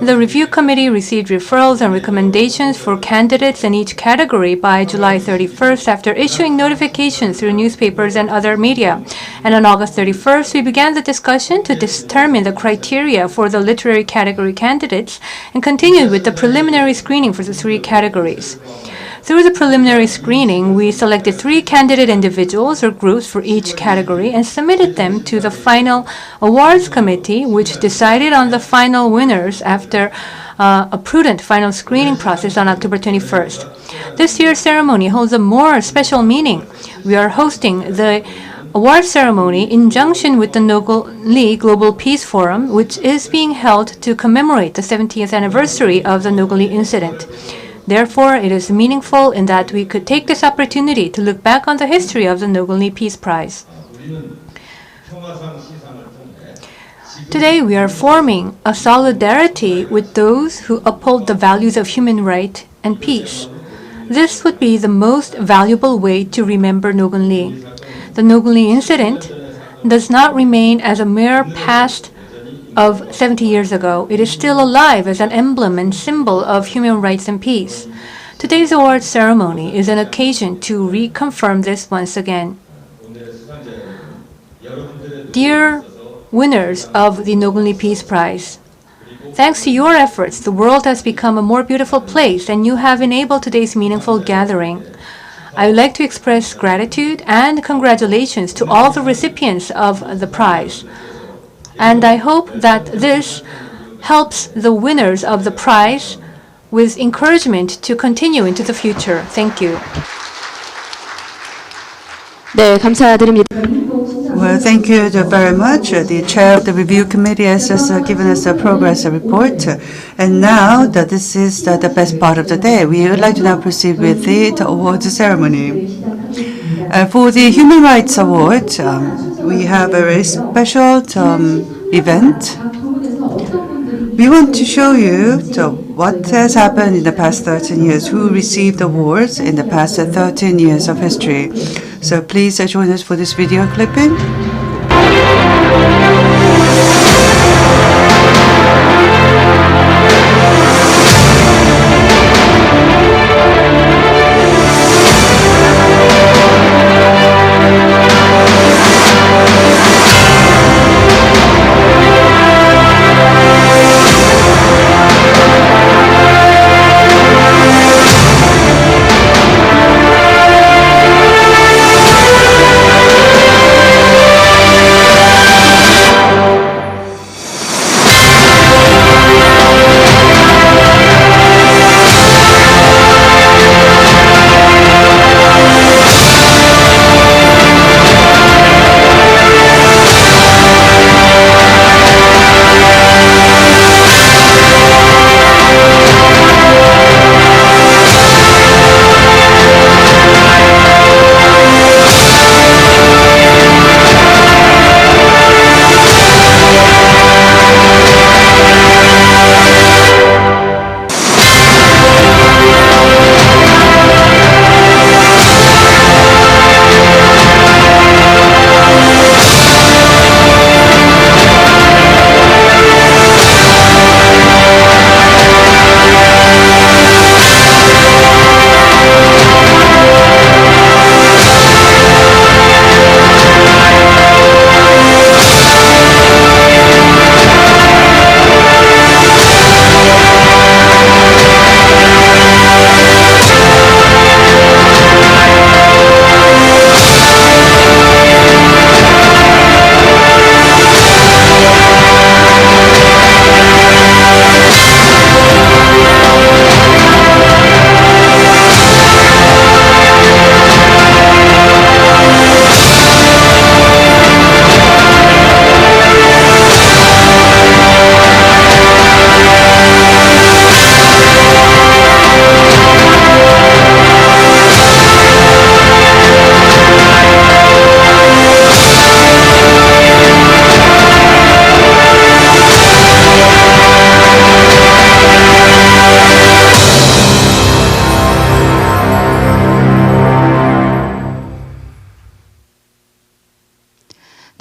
The review committee received referrals and recommendations for candidates in each category by July 31st after issuing notifications through newspapers and other media. And on August 31st, we began the discussion to determine the criteria for the literary category candidates and continued with the preliminary screening for the three categories. Through the preliminary screening, we selected 3 candidate individuals or groups for each category and submitted them to the final awards committee, which decided on the final winners after a prudent final screening process on October 21st. This year's ceremony holds a more special meaning. We are hosting the award ceremony in junction with the Nogun-ri Global Peace Forum, which is being held to commemorate the 70th anniversary of the Nogun-ri incident. Therefore, it is meaningful in that we could take this opportunity to look back on the history of the Nogun-ri Peace Prize. Today, we are forming a solidarity with those who uphold the values of human rights and peace. This would be the most valuable way to remember Nogun-ri. The Nogun-ri incident does not remain as a mere past of 70 years ago. It is still alive as an emblem and symbol of human rights and peace. Today's awards ceremony is an occasion to reconfirm this once again. Dear winners of the Nogun-ri Peace Prize, thanks to your efforts, the world has become a more beautiful place, and you have enabled today's meaningful gathering. I would like to express gratitude and congratulations to all the recipients of the prize. And I hope that this helps the winners of the prize with encouragement to continue into the future. Thank you. 네, 감사드립니다. Well, thank you very much. The chair of the review committee has just given us a progress report. And now that this is the best part of the day, we would like to now proceed with the awards ceremony. For the Human Rights Award, we have a very special event. We want to show you what has happened in the past 13 years, who received awards in the past 13 years of history. So please join us for this video clipping.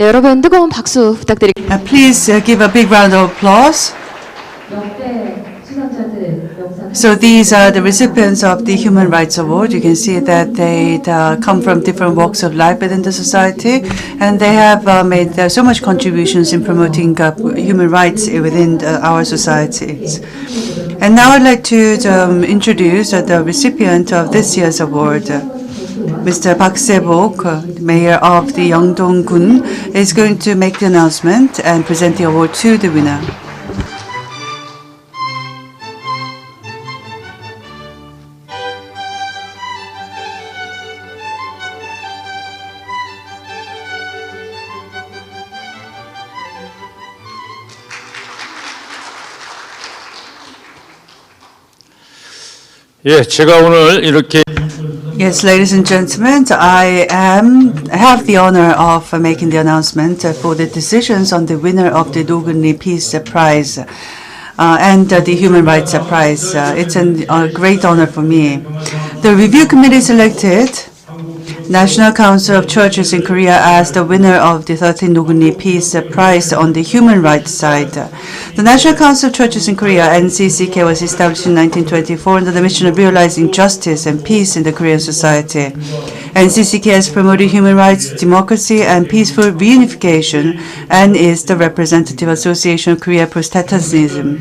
네, 여러분 뜨거운 박수 부탁드립니다. Please give a big round of applause. So these are the recipients of the Human Rights Award. You can see that they come from different walks of life within the society, and they have made so much contributions in promoting human rights within our societies. And now I'd like to introduce the recipient of this year's award. Mr. Park Se-bok, mayor of the Yeongdong-gun, is going to make the announcement and present the award to the winner. 예, 제가 오늘 이렇게 Yes, ladies and gentlemen, I have the honor of making the announcement for the decisions on the winner of the Nogun-ri Peace Prize and the Human Rights Prize. It's a great honor for me. The review committee selected National Council of Churches in Korea as the winner of the 13th Nogun-ri Peace Prize on the human rights side. The National Council of Churches in Korea, NCCK, was established in 1924 under the mission of realizing justice and peace in the Korean society. NCCK has promoted human rights, democracy, and peaceful reunification, and is the representative association of Korea Protestantism.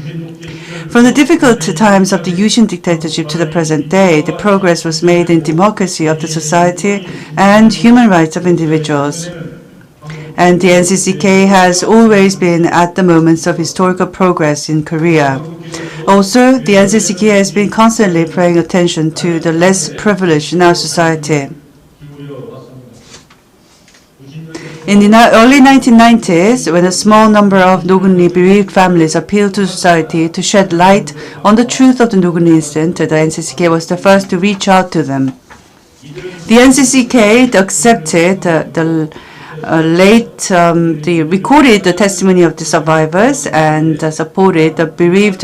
From the difficult times of the Yushin dictatorship to the present day, the progress was made in democracy of the society and human rights of individuals. And the NCCK has always been at the moments of historical progress in Korea. Also, the NCCK has been constantly paying attention to the less privileged in our society. In the early 1990s, when a small number of Nogun-ri bereaved families appealed to society to shed light on the truth of the Nogun-ri incident, the NCCK was the first to reach out to them. The NCCK accepted recorded the testimony of the survivors and supported the bereaved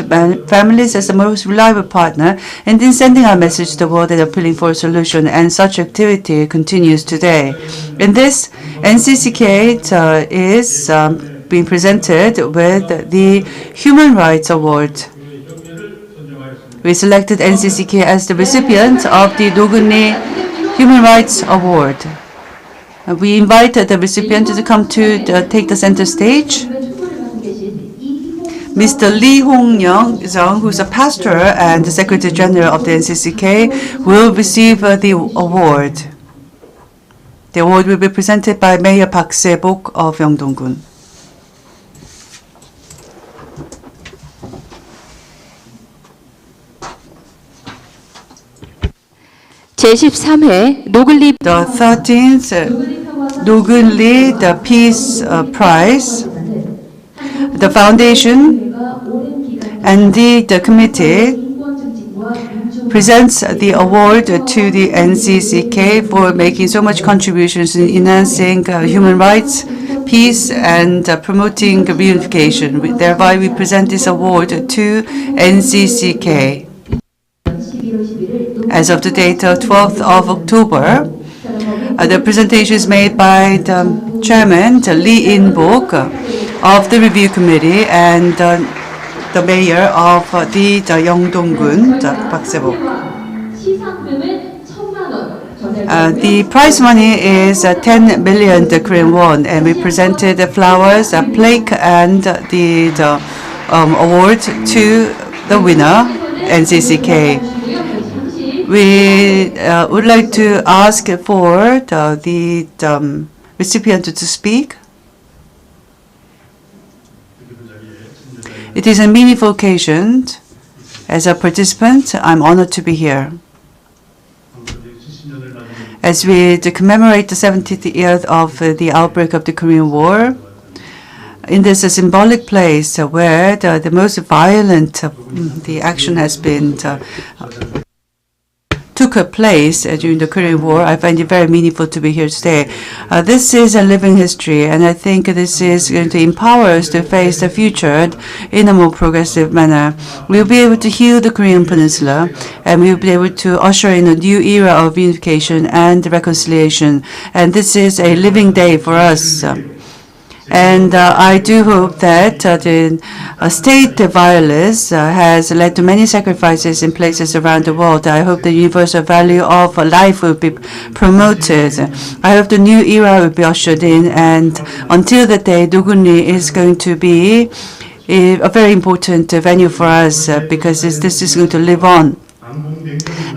families as the most reliable partner, and in sending our message to the world and appealing for a solution. And such activity continues today. In this, NCCK is being presented with the Human Rights Award. We selected NCCK as the recipient of the Nogun-ri Human Rights Award. We invite the recipient to come to take the center stage. Mr. Lee Hong-young, who is a pastor and the Secretary General of the NCCK, will receive the award. The award will be presented by Mayor Park Se-bok of Yeongdong-gun. 제13회 노글리 The 13th Nogun-ri the Peace Prize, the foundation and the committee presents the award to the NCCK for making so much contributions in enhancing human rights, peace, and promoting reunification. Thereby, we present this award to NCCK. As of the date of 12th of October, the presentation is made by the chairman, Lee In-bok, of the review committee, and the mayor of the Yeongdong-gun, Park Se-bok. The prize money is 10 million Korean won, and we presented the flowers, a plaque, and the award to the winner, NCCK. We would like to ask for the recipient to speak. It is a meaningful occasion. As a participant, I'm honored to be here. As we commemorate the 70th year of the outbreak of the Korean War, in this symbolic place where the most violent the action has been took place during the Korean War, I find it very meaningful to be here today. This is a living history, and I think this is going to empower us to face the future in a more progressive manner. We'll be able to heal the Korean Peninsula, and we'll be able to usher in a new era of unification and reconciliation. And this is a living day for us. And I do hope that the state violence has led to many sacrifices in places around the world. I hope the universal value of life will be promoted. I hope the new era will be ushered in, and until that day, Nogun-ri is going to be a very important venue for us because this is going to live on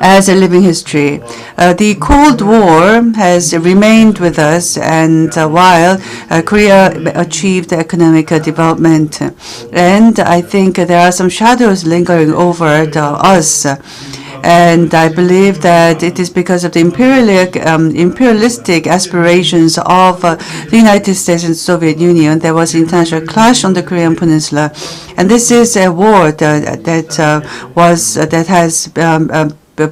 as a living history. The Cold War has remained with us, and while Korea achieved economic development, and I think there are some shadows lingering over us. And I believe that it is because of the imperialistic aspirations of the United States and Soviet Union there was an international clash on the Korean Peninsula, and this is a war that has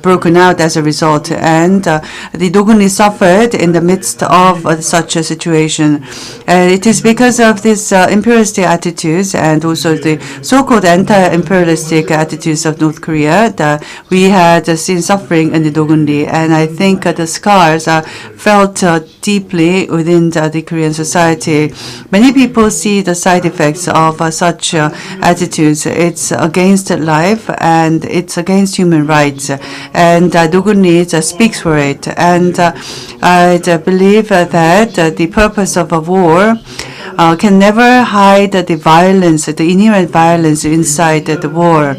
broken out as a result, and the Nogun-ri suffered in the midst of such a situation. It is because of this imperialistic attitudes and also the so-called anti-imperialistic attitudes of North Korea that we had seen suffering in the Nogun-ri, and I think the scars are felt deeply within the Korean society. Many people see the side effects of such attitudes. It's against life and it's against human rights. And Nogun-ri speaks for it. And I believe that the purpose of a war can never hide the violence, the inherent violence inside the war.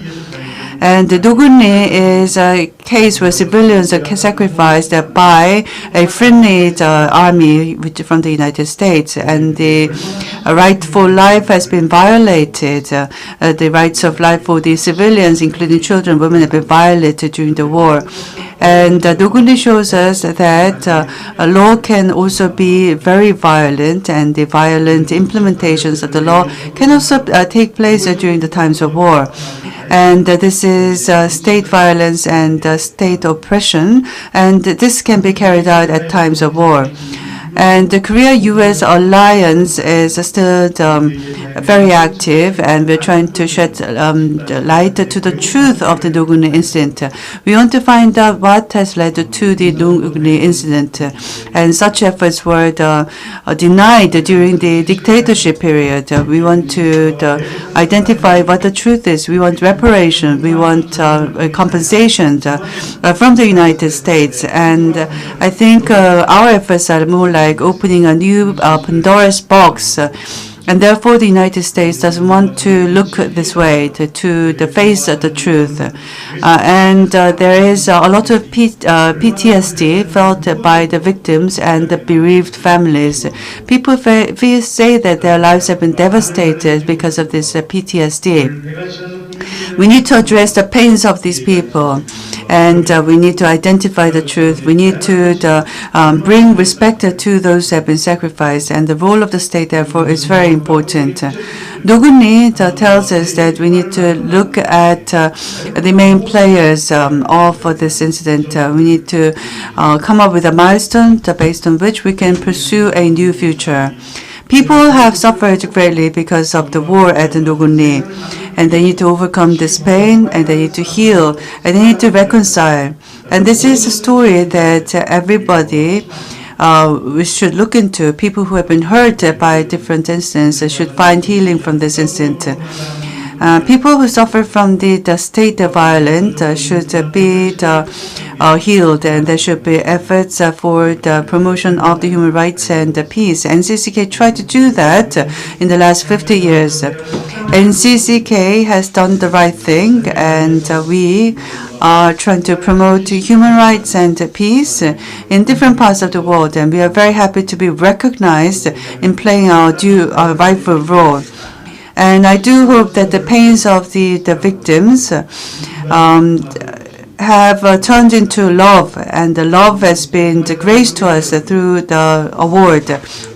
And the Nogun-ri is a case where civilians are sacrificed by a friendly army from the United States, and the right for life has been violated. The rights of life for the civilians, including children, women, have been violated during the war. And Nogun-ri shows us that a law can also be very violent, and the violent implementations of the law can also take place during the times of war. And this is state violence and state oppression, and this can be carried out at times of war. And the Korea-U.S. alliance is still very active, and we're trying to shed light to the truth of the Nogun-ri incident. We want to find out what has led to the Nogun-ri incident, and such efforts were denied during the dictatorship period. We want to identify what the truth is. We want reparation. We want compensation from the United States. And I think our efforts are more like opening a new Pandora's box. And therefore, the United States doesn't want to look this way, to the face of the truth. And there is a lot of PTSD felt by the victims and the bereaved families. People say that their lives have been devastated because of this PTSD. We need to address the pains of these people, and we need to identify the truth. We need to bring respect to those who have been sacrificed, and the role of the state, therefore, is very important. Nogun-ri tells us that we need to look at the main players of this incident. We need to come up with a milestone based on which we can pursue a new future. People have suffered greatly because of the war at Nogun-ri, and they need to overcome this pain, and they need to heal, and they need to reconcile. And this is a story that everybody we should look into. People who have been hurt by different incidents should find healing from this incident. People who suffer from the state violence should be healed, and there should be efforts for the promotion of the human rights and peace. NCCK tried to do that in the last 50 years. NCCK has done the right thing, and we are trying to promote human rights and peace in different parts of the world, and we are very happy to be recognized in playing our rightful role. And I do hope that the pains of the victims have turned into love, and the love has been graced to us through the award.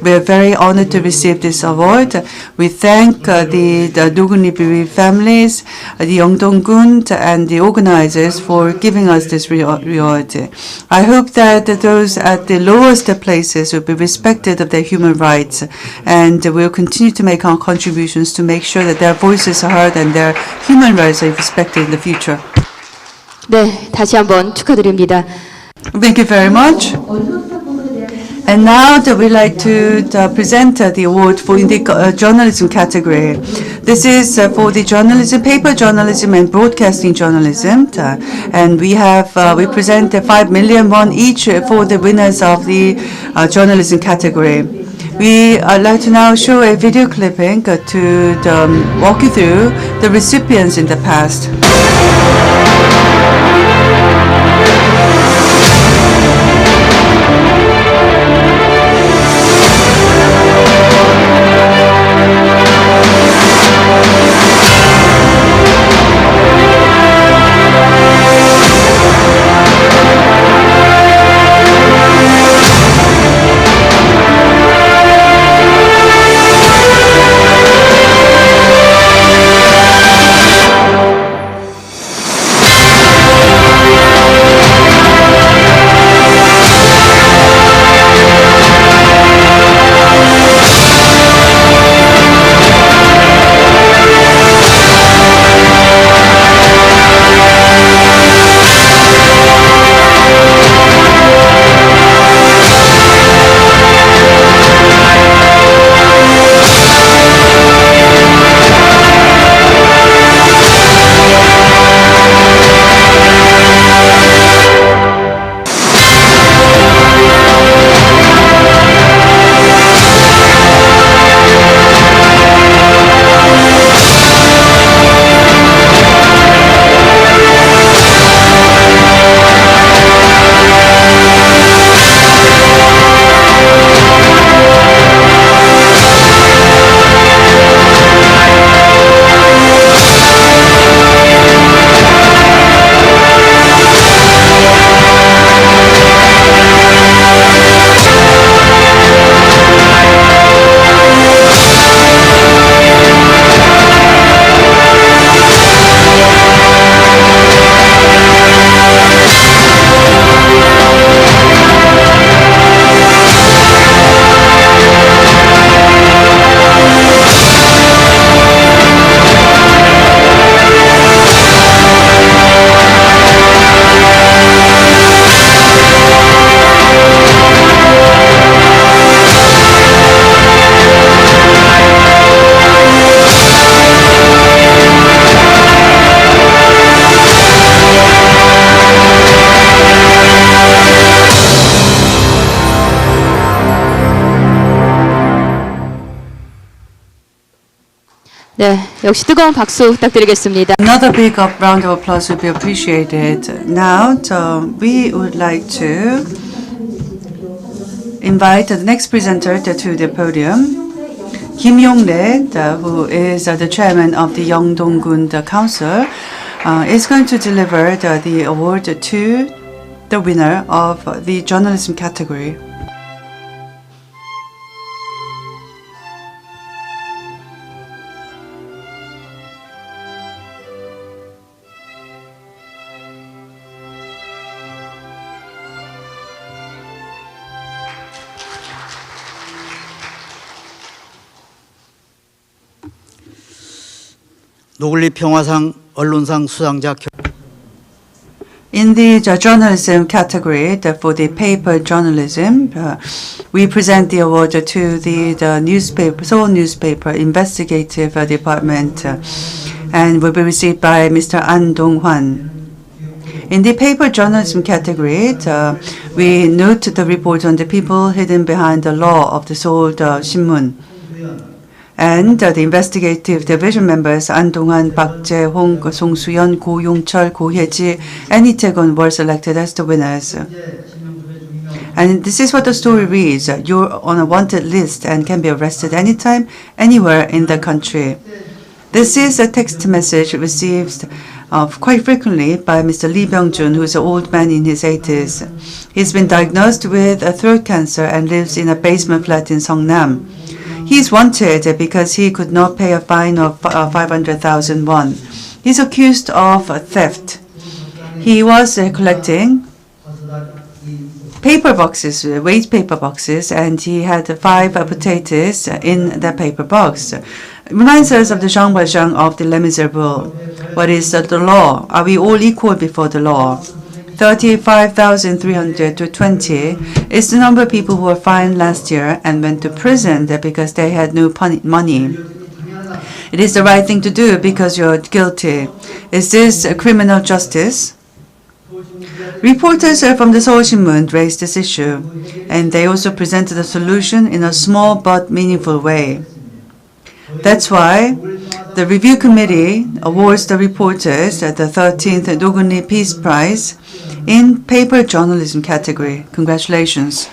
We are very honored to receive this award. We thank the Nogun-ri bereaved families, the Yeongdong-gun, and the organizers for giving us this reward. I hope that those at the lowest places will be respected of their human rights, and will continue to make our contributions to make sure that their voices are heard and their human rights are respected in the future. 네, 다시 한번 축하드립니다. Thank you very much. And now we'd like to present the award for in the journalism category. This is for the journalism, paper journalism and broadcasting journalism. And we present 5 million won each for the winners of the journalism category. We like to now show a video clipping to walk you through the recipients in the past. 역시 뜨거운 박수 부탁드리겠습니다. Another big round of applause would be appreciated. Now, we would like to invite the next presenter to the podium, Kim Yong-rae, who is the chairman of the Yeongdong-gun Council, is going to deliver the award to the winner of the journalism category. 노글리 평화상 언론상 수상자 In the journalism category, for the paper journalism, we present the award to the newspaper, Seoul newspaper investigative department, and will be received by Mr. An Dong-hwan. In the paper journalism category, we note the report on the people hidden behind the law of the Seoul Shinmun. And the investigative division members An Dong-hwan, Park Jae-hong, Song Soo-yeon, Go Yong-chol, Go Hye-ji, and Lee Tae-gon were selected as the winners. And this is what the story reads. You're on a wanted list and can be arrested anytime, anywhere in the country. This is a text message received quite frequently by Mr. Lee Byung-jun, who is an old man in his 80s. He's been diagnosed with throat cancer and lives in a basement flat in Seongnam. He's wanted because he could not pay a fine of 500,000 won. He's accused of theft. He was collecting paper boxes, waste paper boxes, and he had 5 potatoes in the paper box. Reminds us of the Jean Valjean of the Les Miserables. What is the law? Are we all equal before the law? 35,320 is the number of people who were fined last year and went to prison because they had no money. It is the right thing to do because you're guilty. Is this a criminal justice? Reporters from the Seoul Shinmun raised this issue, and they also presented a solution in a small but meaningful way. That's why the review committee awards the reporters the 13th Nogun-ri Peace Prize in paper journalism category. Congratulations.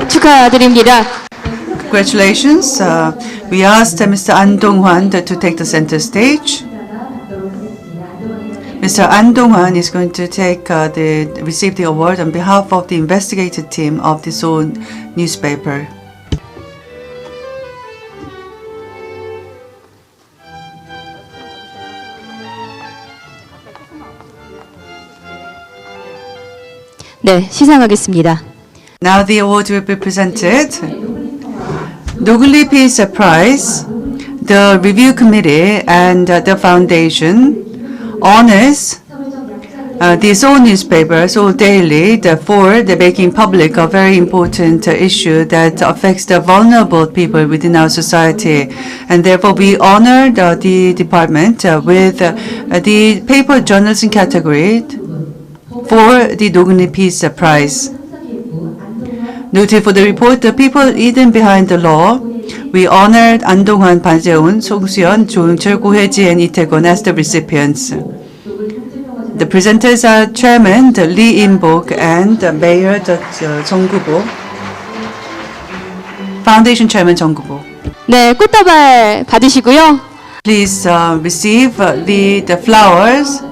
축하드립니다. Congratulations. We asked Mr. An Dong-hwan to take the center stage. Mr. An Dong-hwan is going to receive the award on behalf of the investigative team of the Seoul newspaper. 네, 시상하겠습니다. Now the award will be presented. Nogun-ri Peace Prize, the review committee and the foundation honors the Seoul newspaper, Seoul Daily, for making public a very important issue that affects the vulnerable people within our society. And therefore, we honor the department with the paper journalism category for the Nogun-ri Peace Prize. Noted for the report, The People Hidden Behind the Law, we honored An Dong-hwan, Park Jae-hong, Song Soo-yeon, Go Yong-chol, Go Hye-ji, and Lee Tae-gon as the recipients. The presenters are Chairman Lee In-bok and Mayor Jung Gu-bo. Foundation Chairman Jung Gu-bo. 네, 꽃다발 받으시고요. Please receive the flowers.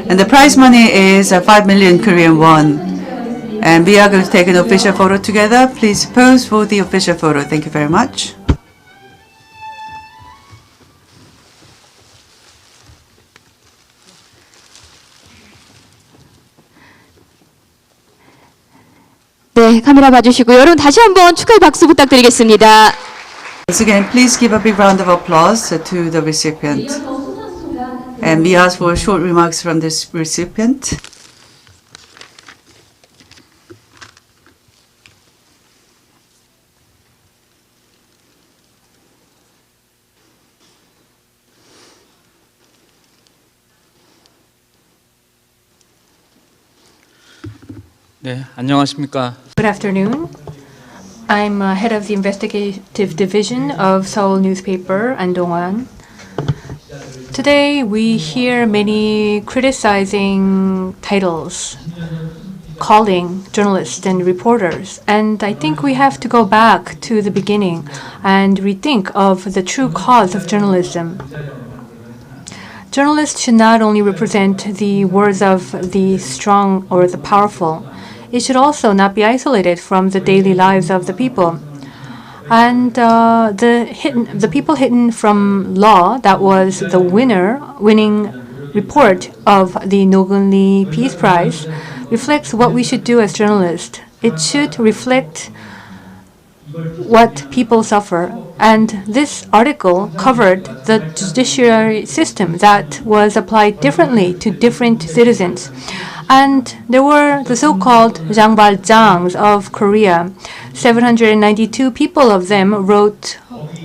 And the prize money is 5 million Korean won. And we are going to take an official photo together. Please pose for the official photo. Thank you very much. 네, 카메라 봐주시고요. 여러분 다시 한번 축하의 박수 부탁드리겠습니다. Once again, please give a big round of applause to the recipient. And we ask for short remarks from this recipient. 네, 안녕하십니까. Good afternoon. I'm head of the investigative division of Seoul newspaper, Andongwan. Today we hear many criticizing titles calling journalists and reporters, and I think we have to go back to the beginning and rethink of the true cause of journalism. Journalists should not only represent the words of the strong or the powerful. It should also not be isolated from the daily lives of the people. And the people hidden from law, that was the winning report of the Nogun-ri Peace Prize, reflects what we should do as journalists. It should reflect what people suffer. And this article covered the judiciary system that was applied differently to different citizens. And there were the so-called 장발장s of Korea. 792 people of them wrote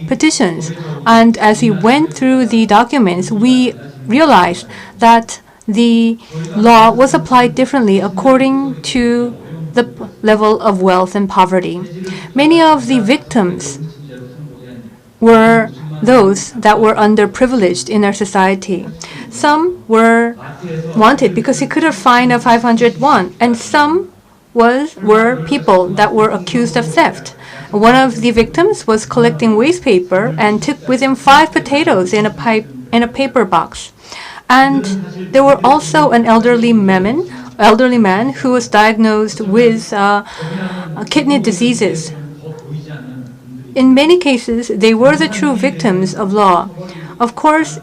petitions. And as we went through the documents, we realized that the law was applied differently according to the level of wealth and poverty. Many of the victims were those that were underprivileged in our society. Some were wanted because he could have fined a 500 won, and some were people that were accused of theft. One of the victims was collecting waste paper and took with him 5 potatoes in a paper box. And there were also an elderly man who was diagnosed with kidney diseases. In many cases, they were the true victims of law. Of course,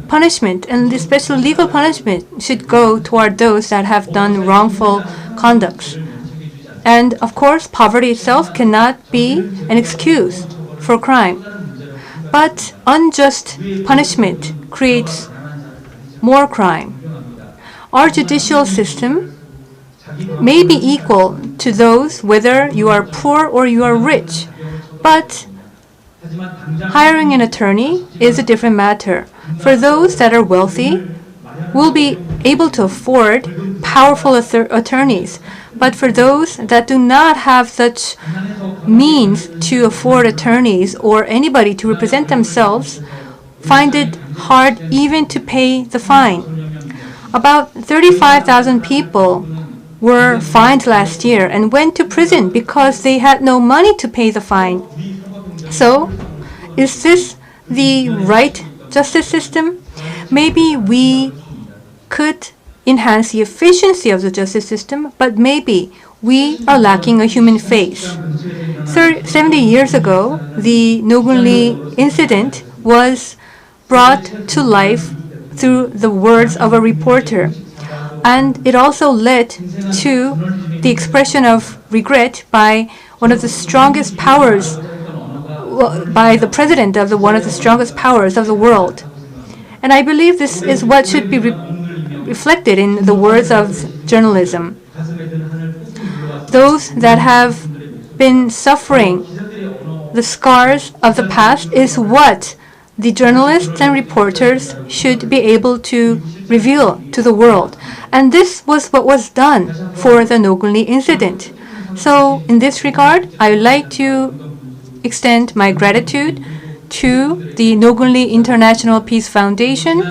punishment, and especially legal punishment, should go toward those that have done wrongful conducts. And of course, poverty itself cannot be an excuse for crime. But unjust punishment creates more crime. Our judicial system may be equal to those whether you are poor or you are rich, but hiring an attorney is a different matter. For those that are wealthy, will be able to afford powerful attorneys. But for those that do not have such means to afford attorneys or anybody to represent themselves, find it hard even to pay the fine. About 35,000 people were fined last year and went to prison because they had no money to pay the fine. So, is this the right justice system? Maybe we could enhance the efficiency of the justice system, but maybe we are lacking a human face. 70 years ago, the Nogun-ri incident was brought to life through the words of a reporter. And it also led to the expression of regret by one of the strongest powers, by the president of one of the strongest powers of the world. And I believe this is what should be reflected in the words of journalism. Those that have been suffering the scars of the past is what the journalists and reporters should be able to reveal to the world. And this was what was done for the Nogun-ri incident. So in this regard, I would like to extend my gratitude to the Nogun-ri International Peace Foundation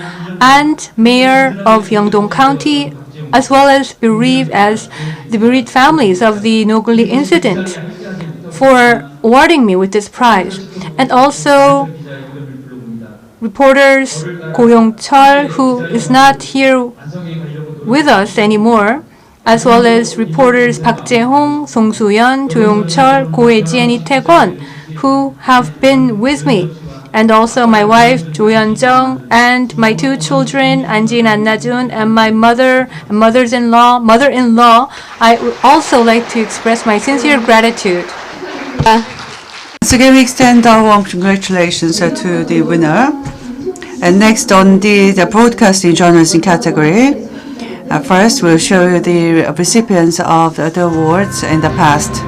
and Mayor of Yeongdong County, as well as the bereaved families of the Nogun-ri incident, for awarding me with this prize. And also reporters Ko Yong-chul, who is not here with us anymore, as well as reporters Park Jae-hong, Song Soo-yeon, Jo Yong-chul, Ko Hae-ji, and Lee Tae-kwon, who have been with me, and also my wife Jo Yeon-jung, and my 2 children Anji and Anna-jun, and my mother and mother-in-law. I would also like to express my sincere gratitude. So again, we extend our warm congratulations to the winner. And next on the broadcasting journalism category, first we'll show you the recipients of the awards in the past.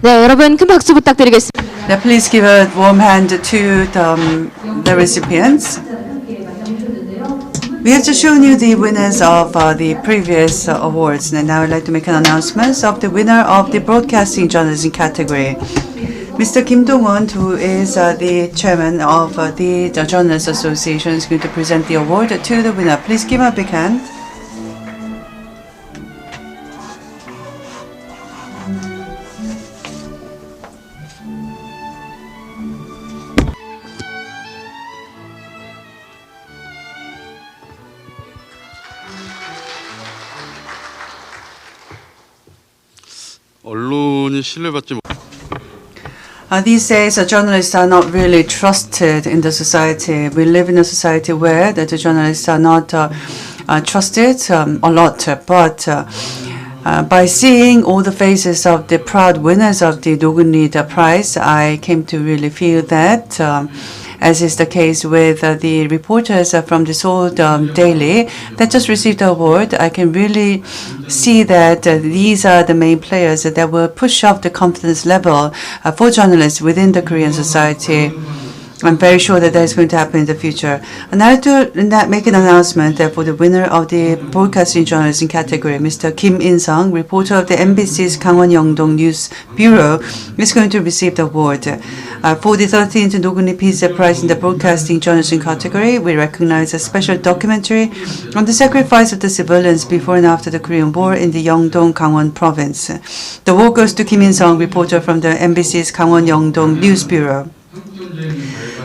네, 여러분 큰 박수 부탁드리겠습니다. Now please give a warm hand to the recipients. We have just shown you the winners of the previous awards, and now I'd like to make an announcement of the winner of the Broadcasting Journalism category. Mr. Kim Dong-won, who is the chairman of the Journalists Association, is going to present the award to the winner. Please give him a big hand. 언론이 신뢰받지 못. These days, journalists are not really trusted in the society. We live in a society where the journalists are not trusted a lot. But by seeing all the faces of the proud winners of the Nogun-ri Prize, I came to really feel that, as is the case with the reporters from the Seoul Daily that just received the award, I can really see that these are the main players that will push up the confidence level for journalists within the Korean society. I'm very sure that is going to happen in the future. And I have to make an announcement for the winner of the Broadcasting Journalism category, Mr. Kim In-sung, reporter of the MBC's Gangwon Yeongdong News Bureau, is going to receive the award. For the 13th Nogun-ri Peace Prize in the Broadcasting Journalism category, we recognize a special documentary on the sacrifice of the civilians before and after the Korean War in the Yeongdong, Gangwon province. The award goes to Kim In-sung, reporter from the MBC's Gangwon Yeongdong News Bureau.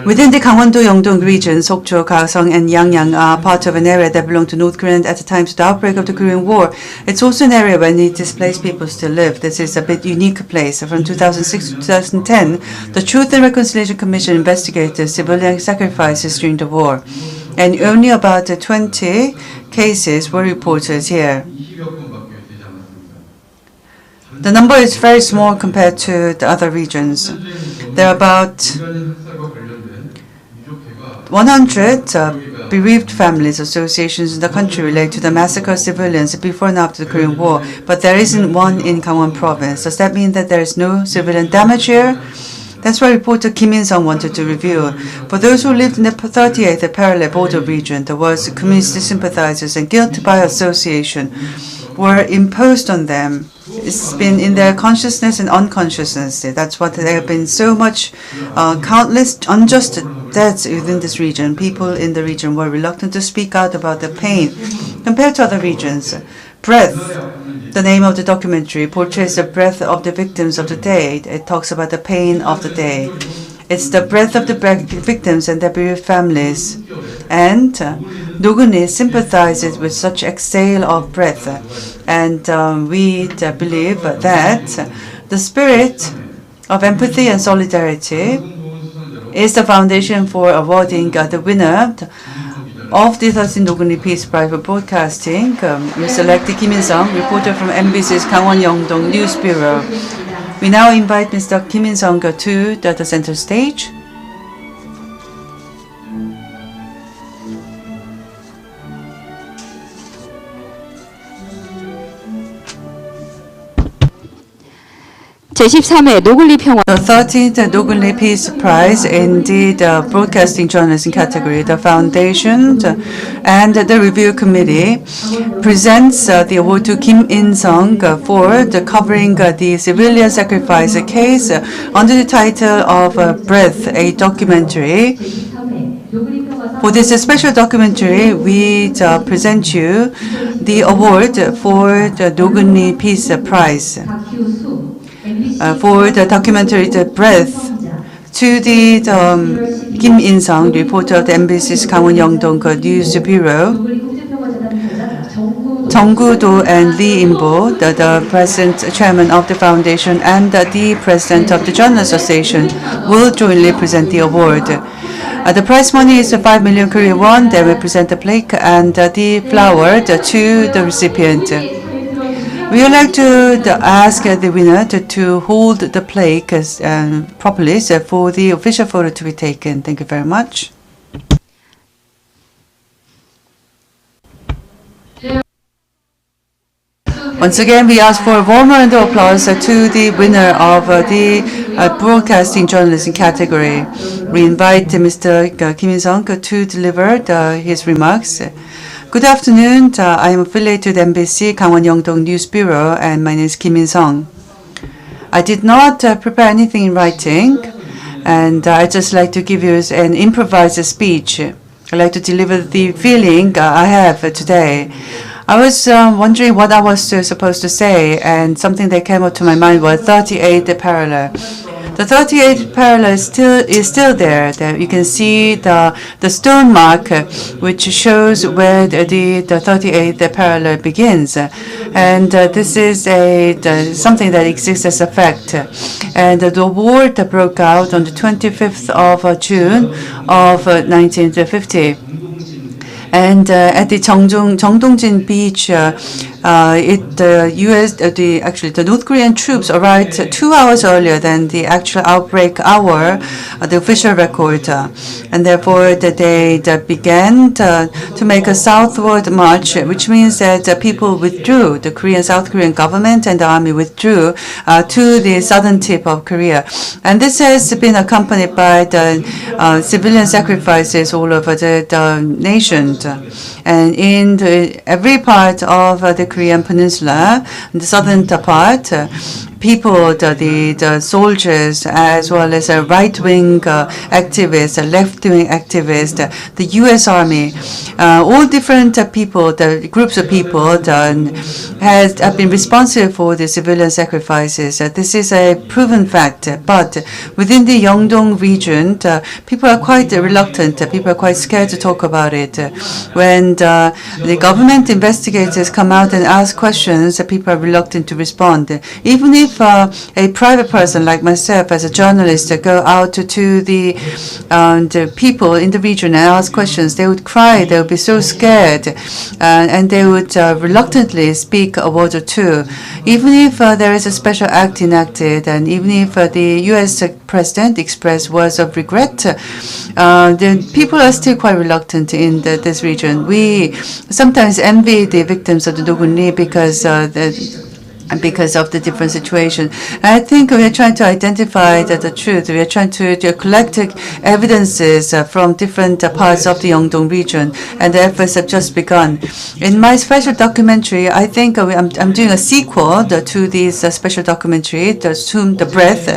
Within the Gangwon-do-Yeongdong region, Sokcho, Gaseong, and Yangyang are part of an area that belonged to North Korea at the time of the outbreak of the Korean War. It's also an area where displaced people still live. This is a bit unique place. From 2006 to 2010, the Truth and Reconciliation Commission investigated civilian sacrifices during the war, and only about 20 cases were reported here. The number is very small compared to the other regions. There are about 100 bereaved families associations in the country related to the massacre of civilians before and after the Korean War, but there isn't one in Gangwon province. Does that mean that there is no civilian damage here? That's why reporter Kim In-sung wanted to review. For those who lived in the 38th parallel border region, there was communist sympathizers and guilt by association were imposed on them. It's been in their consciousness and unconsciousness. That's what there have been so much countless unjust deaths within this region. People in the region were reluctant to speak out about the pain compared to other regions. Breath, the name of the documentary, portrays the breath of the victims of the day. It talks about the pain of the day. It's the breath of the victims and their bereaved families. And Nogun-ri sympathizes with such exhale of breath. And we believe that the spirit of empathy and solidarity is the foundation for awarding the winner of the 13th Nogun-ri Peace Prize for Broadcasting, Mr. Kim In-sung, reporter from MBC's Gangwon Yeongdong News Bureau. We now invite Mr. Kim In-sung to the center stage. 제13회 노글리 평화 The 13th Nogun-ri Peace Prize in the Broadcasting Journalism category, the Foundation and the Review Committee presents the award to Kim In-sung for covering the civilian sacrifice case under the title of Breath, a documentary. For this special documentary, we present you the award for the Nogun-ri Peace Prize. For the documentary The Breath to the Kim In-sung, reporter of the MBC's Gangwon Yeongdong News Bureau, Jung Do and Lee In-bo, the president, chairman of the foundation, and the president of the Journalists Association, will jointly present the award. The prize money is 5 million Korean won. They will present the plaque and the flower to the recipient. We would like to ask the winner to hold the plaque properly for the official photo to be taken. Thank you very much. Once again, we ask for a warm round of applause to the winner of the broadcasting journalism category. We invite Mr. Kim In-sung to deliver his remarks. Good afternoon. I am affiliated with MBC Gangwon Yeongdong News Bureau, and my name is Kim In-sung. I did not prepare anything in writing, and I'd just like to give you an improvised speech. I'd like to deliver the feeling I have today. I was wondering what I was supposed to say, and something that came up to my mind was 38 parallel. The 38 parallel is still there. You can see the stone mark, which shows where the 38 parallel begins, and this is something that exists as a fact. And the war that broke out on the 25th of June of 1950. And at the Jeongdongjin beach, the North Korean troops arrived 2 hours earlier than the actual outbreak hour, the official record, and therefore they began to make a southward march, which means that people withdrew. The South Korean government and the army withdrew to the southern tip of Korea, and this has been accompanied by the civilian sacrifices all over the nation. And in every part of the Korean Peninsula, the southern part, people, the soldiers, as well as right-wing activists, left-wing activists, the U.S. Army, all different people, the groups of people have been responsible for the civilian sacrifices. This is a proven fact. But within the Yeongdong region, people are quite reluctant. People are quite scared to talk about it. When the government investigators come out and ask questions, people are reluctant to respond. Even if a private person like myself, as a journalist, go out to the people in the region and ask questions, they would cry. They would be so scared, and they would reluctantly speak a word or two. Even if there is a special act enacted, and even if the U.S. President expressed words of regret, then people are still quite reluctant in this region. We sometimes envy the victims of the Nogun-ri because of the different situation. I think we are trying to identify the truth. We are trying to collect evidences from different parts of the Yeongdong region, and the efforts have just begun. In my special documentary, I think I'm doing a sequel to this special documentary, The Breath,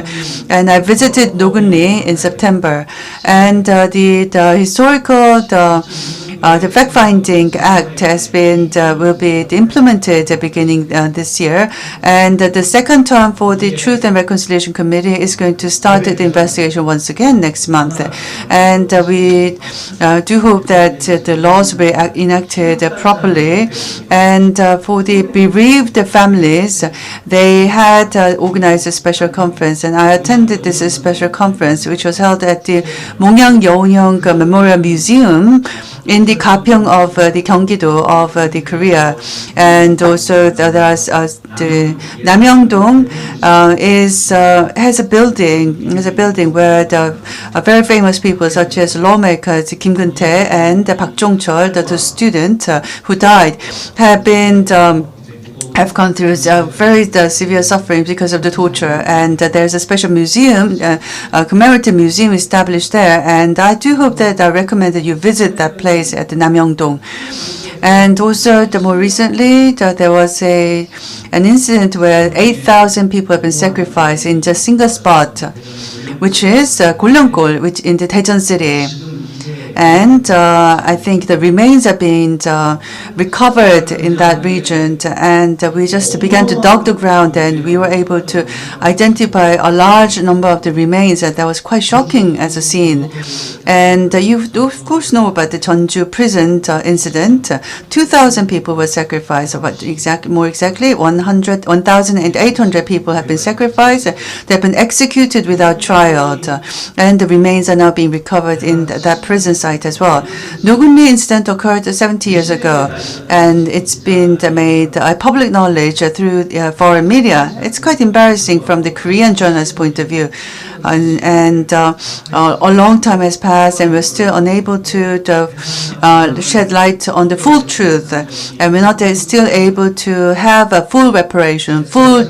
and I visited Nogun-ri in September, and the historical the fact-finding act will be implemented beginning this year, and the second term for the Truth and Reconciliation Committee is going to start the investigation once again next month. And we do hope that the laws will be enacted properly. And for the bereaved families, they had organized a special conference, and I attended this special conference, which was held at the Mongyang Yeonhyung Memorial Museum in the Gapyeong of the Gyeonggi-do of the Korea. And also there's the Namyeongdong has a building where the very famous people such as lawmakers Kim Gun-tae and Park Jong-chol, the two students who died, have gone through very severe suffering because of the torture, and there's a special museum, a commemorative museum established there, and I do hope that I recommend that you visit that place at the Namyeongdong. And also, more recently, there was an incident where 8,000 people have been sacrificed in just a single spot, which is Golyeonggol, which in the Daejeon city. And I think the remains are being recovered in that region, and we just began to dug the ground, and we were able to identify a large number of the remains, and that was quite shocking as a scene. And you of course know about the Jeonju prison incident. 2,000 people were sacrificed, but more exactly 1,800 people have been sacrificed. They have been executed without trial, and the remains are now being recovered in that prison site. site as well. Nogun-ri incident occurred 70 years ago, and it's been made public knowledge through foreign media. It's quite embarrassing from the Korean journalist point of view. And a long time has passed, and we're still unable to shed light on the full truth, and we're not still able to have a full reparation, full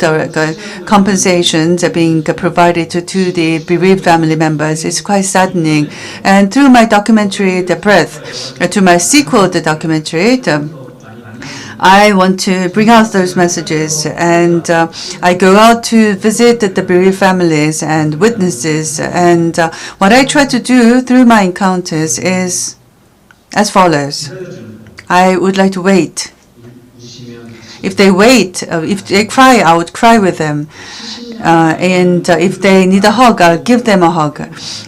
compensations being provided to the bereaved family members. It's quite saddening. And through my documentary, The Breath, to my sequel, the documentary, I want to bring out those messages, and I go out to visit the bereaved families and witnesses, and what I try to do through my encounters is as follows. I would like to wait. If they wait, if they cry, I would cry with them. And if they need a hug, I'll give them a hug.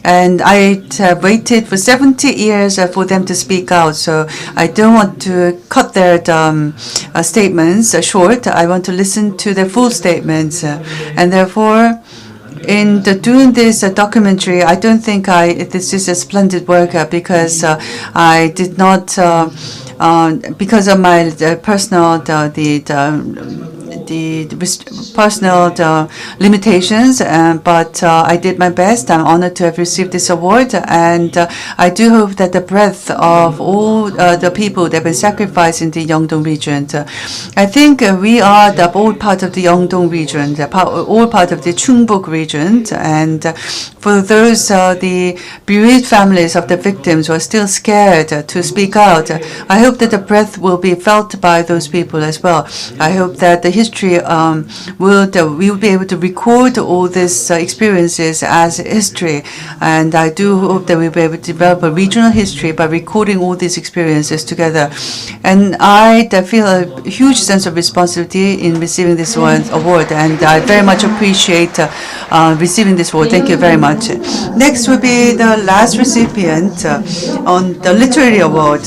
And I have waited for 70 years for them to speak out, so I don't want to cut their statements short. I want to listen to their full statements. And therefore, in doing this documentary, I don't think this is a splendid work because I did not, because of my personal personal limitations, but I did my best. I'm honored to have received this award, and I do hope that the breadth of all the people that have been sacrificed in the Yeongdong region. I think we are the old part of the Yeongdong region, all part of the Chungbuk region, and for those the bereaved families of the victims who are still scared to speak out, I hope that the breadth will be felt by those people as well. I hope that the history we will be able to record all these experiences as history, and I do hope that we'll be able to develop a regional history by recording all these experiences together. And I feel a huge sense of responsibility in receiving this award, and I very much appreciate receiving this award. Thank you very much. Next will be the last recipient on the Literary Award.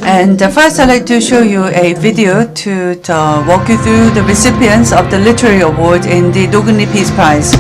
And first, I'd like to show you a video to walk you through the recipients of the Literary Award in the Nogun-ri Peace Prize.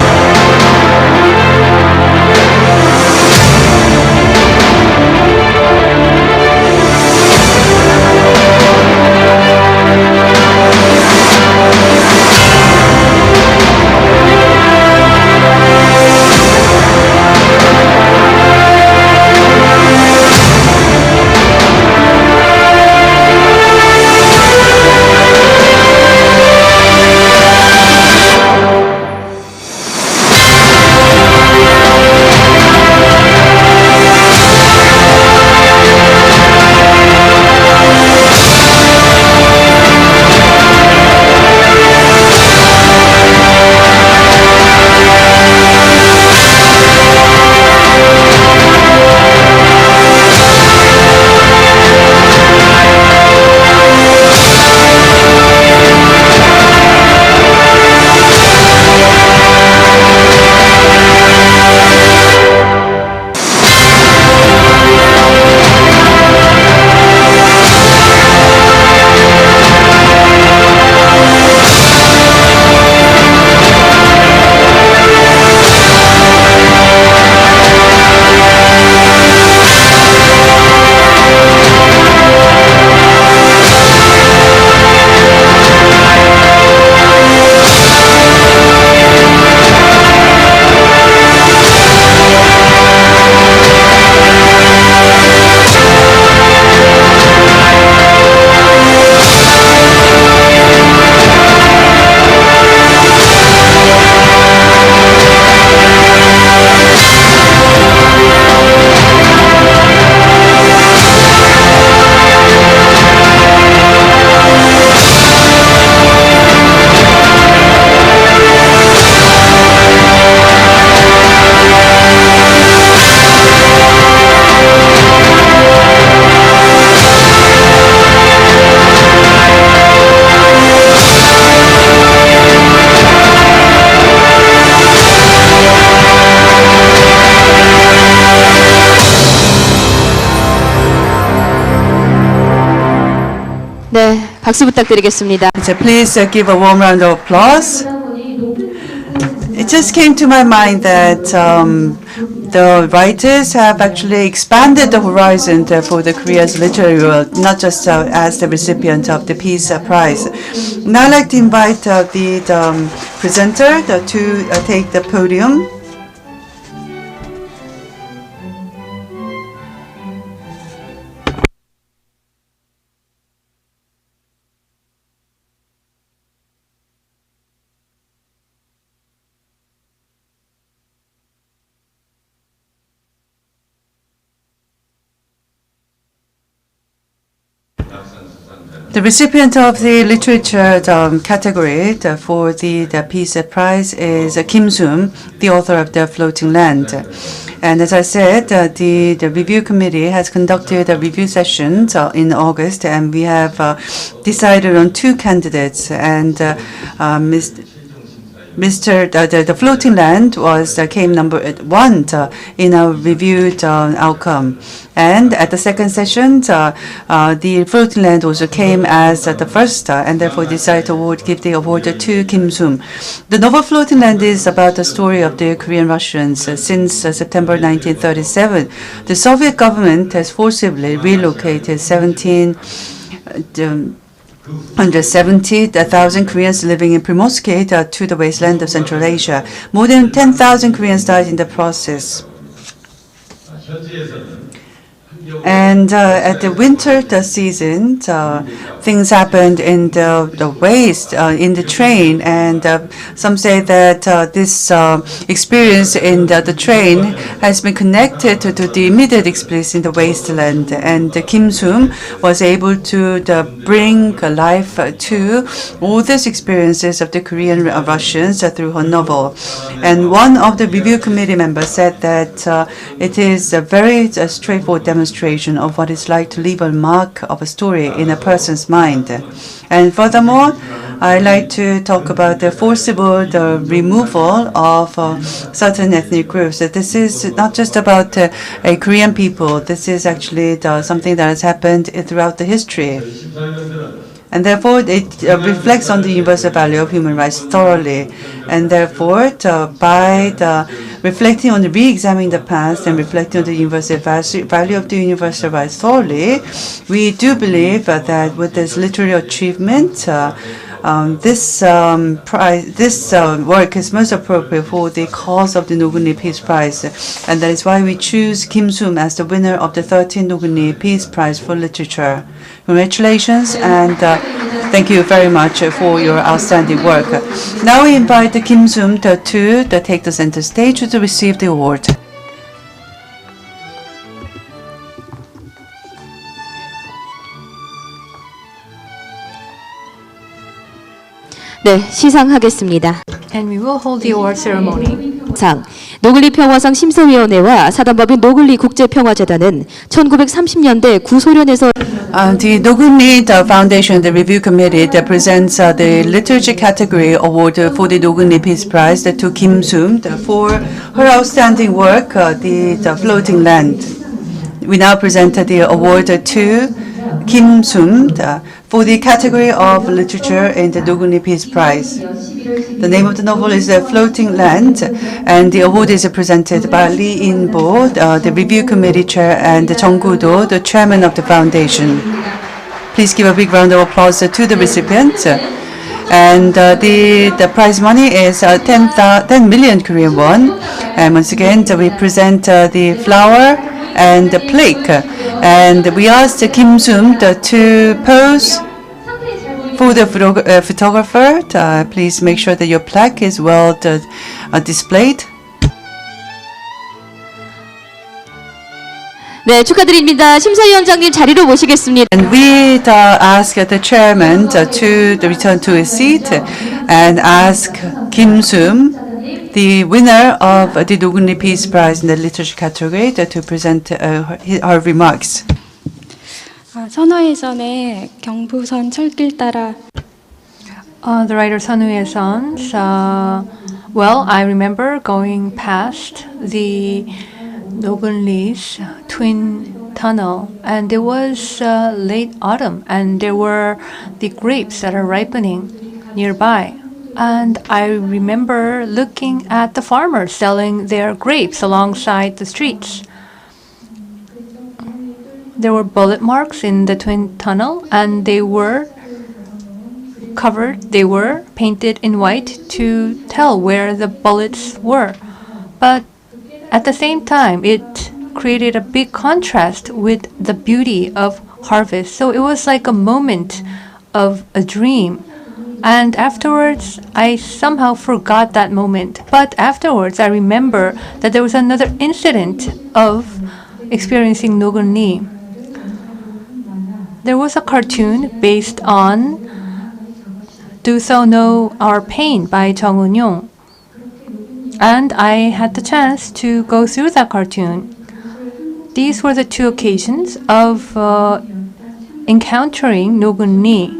네, 박수 부탁드리겠습니다. So please give a warm round of applause. It just came to my mind that the writers have actually expanded the horizon for the Korea's literary world, not just as the recipient of the Peace Prize. Now I'd like to invite the presenter to take the podium. The recipient of the literature category for the Peace Prize is Kim Sum, the author of The Floating Land. And as I said, the review committee has conducted a review session in August, and we have decided on 2 candidates. And the Floating Land came number 1 in our reviewed outcome. And at the second session, the Floating Land also came as the first, and therefore decided to give the award to Kim Sum. The novel Floating Land is about the story of the Korean Russians. Since September 1937, the Soviet government has forcibly relocated 170,000 Koreans living in Primorske to the wasteland of Central Asia. More than 10,000 Koreans died in the process. And at the winter season, things happened in the waste in the train, and some say that this experience in the train has been connected to the immediate experience in the wasteland. And Kim Sum was able to bring life to all these experiences of the Korean Russians through her novel. And one of the review committee members said that it is a very straightforward demonstration of what it's like to leave a mark of a story in a person's mind. And furthermore, I like to talk about the forcible removal of certain ethnic groups. This is not just about a Korean people. This is actually something that has happened throughout the history. And therefore, it reflects on the universal value of human rights thoroughly. And therefore, by reflecting on re-examining the past and reflecting on the universal value of the universal rights thoroughly, we do believe that with this literary achievement, this work is most appropriate for the cause of the Nogun-ri Peace Prize, and that is why we choose Kim Sum as the winner of the 13th Nogun-ri Peace Prize for Literature. Congratulations, and thank you very much for your outstanding work. Now we invite Kim Sum to take the center stage to receive the award. 네, 시상하겠습니다. And we will hold the award ceremony. 상 노글리 평화상 심사위원회와 사단법인 노글리 국제평화재단은 1930년대 구소련에서 The Nogun-ri Foundation, the review committee, that presents the literature category award for the Nogun-ri Peace Prize to Kim Sum for her outstanding work, the Floating Land. We now present the award to Kim Sum for the category of literature in the Nogun-ri Peace Prize. The name of the novel is Floating Land, and the award is presented by Lee In-bo, the review committee chair, and Jung Gu-do, the chairman of the foundation. Please give a big round of applause to the recipient. And the prize money is 10 million Korean won. And once again, we present the flower and the plaque. And we asked Kim Sum to pose for the photographer. Please make sure that your plaque is well displayed. 네, 축하드립니다. 심사위원장님 자리로 모시겠습니다. And we ask the chairman to return to his seat and ask Kim Sum, the winner of the Nogun-ri Peace Prize in the literature category, to present her remarks. 선화예전에 경부선 철길 따라 The writer Sun Hui-son's, well, I remember going past the Nogun-ri's twin tunnel, and it was late autumn, and there were the grapes that are ripening nearby. And I remember looking at the farmers selling their grapes alongside the streets. There were bullet marks in the twin tunnel, and they were painted in white to tell where the bullets were. But at the same time, it created a big contrast with the beauty of harvest. So it was like a moment of a dream. And afterwards, I somehow forgot that moment. But afterwards, I remember that there was another incident of experiencing Nogun-ri. There was a cartoon based on Do So Know Our Pain by Jung Eun-yong. And I had the chance to go through that cartoon. These were the two occasions of encountering Nogun-ri.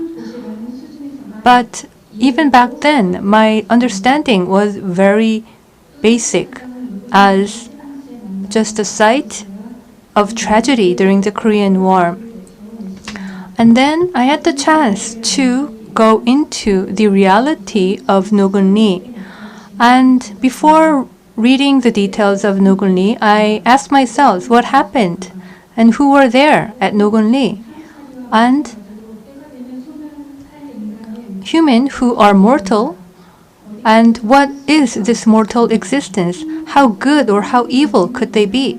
But even back then, my understanding was very basic, as just a sight of tragedy during the Korean War. And then I had the chance to go into the reality of Nogun-ri. And before reading the details of Nogun-ri, I asked myself what happened and who were there at Nogun-ri. And human who are mortal, and what is this mortal existence? How good or how evil could they be?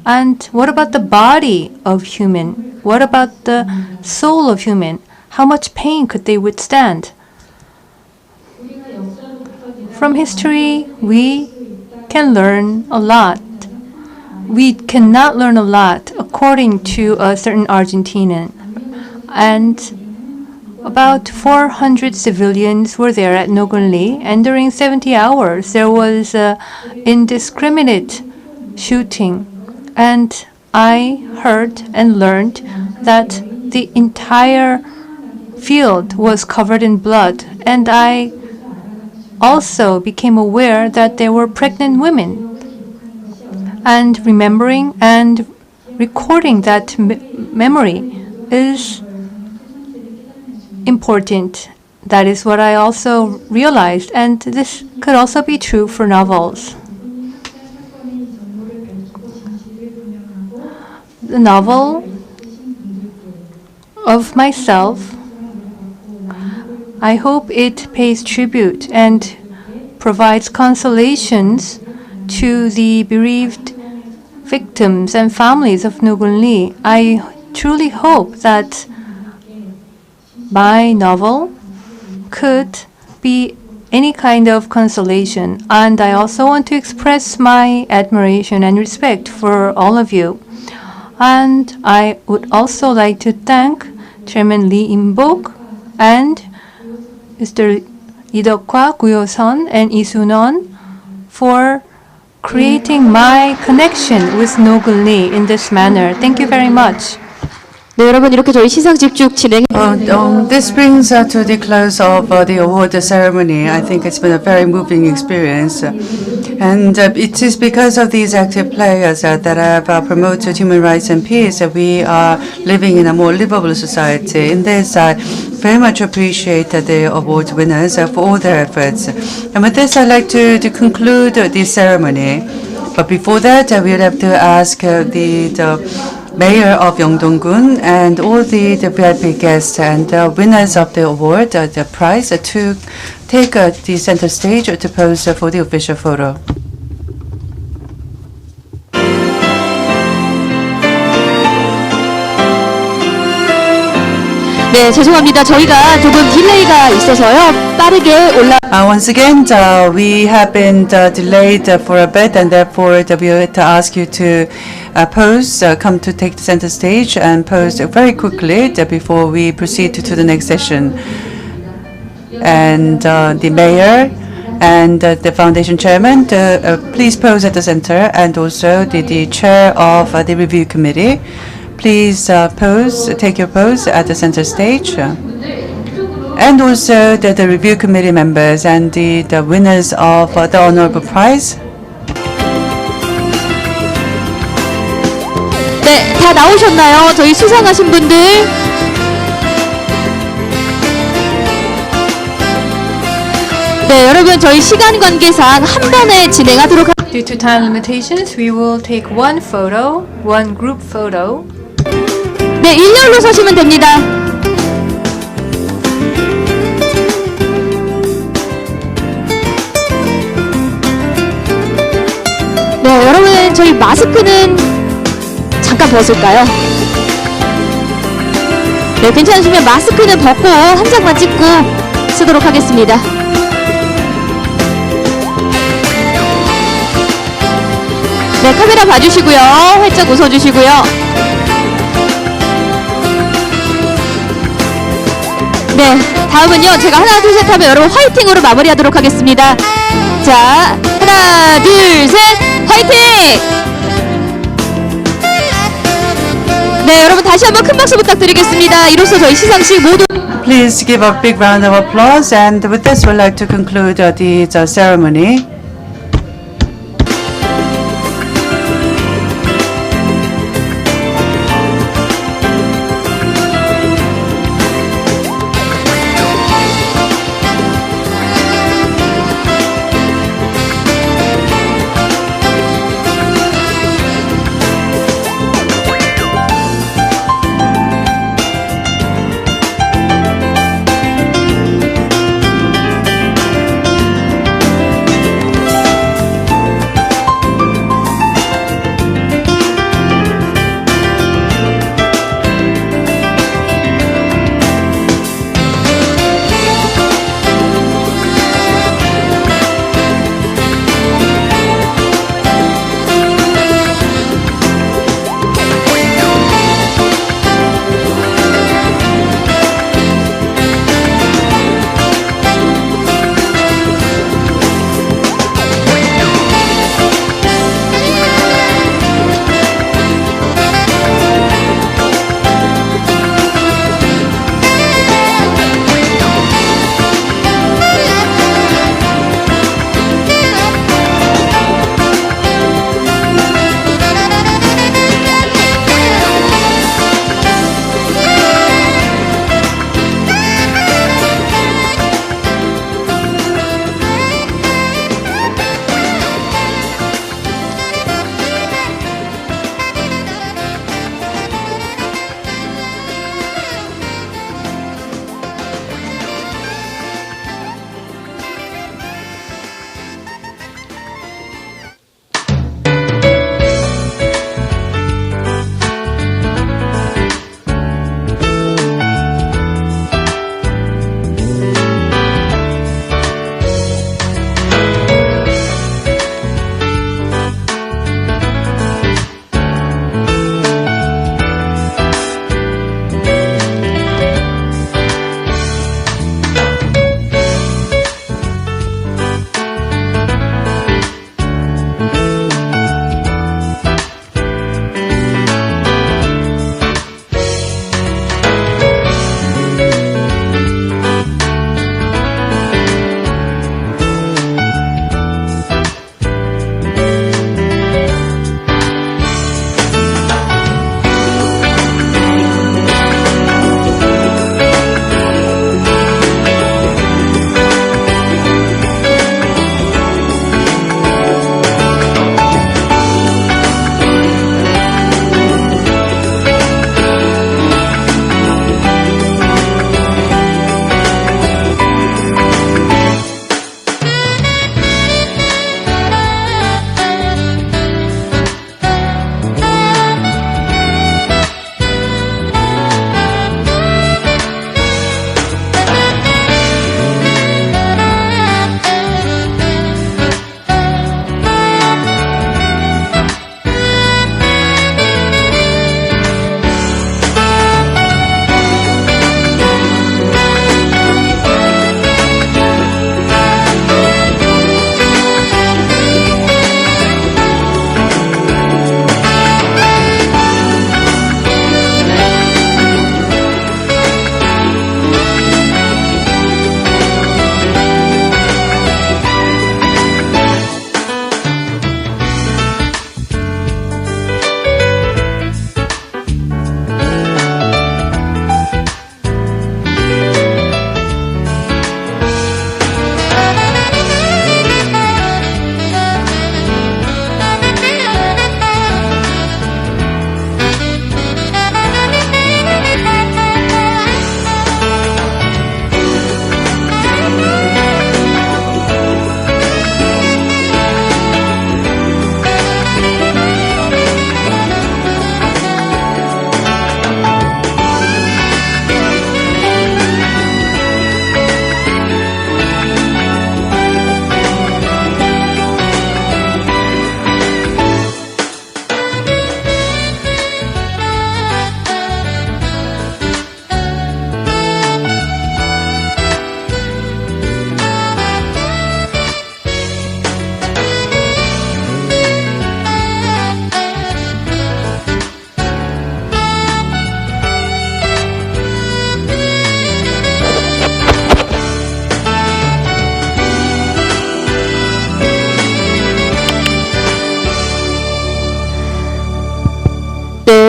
And what about the body of human? What about the soul of human? How much pain could they withstand? From history, we can learn a lot. We cannot learn a lot, according to a certain Argentinian. And about 400 civilians were there at Nogun-ri, and during 70 hours, there was indiscriminate shooting. And I heard and learned that the entire field was covered in blood. And I also became aware that there were pregnant women. And remembering and recording that memory is important. That is what I also realized, and this could also be true for novels. The novel of myself, I hope it pays tribute and provides consolations to the bereaved victims and families of Nogun-ri. I truly hope that my novel could be any kind of consolation. And I also want to express my admiration and respect for all of you. And I would also like to thank Chairman Lee In-bok and Mr. Lee Deok-hwa, Guyo-sun, and Lee Sun-won for creating my connection with Nogun-ri in this manner. Thank you very much. 네, 여러분 이렇게 저희 시상 집중 진행. This brings to the close of the award ceremony. I think it's been a very moving experience. And it is because of these active players that have promoted human rights and peace that we are living in a more livable society. In this, I very much appreciate the award winners for all their efforts. And with this, I'd like to conclude the ceremony. But before that, we would have to ask the Mayor of Yeongdong-gun and all the VIP guests and winners of the award, the prize, to take the center stage to pose for the official photo. 네, 죄송합니다. 저희가 조금 딜레이가 있어서요. 빠르게 Once again, we have been delayed for a bit, and therefore we would ask you to pose, come to take the center stage and pose very quickly before we proceed to the next session. And the mayor and the foundation chairman, please pose at the center, and also the chair of the review committee. Please take your pose at the center stage. And also the review committee members and the winners of the honorable prize. 네, 다 나오셨나요? 저희 수상하신 분들. 네, 여러분 저희 시간 관계상 한 번에 진행하도록 Due to time limitations, we will take one photo, one group photo. 네, 일렬로 서시면 됩니다. 네, 여러분 저희 마스크는 잠깐 벗을까요? 네, 괜찮으시면 마스크는 벗고 한 장만 찍고 쓰도록 하겠습니다. 네, 카메라 봐주시고요. 활짝 웃어주시고요. 네, 다음은요. 제가 하나, 둘, 셋 하면 여러분 화이팅으로 마무리하도록 하겠습니다. 자, 하나, 둘, 셋, 화이팅! 네, 여러분 다시 한번 큰 박수 부탁드리겠습니다. 이로써 저희 시상식 모두 Please give a big round of applause. And with this, we'd like to conclude the ceremony.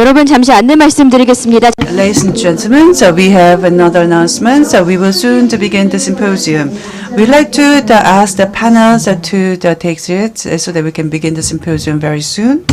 여러분 잠시 안내 말씀드리겠습니다. Ladies and gentlemen, so we have another announcement. So we will soon to begin the symposium. We'd like to ask the panels to take seats so that we can begin the symposium very soon.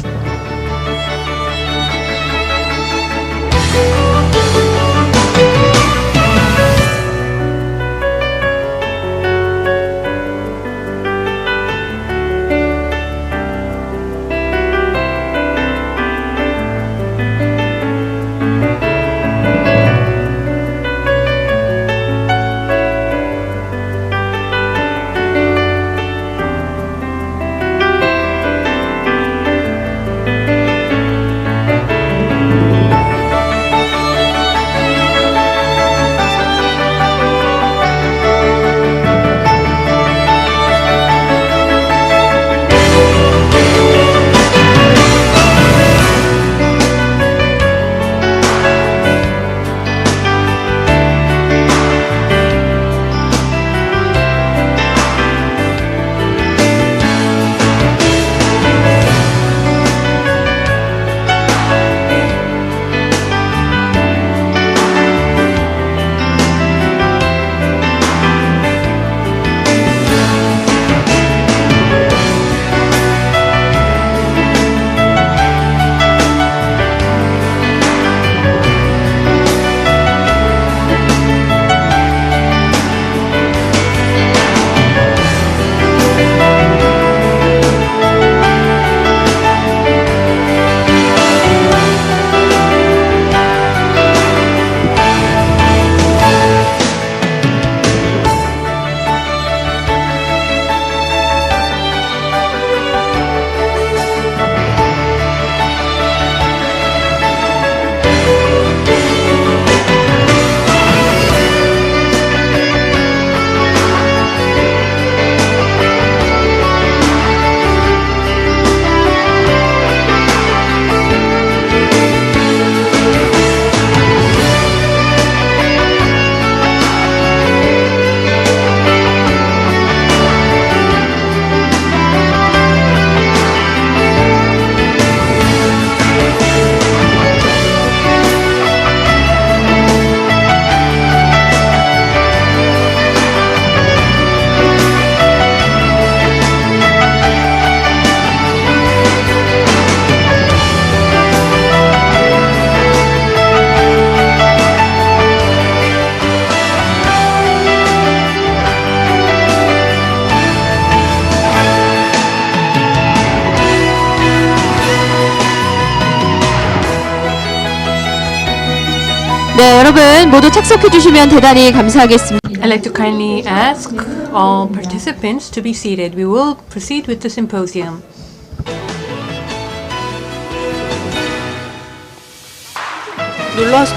네, 여러분 모두 착석해 주시면 대단히 감사하겠습니다. I'd like to kindly ask all participants to be seated. We will proceed with the symposium.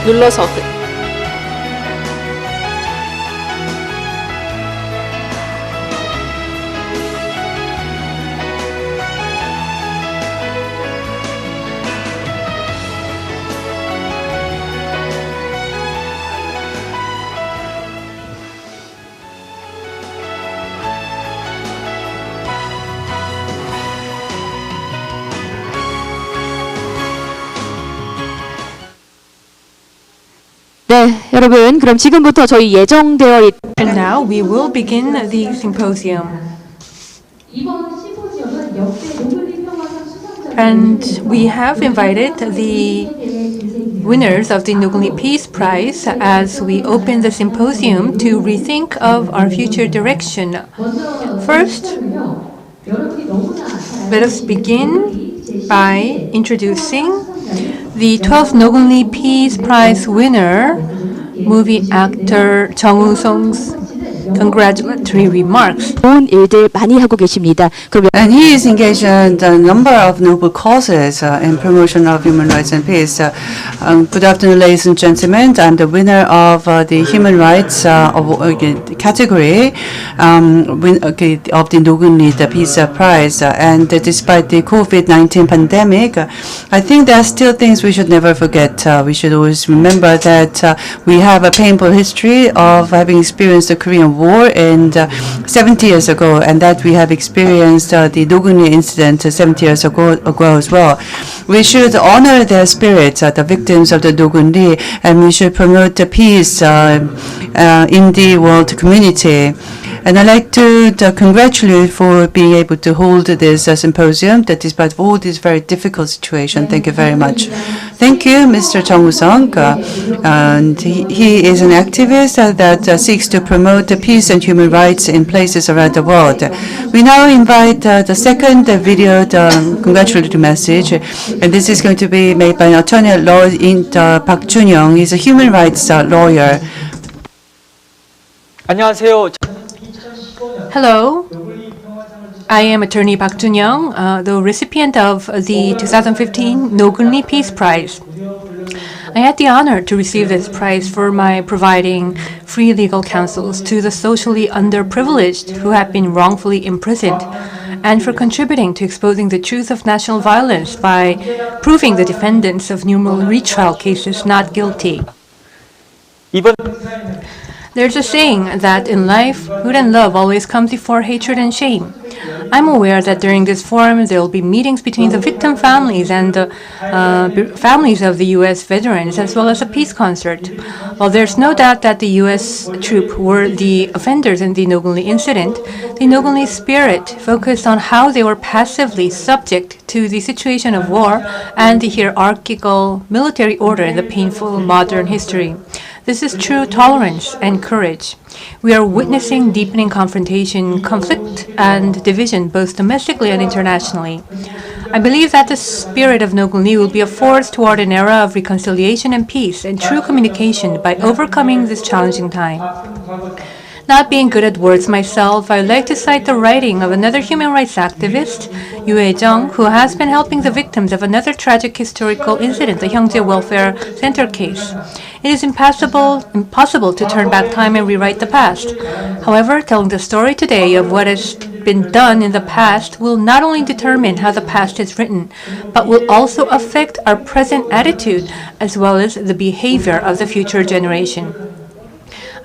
눌러서. 네, 여러분 그럼 지금부터 저희 예정되어 있 And now we will begin the symposium. And we have invited the winners of the Nogun-ri Peace Prize as we open the symposium to rethink of our future direction. First, let us begin by introducing the 12th Nogun-ri Peace Prize winner, movie actor Jung Woo-sung's congratulatory remarks. 좋은 일들 많이 하고 계십니다. 그럼 And he is engaged in a number of noble causes in promotion of human rights and peace. Good afternoon, ladies and gentlemen. I'm the winner of the human rights category of the Nogun-ri Peace Prize. And despite the COVID-19 pandemic, I think there are still things we should never forget. We should always remember that we have a painful history of having experienced the Korean war in 70 years ago, and that we have experienced the Nogun-ri incident 70 years ago as well. We should honor their spirits, the victims of the Nogun-ri, and we should promote the peace in the world community. And I'd like to congratulate you for being able to hold this symposium, that despite all this very difficult situation. Thank you very much. Thank you, Mr. Chung Woo-sung. And he is an activist that seeks to promote the peace and human rights in places around the world. We now invite the second video, the congratulatory message. And this is going to be made by an attorney at law in Park Jun-young. He's a human rights lawyer. 안녕하세요. Hello, I am attorney Park Jun-young, the recipient of the 2015 Nogun-ri Peace Prize. I had the honor to receive this prize for my providing free legal counsels to the socially underprivileged who have been wrongfully imprisoned, and for contributing to exposing the truth of national violence by proving the defendants of numerous retrial cases not guilty. There's a saying that in life, good and love always comes before hatred and shame. I'm aware that during this forum, there will be meetings between the victim families and the families of the U.S. veterans, as well as a peace concert. While there's no doubt that the U.S. troops were the offenders in the Nogun-ri incident, the Nogun-ri spirit focused on how they were passively subject to the situation of war and the hierarchical military order in the painful modern history. This is true tolerance and courage. We are witnessing deepening confrontation, conflict, and division both domestically and internationally. I believe that the spirit of Nogun-ri will be a force toward an era of reconciliation and peace and true communication by overcoming this challenging time. Not being good at words myself, I would like to cite the writing of another human rights activist, Yoo Hae-jung, who has been helping the victims of another tragic historical incident, the Hyungjae Welfare Center case. It is impossible to turn back time and rewrite the past. However, telling the story today of what has been done in the past will not only determine how the past is written, but will also affect our present attitude as well as the behavior of the future generation.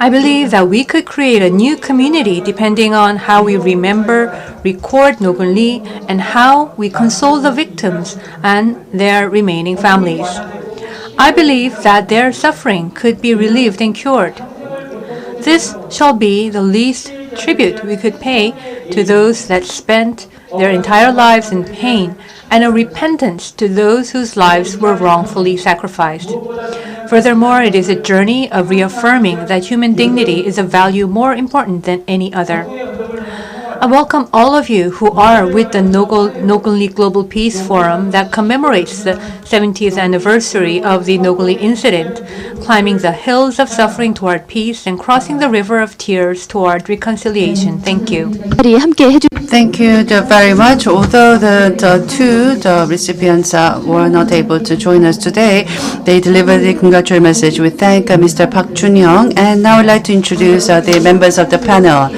I believe that we could create a new community depending on how we remember, record Nogun-ri, and how we console the victims and their remaining families. I believe that their suffering could be relieved and cured. This shall be the least tribute we could pay to those that spent their entire lives in pain, and a repentance to those whose lives were wrongfully sacrificed. Furthermore, it is a journey of reaffirming that human dignity is a value more important than any other. I welcome all of you who are with the Nogun-ri Global Peace Forum that commemorates the 70th anniversary of the Nogun-ri incident, climbing the hills of suffering toward peace and crossing the river of tears toward reconciliation. Thank you. Thank you very much. Although the recipients were not able to join us today, they delivered the congratulatory message. We thank Mr. Park Jun-young, and now I'd like to introduce the members of the panel.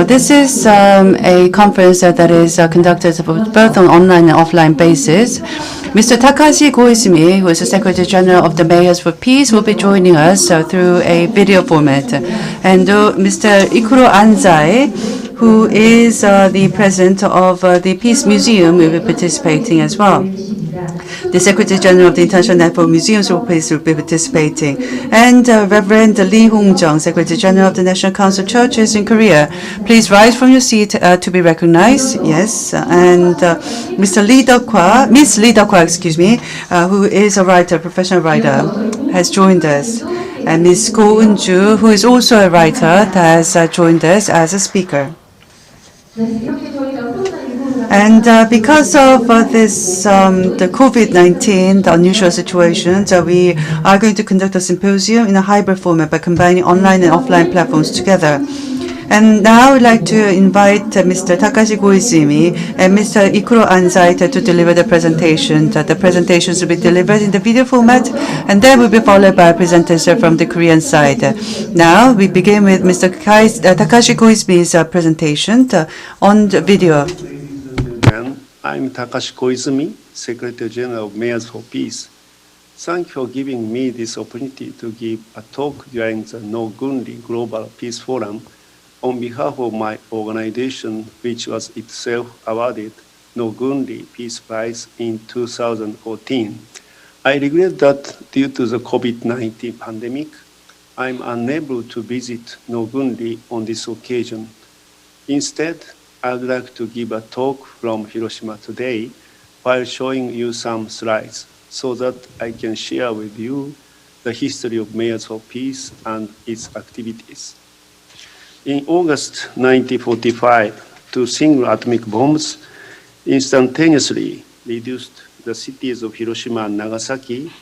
This is a conference that is conducted both on online and offline basis. Mr. Takashi Koizumi, who is the Secretary General of the Mayors for Peace, will be joining us through a video format. And Mr. Ikuro Anzai, who is the president of the Peace Museum, will be participating as well. The Secretary General of the International Network of Museums will be participating. And Reverend Lee Hong-jung, Secretary General of the National Council of Churches in Korea. Please rise from your seat to be recognized. Yes. And Miss Lee Deok-hwa, who is a writer, professional writer, has joined us. And Ms. Ko Eun-ju, who is also a writer, has joined us as a speaker. And because of this, the COVID-19, the unusual situation, we are going to conduct a symposium in a hybrid format by combining online and offline platforms together. And now I'd like to invite Mr. Takashi Koizumi and Mr. Ikuro Anzai to deliver the presentation. The presentations will be delivered in the video format, and then will be followed by a presentation from the Korean side. Now we begin with Mr. Takashi Koizumi's presentation on the video. I'm Takashi Koizumi, Secretary General of Mayors for Peace. Thank you for giving me this opportunity to give a talk during the Nogun-ri Global Peace Forum on behalf of my organization, which was itself awarded Nogun-ri Peace Prize in 2014. I regret that due to the COVID-19 pandemic, I'm unable to visit Nogun-ri on this occasion. Instead, I would like to give a talk from Hiroshima today while showing you some slides so that I can share with you the history of Mayors for Peace and its activities. In August 1945, two single atomic bombs instantaneously reduced the cities of Hiroshima and Nagasaki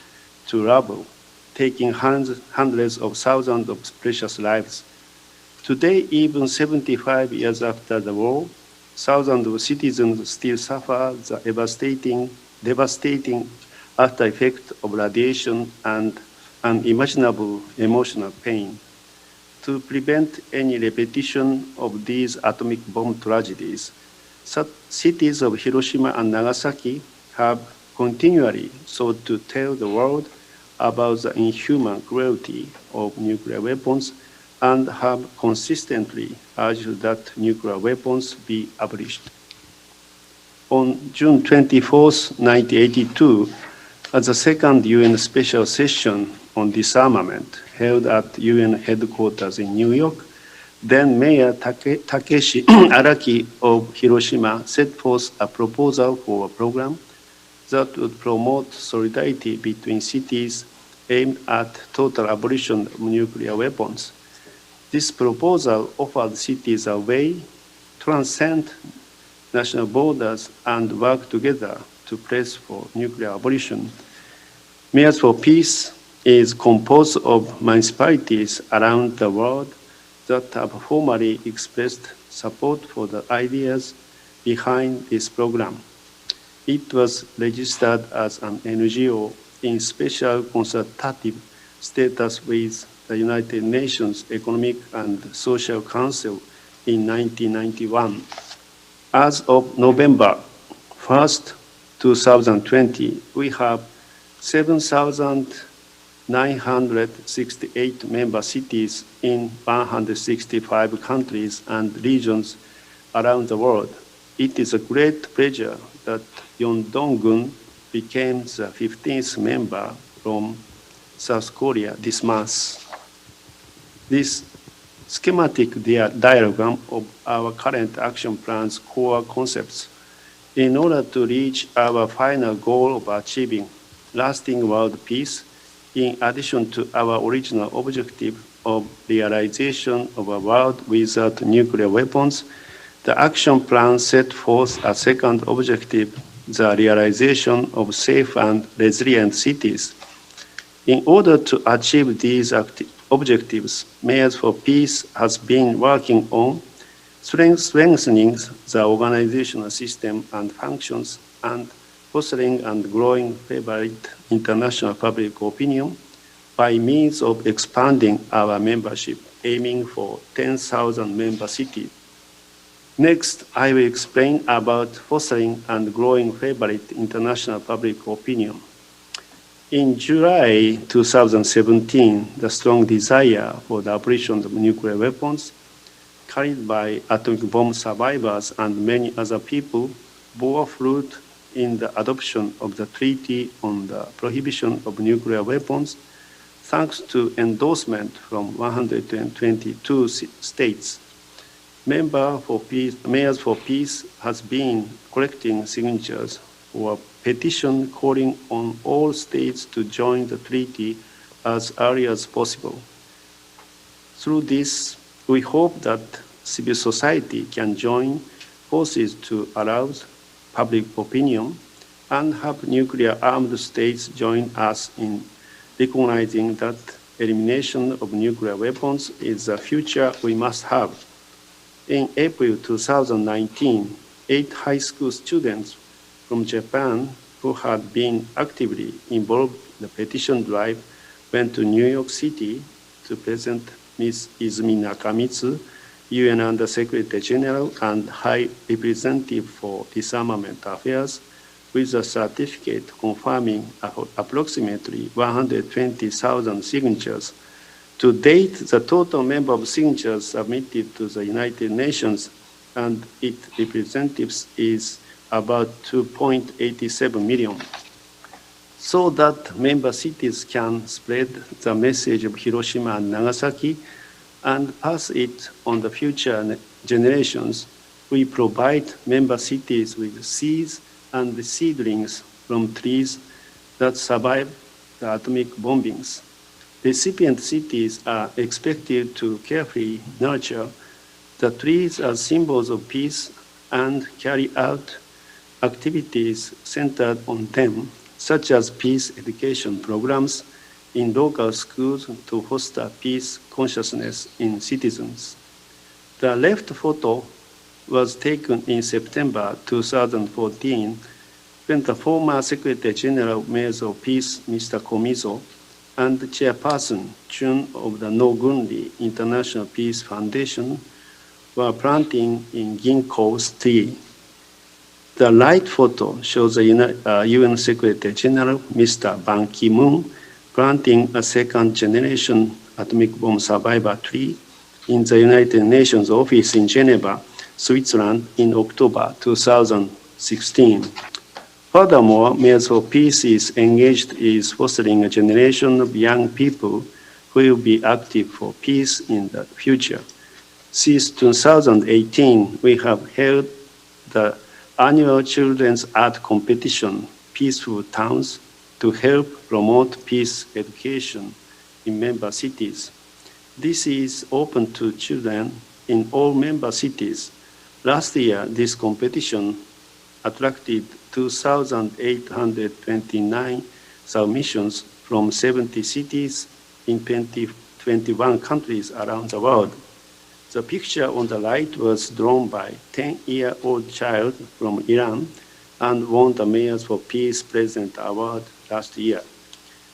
to rubble, taking hundreds of thousands of precious lives. Today, even 75 years after the war, thousands of citizens still suffer the devastating after effect of radiation and unimaginable emotional pain. To prevent any repetition of these atomic bomb tragedies, cities of Hiroshima and Nagasaki have continually sought to tell the world about the inhuman cruelty of nuclear weapons and have consistently urged that nuclear weapons be abolished. On June 24, 1982, at the second UN Special Session on Disarmament held at UN headquarters in New York, then Mayor Takeshi Araki of Hiroshima set forth a proposal for a program that would promote solidarity between cities aimed at total abolition of nuclear weapons. This proposal offered cities a way to transcend national borders and work together to press for nuclear abolition. Mayors for Peace is composed of municipalities around the world that have formally expressed support for the ideas behind this program. It was registered as an NGO in special consultative status with the United Nations Economic and Social Council in 1991. As of November 1st, 2020, we have 7,968 member cities in 165 countries and regions around the world. It is a great pleasure that Yeongdong-gun became the 15th member from South Korea this month. This schematic diagram of our current action plan's core concepts in order to reach our final goal of achieving lasting world peace, in addition to our original objective of realization of a world without nuclear weapons, the action plan set forth a second objective, the realization of safe and resilient cities. In order to achieve these objectives, Mayors for Peace has been working on strengthening the organizational system and functions and fostering and growing favorite international public opinion by means of expanding our membership, aiming for 10,000 member cities. Next, I will explain about fostering and growing favorite international public opinion. In July 2017, the strong desire for the abolition of nuclear weapons carried by atomic bomb survivors and many other people bore fruit in the adoption of the Treaty on the Prohibition of Nuclear Weapons, thanks to endorsement from 122 states. Mayors for Peace has been collecting signatures for a petition calling on all states to join the treaty as early as possible. Through this, we hope that civil society can join forces to arouse public opinion and have nuclear-armed states join us in recognizing that elimination of nuclear weapons is the future we must have. In April 2019, 8 high school students from Japan who had been actively involved in the petition drive went to New York City to present Ms. Izumi Nakamitsu, UN Under-Secretary General and High Representative for Disarmament Affairs, with a certificate confirming approximately 120,000 signatures. To date, the total number of signatures submitted to the United Nations and its representatives is about 2.87 million. So that member cities can spread the message of Hiroshima and Nagasaki and pass it on the future generations, we provide member cities with seeds and seedlings from trees that survived the atomic bombings. Recipient cities are expected to carefully nurture the trees as symbols of peace and carry out activities centered on them, such as peace education programs in local schools to foster peace consciousness in citizens. The left photo was taken in September 2014 when the former Secretary General of Mayors of Peace, Mr. Komizo, and Chairperson Chun of the Nogun-ri International Peace Foundation were planting in Ginkgo's tree. The right photo shows the UN Secretary General, Mr. Ban Ki-moon, planting a second-generation atomic bomb survivor tree in the United Nations office in Geneva, Switzerland in October 2016. Furthermore, Mayors for Peace is engaged in fostering a generation of young people who will be active for peace in the future. Since 2018, we have held the annual children's art competition, Peaceful Towns, to help promote peace education in member cities. This is open to children in all member cities. Last year, this competition attracted 2,829 submissions from 70 cities in 21 countries around the world. The picture on the right was drawn by a 10-year-old child from Iran and won the Mayors for Peace President Award last year.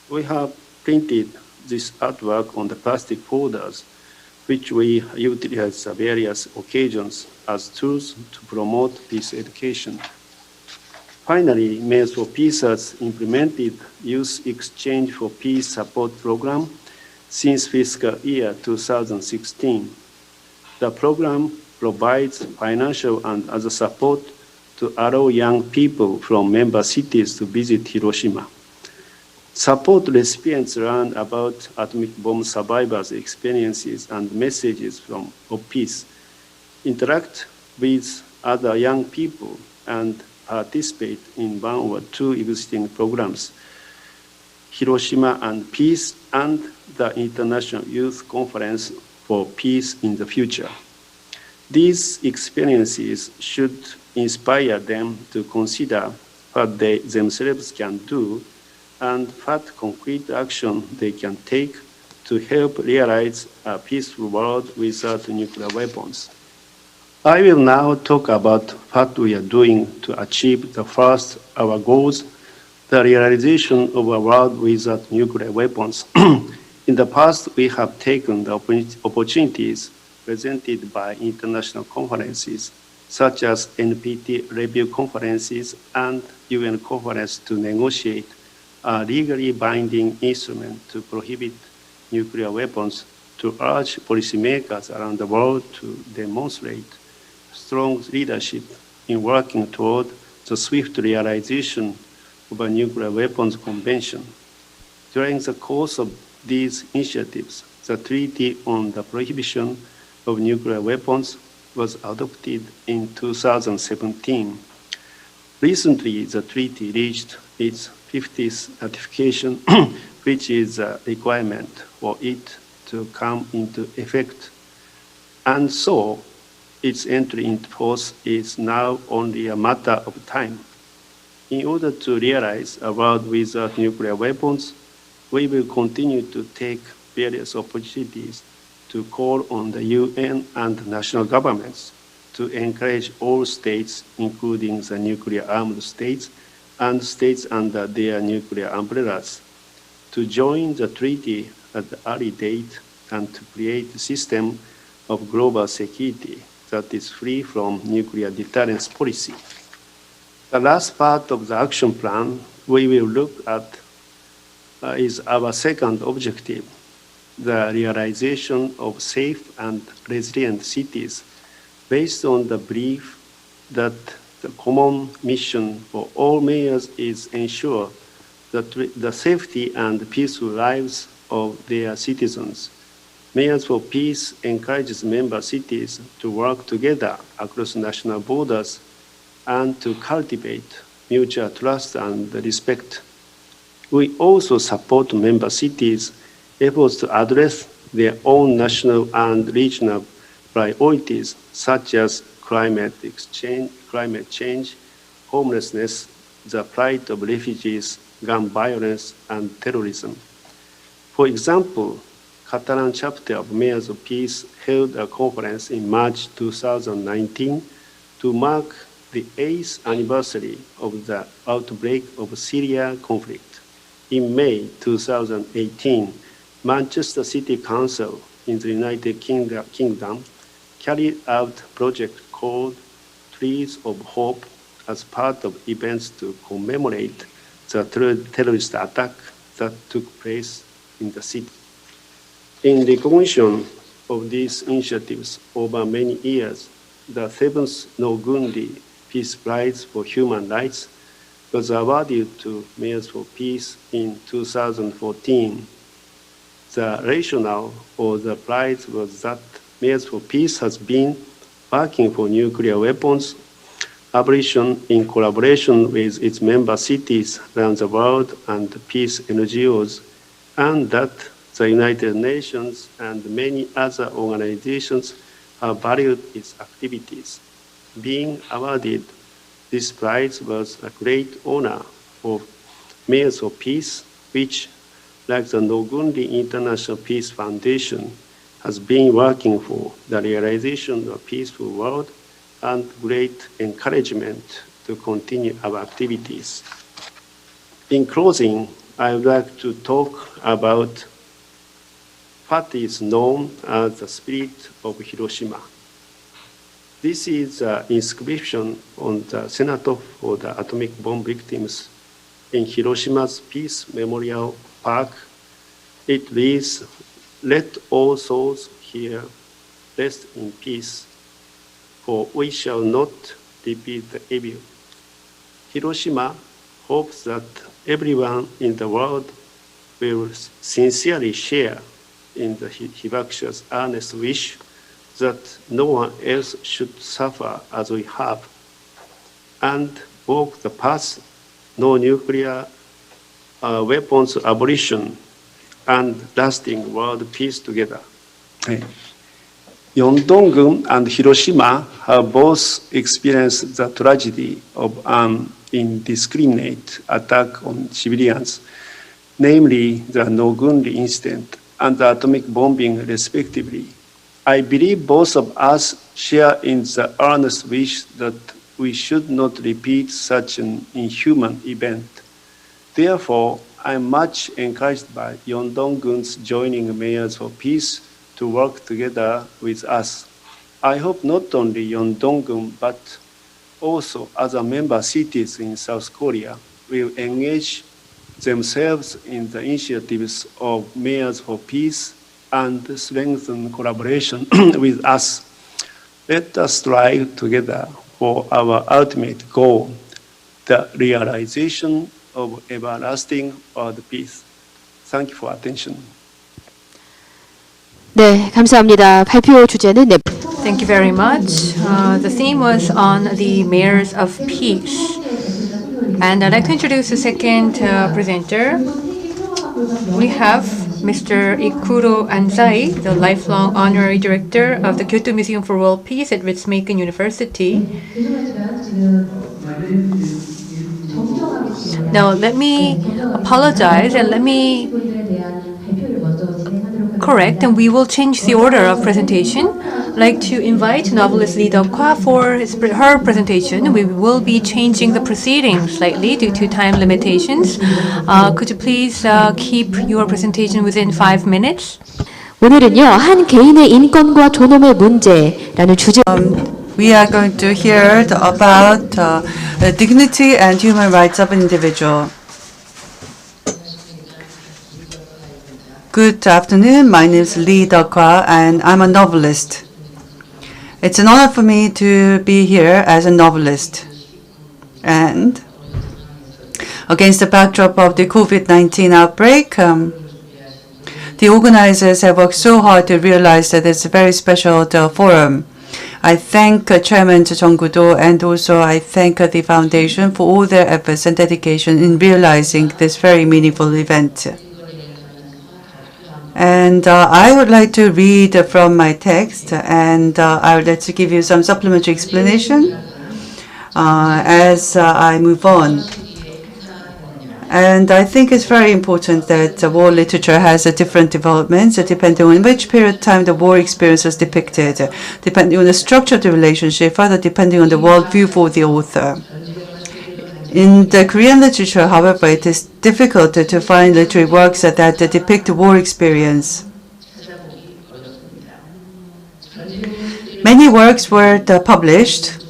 We have printed this artwork on the plastic folders, which we utilize at various occasions as tools to promote peace education. Finally, Mayors for Peace has implemented Youth Exchange for Peace Support Program since fiscal year 2016. The program provides financial and other support to allow young people from member cities to visit Hiroshima. Support recipients learn about atomic bomb survivors' experiences and messages of peace, interact with other young people, and participate in one or two existing programs, Hiroshima and Peace and the International Youth Conference for Peace in the Future. These experiences should inspire them to consider what they themselves can do and what concrete action they can take to help realize a peaceful world without nuclear weapons. I will now talk about what we are doing to achieve the first of our goals, the realization of a world without nuclear weapons. In the past, we have taken the opportunities presented by international conferences, such as NPT review conferences and UN conference to negotiate a legally binding instrument to prohibit nuclear weapons, to urge policymakers around the world to demonstrate strong leadership in working toward the swift realization of a nuclear weapons convention. During the course of these initiatives, the Treaty on the Prohibition of Nuclear Weapons was adopted in 2017. Recently, the treaty reached its 50th ratification, which is a requirement for it to come into effect. And so, its entry into force is now only a matter of time. In order to realize a world without nuclear weapons, we will continue to take various opportunities to call on the UN and national governments to encourage all states, including the nuclear-armed states and states under their nuclear umbrellas, to join the treaty at the early date and to create a system of global security that is free from nuclear deterrence policy. The last part of the action plan we will look at is our second objective, the realization of safe and resilient cities based on the belief that the common mission for all mayors is ensure that the safety and peaceful lives of their citizens. Mayors for Peace encourages member cities to work together across national borders and to cultivate mutual trust and respect. We also support member cities' efforts to address their own national and regional priorities, such as climate change, homelessness, the plight of refugees, gun violence, and terrorism. For example, Catalan chapter of Mayors of Peace held a conference in March 2019 to mark the 8th anniversary of the outbreak of Syria conflict. In May 2018, Manchester City Council in the United Kingdom carried out a project called Trees of Hope as part of events to commemorate the terrorist attack that took place in the city. In recognition of these initiatives over many years, the 7th Nogun-ri Peace Prize for Human Rights was awarded to Mayors for Peace in 2014. The rationale for the prize was that Mayors for Peace has been working for nuclear weapons abolition in collaboration with its member cities around the world and peace NGOs, and that the United Nations and many other organizations have valued its activities. Being awarded this prize was a great honor for Mayors for Peace, which, like the Nogun-ri International Peace Foundation, has been working for the realization of a peaceful world and great encouragement to continue our activities. In closing, I would like to talk about what is known as the spirit of Hiroshima. This is an inscription on the Center for the Atomic Bomb Victims in Hiroshima's Peace Memorial Park. It reads, "Let all souls here rest in peace, for we shall not repeat the evil." Hiroshima hopes that everyone in the world will sincerely share in the Hibakusha's earnest wish that no one else should suffer as we have, and walk the path no nuclear weapons abolition and lasting world peace together. Yeongdong-gun and Hiroshima have both experienced the tragedy of an indiscriminate attack on civilians, namely the Nogun-ri incident and the atomic bombing, respectively. I believe both of us share in the earnest wish that we should not repeat such an inhuman event. Therefore, I am much encouraged by Yeongdong-gun's joining Mayors for Peace to work together with us. I hope not only Yeongdong-gun, but also other member cities in South Korea will engage themselves in the initiatives of Mayors for Peace and strengthen collaboration with us. Let us strive together for our ultimate goal, the realization of everlasting world peace. Thank you for attention. 네, 감사합니다. 발표 주제는 네. Thank you very much. The theme was on the mayors of peace. And I'd like to introduce the second presenter. We have Mr. Ikuro Anzai, the lifelong honorary director of the Kyoto Museum for World Peace at Ritsumeikan University. Now, let me apologize and let me correct, and we will change the order of presentation. I'd like to invite novelist Lee Deok-hwa for her presentation. We will be changing the proceedings slightly due to time limitations. Could you please keep your presentation within 5 minutes? 오늘은요, 한 개인의 인권과 존엄의 문제라는 주제. We are going to hear about the dignity and human rights of an individual. Good afternoon. My name is Lee Deok-hwa, and I'm a novelist. It's an honor for me to be here as a novelist. And against the backdrop of the COVID-19 outbreak, the organizers have worked so hard to realize that it's a very special forum. I thank Chairman Jung Gu-do, and also I thank the foundation for all their efforts and dedication in realizing this very meaningful event. And I would like to read from my text, and I would like to give you some supplementary explanation as I move on. And I think it's very important that war literature has different developments depending on which period of time the war experience was depicted, depending on the structure of the relationship, further depending on the worldview for the author. In the Korean literature, however, it is difficult to find literary works that depict the war experience. Many works were published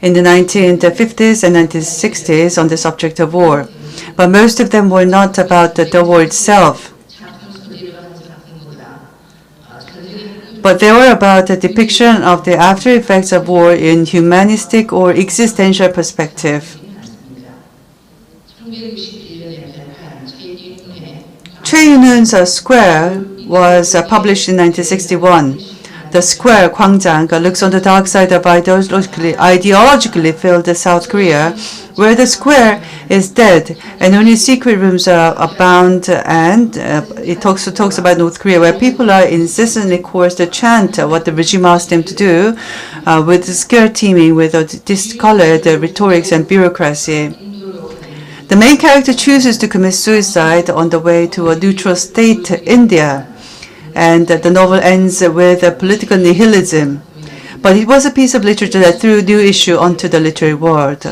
in the 1950s and 1960s on the subject of war, but most of them were not about the war itself. But they were about the depiction of the after effects of war in humanistic or existential perspective. Choi Yun-hoon's Square was published in 1961. The Square, Gwangjang, looks on the dark side of ideologically filled South Korea, where the square is dead and only secret rooms abound, and it also talks about North Korea, where people are incessantly coerced to chant what the regime asked them to do, with skill teeming with discolored rhetorics and bureaucracy. The main character chooses to commit suicide on the way to a neutral state, India, and the novel ends with a political nihilism. But it was a piece of literature that threw a new issue onto the literary world.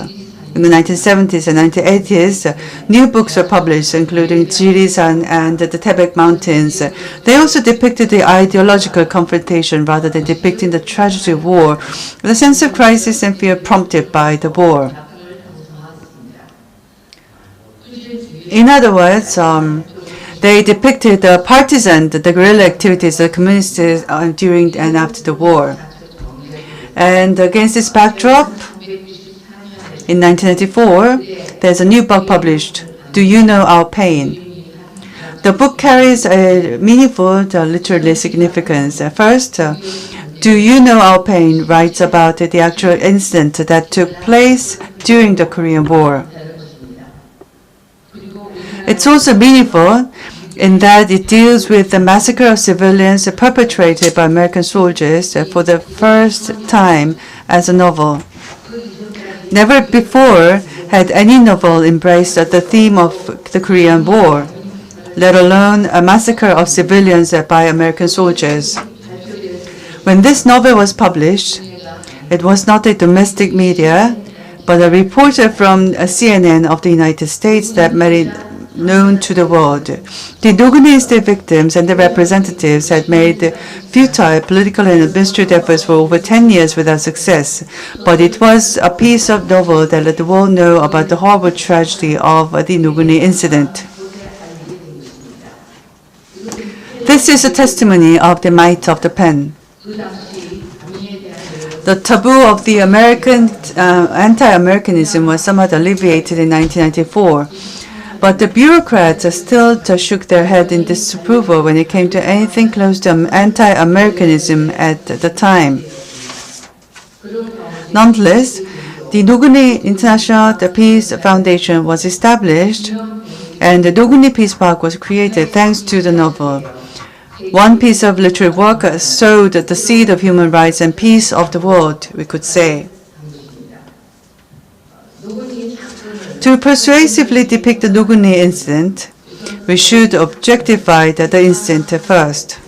In the 1970s and 1980s, new books were published, including Jirisan and the Tibet Mountains. They also depicted the ideological confrontation rather than depicting the tragedy of war, with a sense of crisis and fear prompted by the war. In other words, they depicted the partisan, the guerrilla activities of the communists during and after the war. And against this backdrop, in 1994, there's a new book published, Do You Know Our Pain? The book carries a meaningful literary significance. First, Do You Know Our Pain writes about the actual incident that took place during the Korean War. It's also meaningful in that it deals with the massacre of civilians perpetrated by American soldiers for the first time as a novel. Never before had any novel embraced the theme of the Korean War, let alone a massacre of civilians by American soldiers. When this novel was published, it was not a domestic media, but a reporter from CNN of the United States that made it known to the world. The Nogun-ri victims and their representatives had made futile political and administrative efforts for over 10 years without success, but it was a piece of novel that let the world know about the horrible tragedy of the Nogun-ri incident. This is a testimony of the might of the pen. The taboo of the anti-Americanism was somewhat alleviated in 1994. But the bureaucrats still shook their head in disapproval when it came to anything close to anti-Americanism at the time. Nonetheless, the Nogun-ri International Peace Foundation was established, and the Nogun-ri Peace Park was created thanks to the novel. One piece of literary work sowed the seed of human rights and peace of the world, we could say. To persuasively depict the Nogun-ri incident, we should objectify the incident first.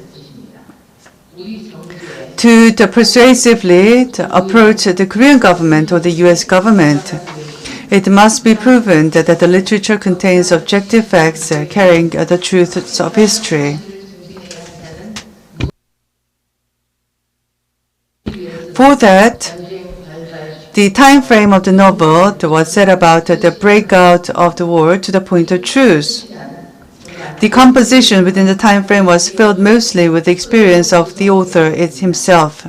To persuasively approach the Korean government or the US government, it must be proven that the literature contains objective facts carrying the truths of history. For that, The time frame of the novel was set about the breakout of the war to the point of truce. The composition within the time frame was filled mostly with the experience of the author himself.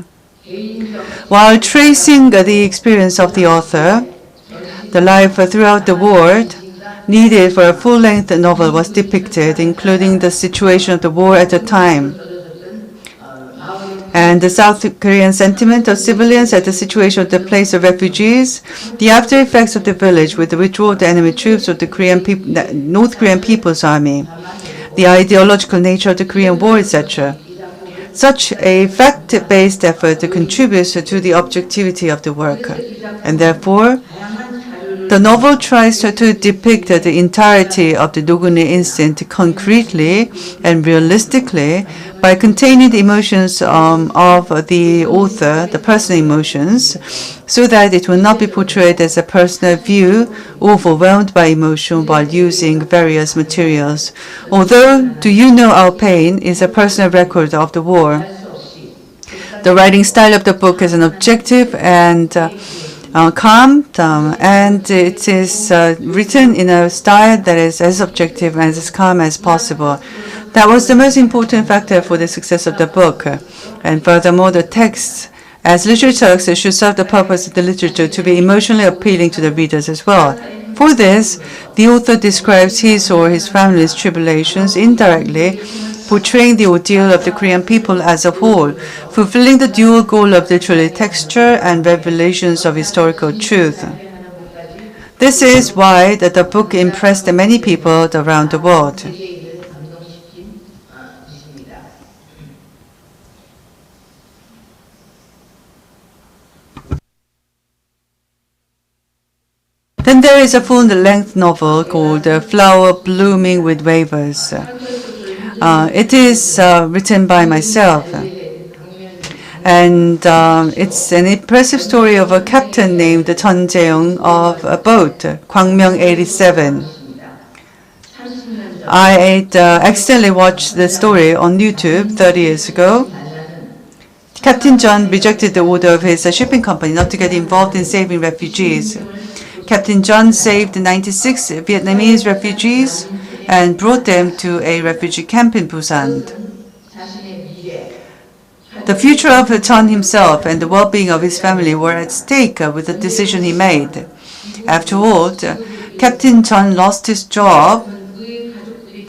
While tracing the experience of the author, the life throughout the war needed for a full-length novel was depicted, including the situation of the war at the time, and the South Korean sentiment of civilians at the situation of the place of refugees, the after effects of the village with the withdrawal of the enemy troops of the North Korean People's Army, the ideological nature of the Korean War, etc. Such a fact-based effort contributes to the objectivity of the work, and therefore, the novel tries to depict the entirety of the Nogun-ri incident concretely and realistically by containing the emotions of the author, the personal emotions, so that it will not be portrayed as a personal view overwhelmed by emotion while using various materials. Although Do You Know Our Pain is a personal record of the war, the writing style of the book is an objective and calm, and it is written in a style that is as objective and as calm as possible. That was the most important factor for the success of the book. And furthermore, the text as literature should serve the purpose of the literature to be emotionally appealing to the readers as well. For this, the author describes his or his family's tribulations indirectly, portraying the ordeal of the Korean people as a whole, fulfilling the dual goal of literary texture and revelations of historical truth. This is why the book impressed many people around the world. Then there is a full-length novel called Flower Blooming with Wavers. It is written by myself, and it's an impressive story of a captain named Chun Jae-young of a boat, Gwangmyeong 87. I accidentally watched the story on YouTube 30 years ago. Captain Chun rejected the order of his shipping company not to get involved in saving refugees. Captain Chun saved 96 Vietnamese refugees and brought them to a refugee camp in Busan. The future of Chun himself and the well-being of his family were at stake with the decision he made. After all, Captain Chun lost his job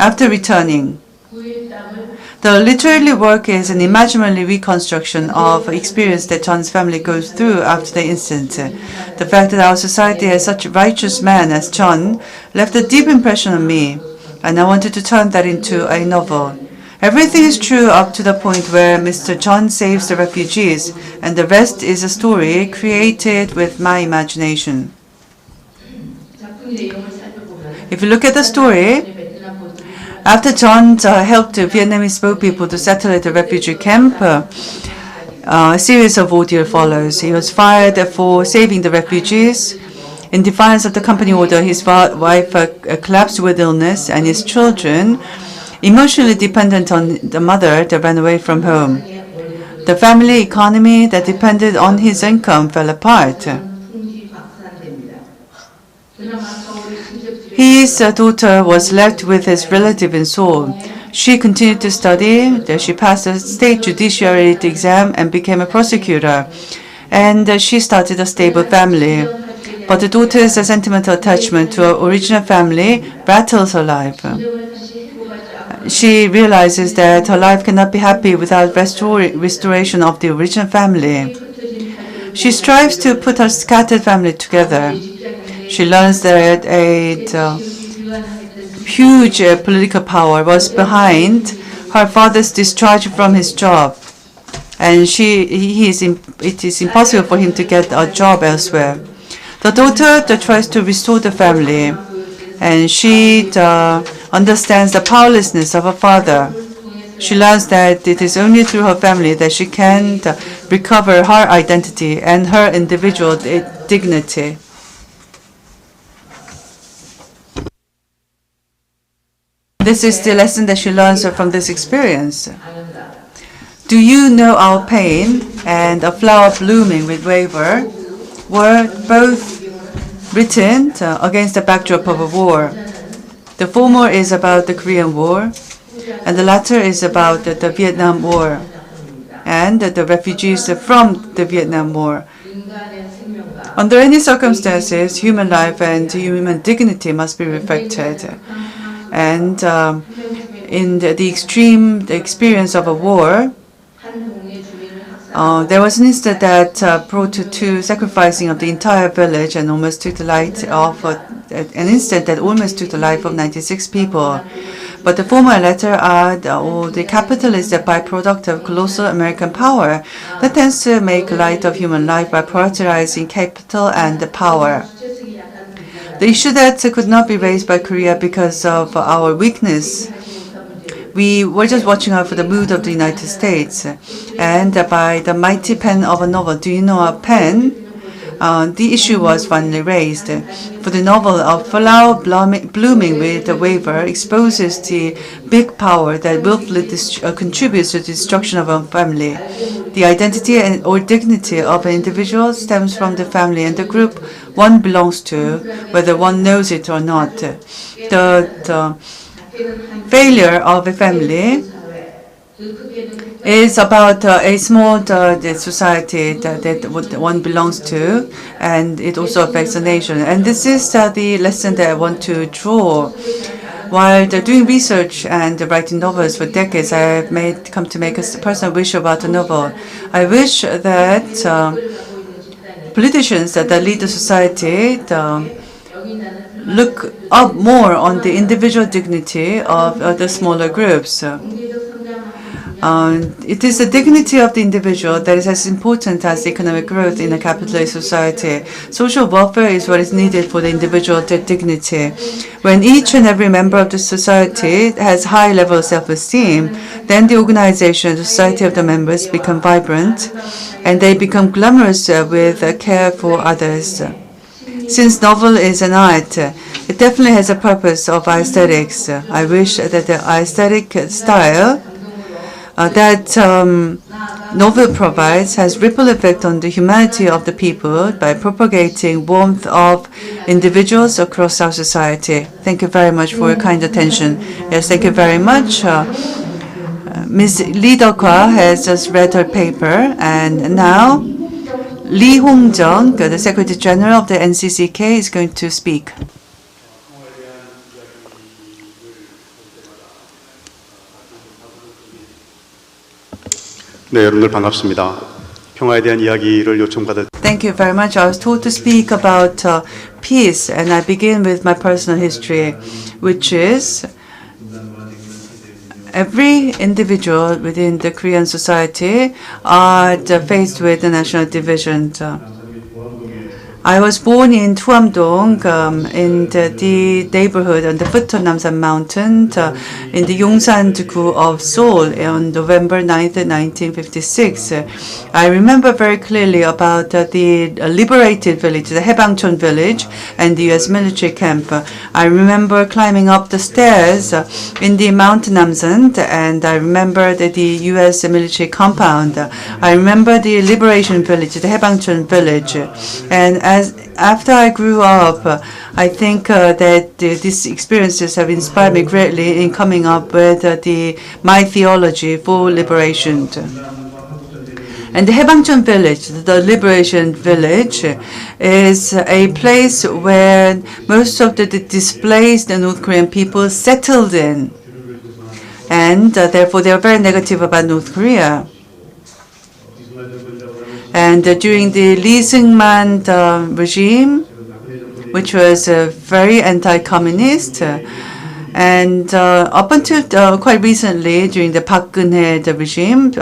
after returning. The literary work is an imaginary reconstruction of experience that Chun's family goes through after the incident. The fact that our society has such a righteous man as Chun left a deep impression on me, and I wanted to turn that into a novel. Everything is true up to the point where Mr. Chun saves the refugees, and the rest is a story created with my imagination. If you look at the story, after Chun helped Vietnamese boat people to settle at the refugee camp, a series of ordeal follows. He was fired for saving the refugees. In defiance of the company order, his wife collapsed with illness, and his children, emotionally dependent on the mother, that ran away from home. The family economy that depended on his income fell apart. His daughter was left with his relative in Seoul. She continued to study. She passed the state judiciary exam and became a prosecutor. And she started a stable family. But the daughter's sentimental attachment to her original family battles her life. She realizes that her life cannot be happy without restoration of the original family. She strives to put her scattered family together. She learns that a huge political power was behind her father's discharge from his job, and it is impossible for him to get a job elsewhere. The daughter tries to restore the family, and she understands the powerlessness of her father. She learns that it is only through her family that she can recover her identity and her individual dignity. This is the lesson that she learns from this experience. Do You Know Our Pain and A Flower Blooming with Waver were both written against the backdrop of a war. The former is about the Korean War, and the latter is about the Vietnam War and the refugees from the Vietnam War. Under any circumstances, human life and human dignity must be respected. And in the extreme experience of a war, there was an incident that brought to sacrificing of the entire village and almost took the life of an incident that almost took the life of 96 people. But the former and latter are the capital is the byproduct of colossal American power that tends to make light of human life by prioritizing capital and power. The issue that could not be raised by Korea because of our weakness, we were just watching out for the mood of the United States. And by the mighty pen of a novel, do you know a pen? The issue was finally raised. For the novel of flower blooming with a waver exposes the big power that willfully contributes to the destruction of a family. The identity or dignity of an individual stems from the family and the group one belongs to, whether one knows it or not. The failure of a family is about a small society that one belongs to, and it also affects the nation. And this is the lesson that I want to draw. While doing research and writing novels for decades, I have come to make a personal wish about a novel. I wish that politicians that lead the society look up more on the individual dignity of the smaller groups. It is the dignity of the individual that is as important as economic growth in a capitalist society. Social welfare is what is needed for the individual dignity. When each and every member of the society has high level of self-esteem, then the organization, the society of the members become vibrant, and they become glamorous with care for others. Since novel is an art, it definitely has a purpose of aesthetics. I wish that the aesthetic style that novel provides has ripple effect on the humanity of the people by propagating warmth of individuals across our society. Thank you very much for your kind attention. Yes, thank you very much. Ms. Lee Deok-hwa has just read her paper, and now Lee Hong-jung, the Secretary General of the NCCK, is going to speak. 네, 여러분들 반갑습니다. 평화에 대한 이야기를 요청받을. Thank you very much. I was told to speak about peace, and I begin with my personal history, which is every individual within the Korean society are faced with the national division. I was born in Tuamdong, in the neighborhood on the foot of Namsan Mountain, in the Yongsan-gu of Seoul on November 9th, 1956. I remember very clearly about the liberated village, the Haebangchon village, and the U.S. military camp. I remember climbing up the stairs in the Mount Namsan, and I remember the U.S. military compound. I remember the liberation village, the Haebangchon village, and after I grew up, I think that these experiences have inspired me greatly in coming up with my theology for liberation. And the Haebangchon village, the liberation village, is a place where most of the displaced North Korean people settled in. And therefore, they are very negative about North Korea. And during the Lee Seung-man regime, which was very anti-communist, and up until quite recently, during the Park Geun-hye regime,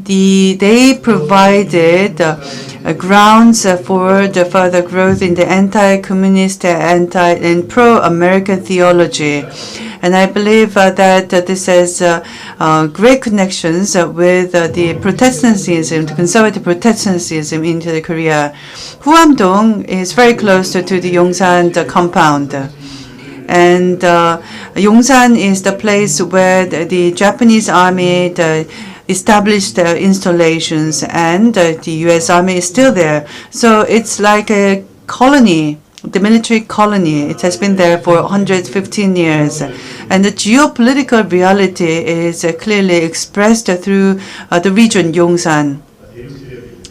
they provided grounds for the further growth in the anti-communist and pro-American theology. And I believe that this has great connections with the Protestantism, the conservative Protestantism into Korea. Hwamdong is very close to the Yongsan compound. And Yongsan is the place where the Japanese army established their installations, and the U.S. Army is still there. So it's like a colony, the military colony. It has been there for 115 years. And the geopolitical reality is clearly expressed through the region Yongsan.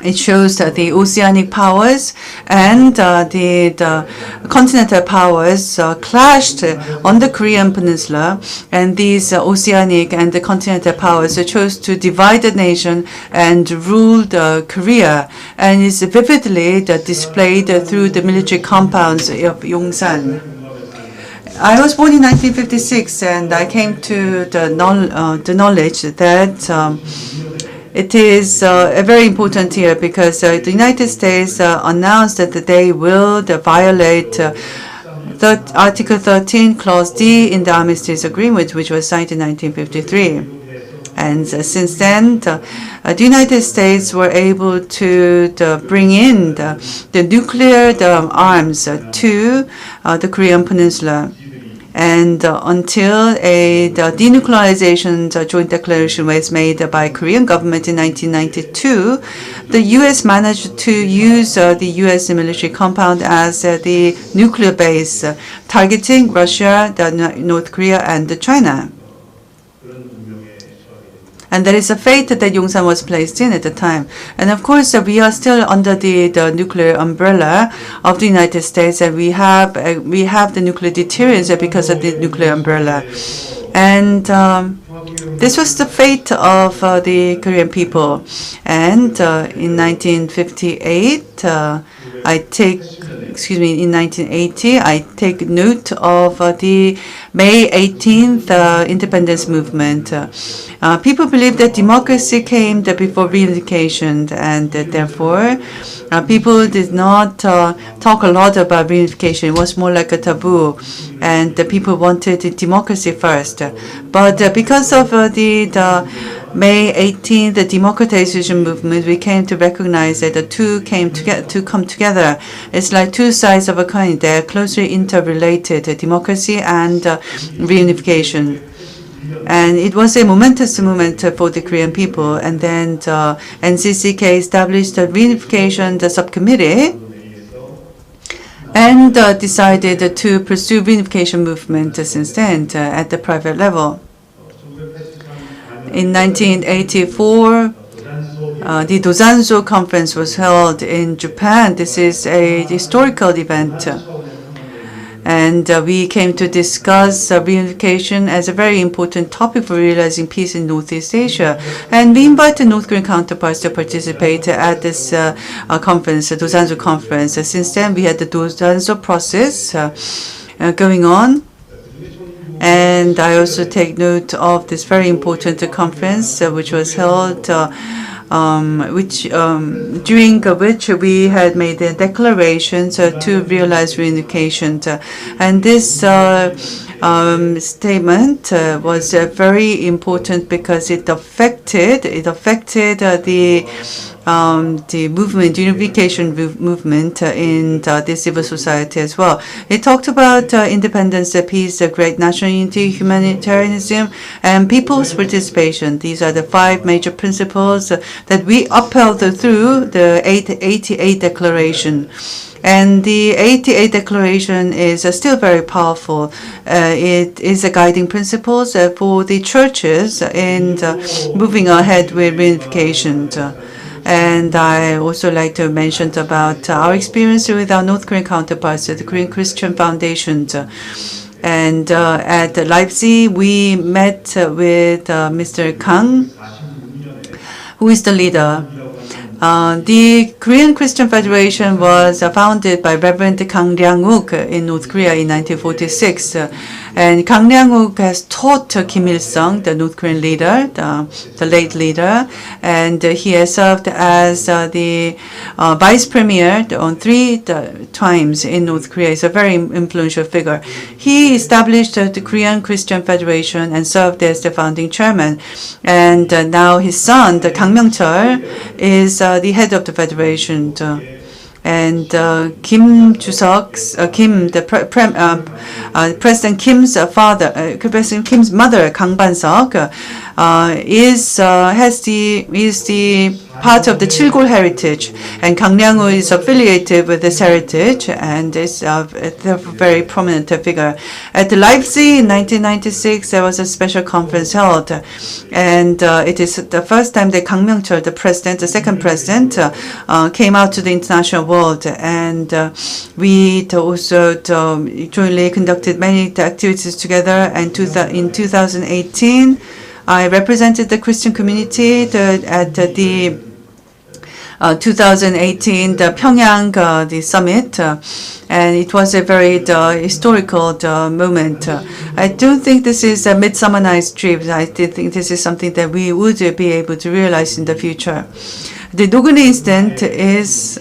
It shows that the oceanic powers and the continental powers clashed on the Korean Peninsula, and these oceanic and the continental powers chose to divide the nation and rule Korea, and it's vividly displayed through the military compounds of Yongsan. I was born in 1956, and I came to the knowledge that it is a very important year because the United States announced that they will violate Article 13, Clause D in the Armistice Agreement, which was signed in 1953. And since then, the United States were able to bring in the nuclear arms to the Korean Peninsula. And until the denuclearization joint declaration was made by Korean government in 1992, the U.S. managed to use the U.S. military compound as the nuclear base, targeting Russia, North Korea, and China. And that is a fate that Yongsan was placed in at the time. And of course, we are still under the nuclear umbrella of the United States, and we have the nuclear deterrence because of the nuclear umbrella. And this was the fate of the Korean people. And in 1958, in 1980, I take note of the May 18th independence movement. People believe that democracy came before reunification, and therefore people did not talk a lot about reunification. It was more like a taboo, and the people wanted democracy first. But because of the May 18th, the democratization movement, we came to recognize that the two come together. It's like two sides of a coin. They're closely interrelated, democracy and reunification. And it was a momentous moment for the Korean people. And then NCCK established the reunification subcommittee and decided to pursue reunification movement since then at the private level. In 1984, the Dosanso conference was held in Japan. This is a historical event. And we came to discuss reunification as a very important topic for realizing peace in Northeast Asia. And we invited North Korean counterparts to participate at this conference, the Dosanso conference. Since then, we had the Dosanso process going on. And I also take note of this very important conference, which was held, during which we had made a declaration to realize reunification. And this statement was very important because it affected the movement, unification movement in the civil society as well. It talked about independence, peace, great national unity, humanitarianism, and people's participation. These are the 5 major principles that we upheld through the 88 Declaration. And the 88 Declaration is still very powerful. It is a guiding principles for the churches in moving ahead with reunification. And I also like to mention about our experience with our North Korean counterparts at the Korean Christian Foundation. And at Leipzig, we met with Mr. Kang, who is the leader. The Korean Christian Federation was founded by Reverend Kang Ryang-uk in North Korea in 1946. And Kang Ryang-uk has taught Kim Il-sung, the North Korean leader, the late leader, and he has served as the vice premier on 3 times in North Korea. He's a very influential figure. He established the Korean Christian Federation and served as the founding chairman. And now his son, the Kang Myung-chul, is the head of the federation. And President Kim's father, President Kim's mother, Kang Ban-seok, is the part of the Chilgol heritage, and Gangnam-gu is affiliated with this heritage and is a very prominent figure. At Leipzig in 1996, there was a special conference held, and it is the first time that Kang Myung-chul, the second president, came out to the international world, and we also jointly conducted many activities together. And in 2018, I represented the Christian community at the 2018 the Pyongyang the summit, and it was a very historical moment. I don't think this is a Midsummer Night's Dream. I think this is something that we would be able to realize in the future. The Nogun-ri incident is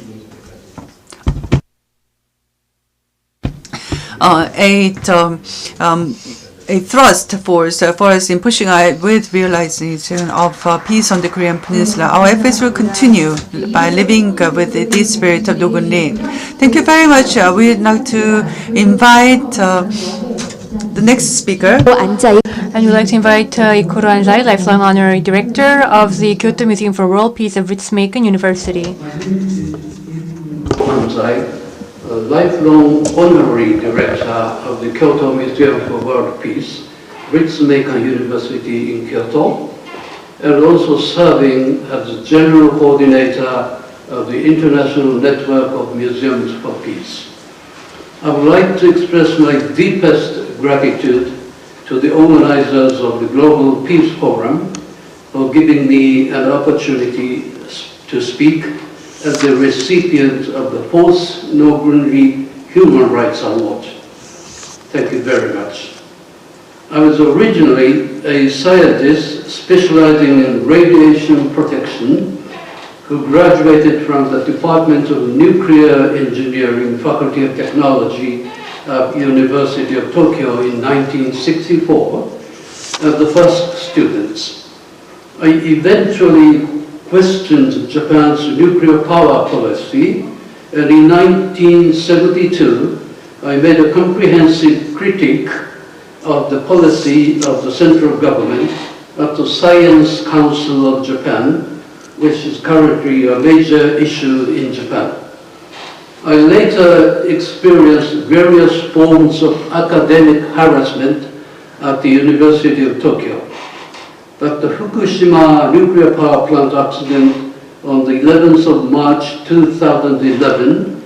a thrust force for us in pushing ahead with realization of peace on the Korean Peninsula. Our efforts will continue by living with the spirit of Nogun-ri. Thank you very much. We'd like to invite the next speaker. And we'd like to invite Ikoro Anzai, Lifelong Honorary Director of the Kyoto Museum for World Peace of Ritsumeikan University. Anzai, Lifelong Honorary Director of the Kyoto Museum for World Peace, Ritsumeikan University in Kyoto, and also serving as the General Coordinator of the International Network of Museums for Peace. I would like to express my deepest gratitude to the organizers of the Global Peace Forum for giving me an opportunity to speak as the recipient of the 4th Nogun-ri Human Rights Award. Thank you very much. I was originally a scientist specializing in radiation protection who graduated from the Department of Nuclear Engineering, Faculty of Technology of University of Tokyo in 1964 as the first students. I eventually questioned Japan's nuclear power policy, and in 1972 I made a comprehensive critique of the policy of the central government at the Science Council of Japan, which is currently a major issue in Japan. I later experienced various forms of academic harassment at the University of Tokyo. But the Fukushima nuclear power plant accident on the 11th of March 2011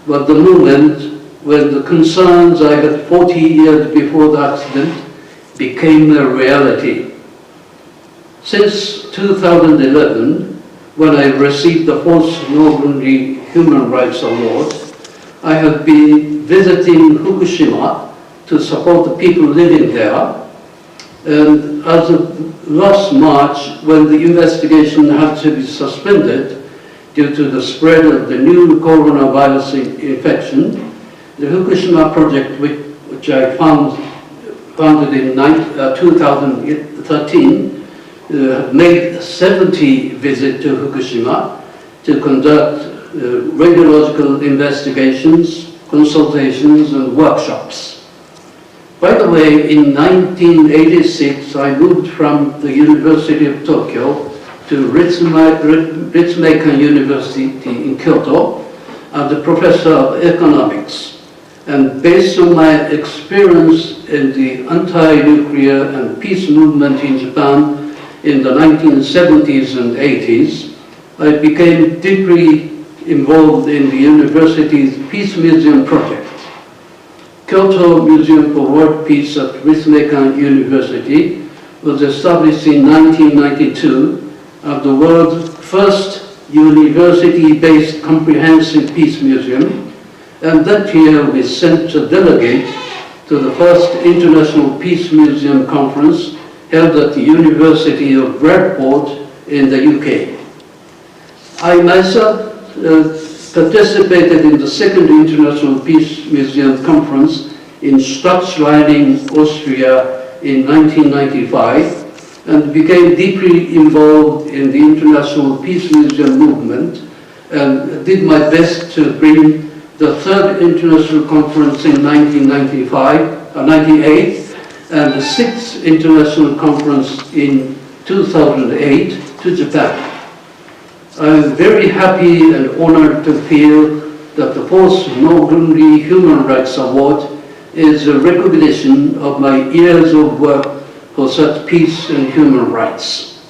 was the moment when the concerns I had 40 years before the accident became a reality. Since 2011, when I received the 4th Nogun-ri Human Rights Award, I have been visiting Fukushima to support the people living there. And as of last March, when the investigation had to be suspended due to the spread of the new coronavirus infection, the Fukushima project, which I founded in 2013, made 70 visits to Fukushima to conduct radiological investigations, consultations, and workshops. By the way, in 1986, I moved from the University of Tokyo to Ritsumeikan University in Kyoto as a professor of economics. And based on my experience in the anti-nuclear and peace movement in Japan in the 1970s and 80s, I became deeply involved in the university's Peace Museum project. Kyoto Museum for World Peace at Ritsumeikan University was established in 1992 as the world's first university-based comprehensive peace museum, and that year we sent a delegate to the first International Peace Museum Conference held at the University of Bradford in the UK. I myself participated in the second International Peace Museum Conference in Stadtschweining, Austria in 1995 and became deeply involved in the International Peace Museum movement and did my best to bring the third international conference in 1998 and the sixth international conference in 2008 to Japan. I am very happy and honored to feel that the fourth Nogun-ri Human Rights Award is a recognition of my years of work for such peace and human rights.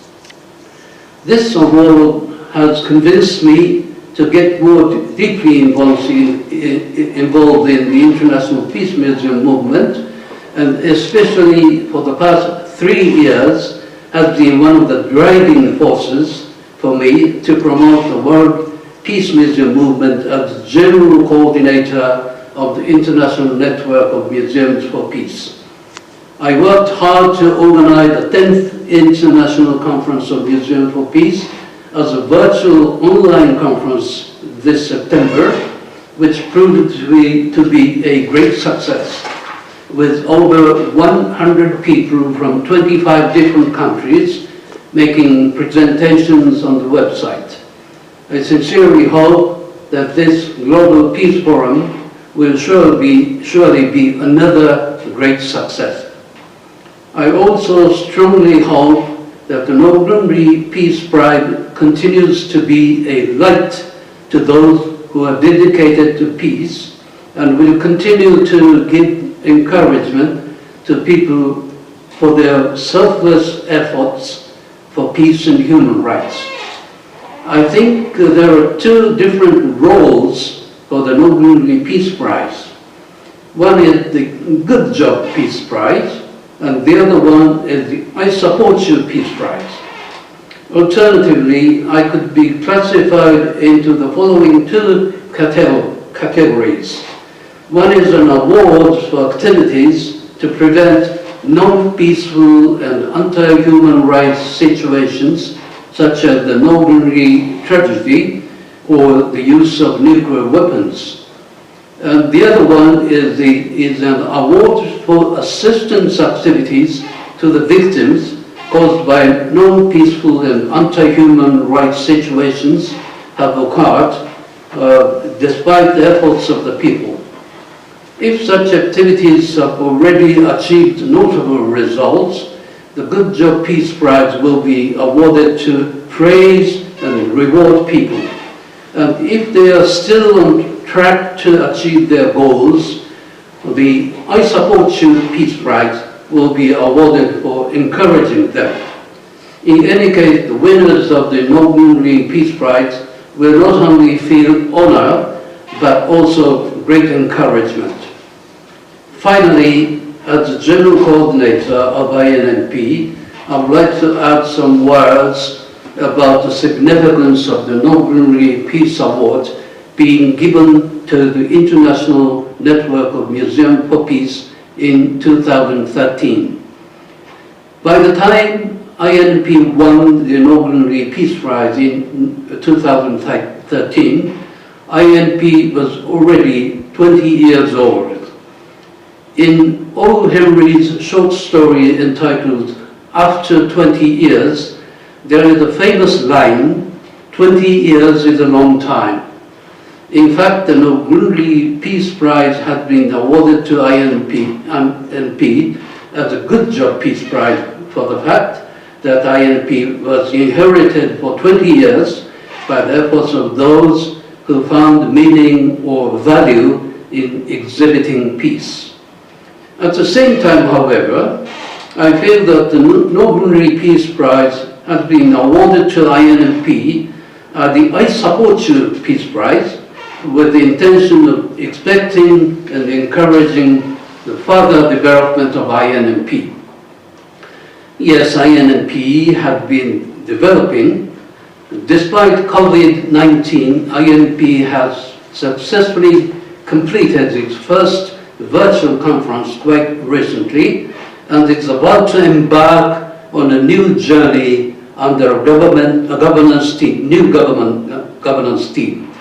This award has convinced me to get more deeply involved in the International Peace Museum movement, and especially for the past 3 years has been one of the driving forces for me to promote the World Peace Museum movement as general coordinator of the International Network of Museums for Peace. I worked hard to organize the 10th International Conference of Museums for Peace as a virtual online conference this September, which proved to be a great success, with over 100 people from 25 different countries making presentations on the website. I sincerely hope that this Global Peace Forum will surely be another great success. I also strongly hope that the Nogun-ri Peace Prize continues to be a light to those who are dedicated to peace and will continue to give encouragement to people for their selfless efforts for peace and human rights. I think there are two different roles for the Nogun-ri Peace Prize. One is the Good Job Peace Prize, and the other one is the I Support You Peace Prize. Alternatively, I could be classified into the following two categories. One is an award for activities to prevent non-peaceful and anti-human rights situations such as the Nogun-ri tragedy or the use of nuclear weapons. And the other one is an award for assistance activities to the victims caused by non-peaceful and anti-human rights situations have occurred despite the efforts of the people. If such activities have already achieved notable results, the Good Job Peace Prize will be awarded to praise and reward people. And if they are still on track to achieve their goals, the I Support You Peace Prize will be awarded for encouraging them. In any case, the winners of the Nogun-ri Peace Prize will not only feel honor, but also great encouragement. Finally, as the General Coordinator of INNP, I would like to add some words about the significance of the Nogun-ri Peace Award being given to the International Network of Museums for Peace in 2013. By the time INNP won the Nogun-ri Peace Prize in 2013, INNP was already 20 years old. In O. Henry's short story entitled After 20 Years, there is a famous line, 20 years is a long time. In fact, the Nogun-ri Peace Prize has been awarded to INNP as a Good Job Peace Prize for the fact that INNP was inherited for 20 years by the efforts of those who found meaning or value in exhibiting peace. At the same time, however, I feel that the Nogun-ri Peace Prize has been awarded to INNP the I Support You Peace Prize with the intention of expecting and encouraging the further development of INNP. Yes, INNP had been developing. Despite COVID-19, INNP has successfully completed its first virtual conference quite recently, and is about to embark on a new journey under a new governance team.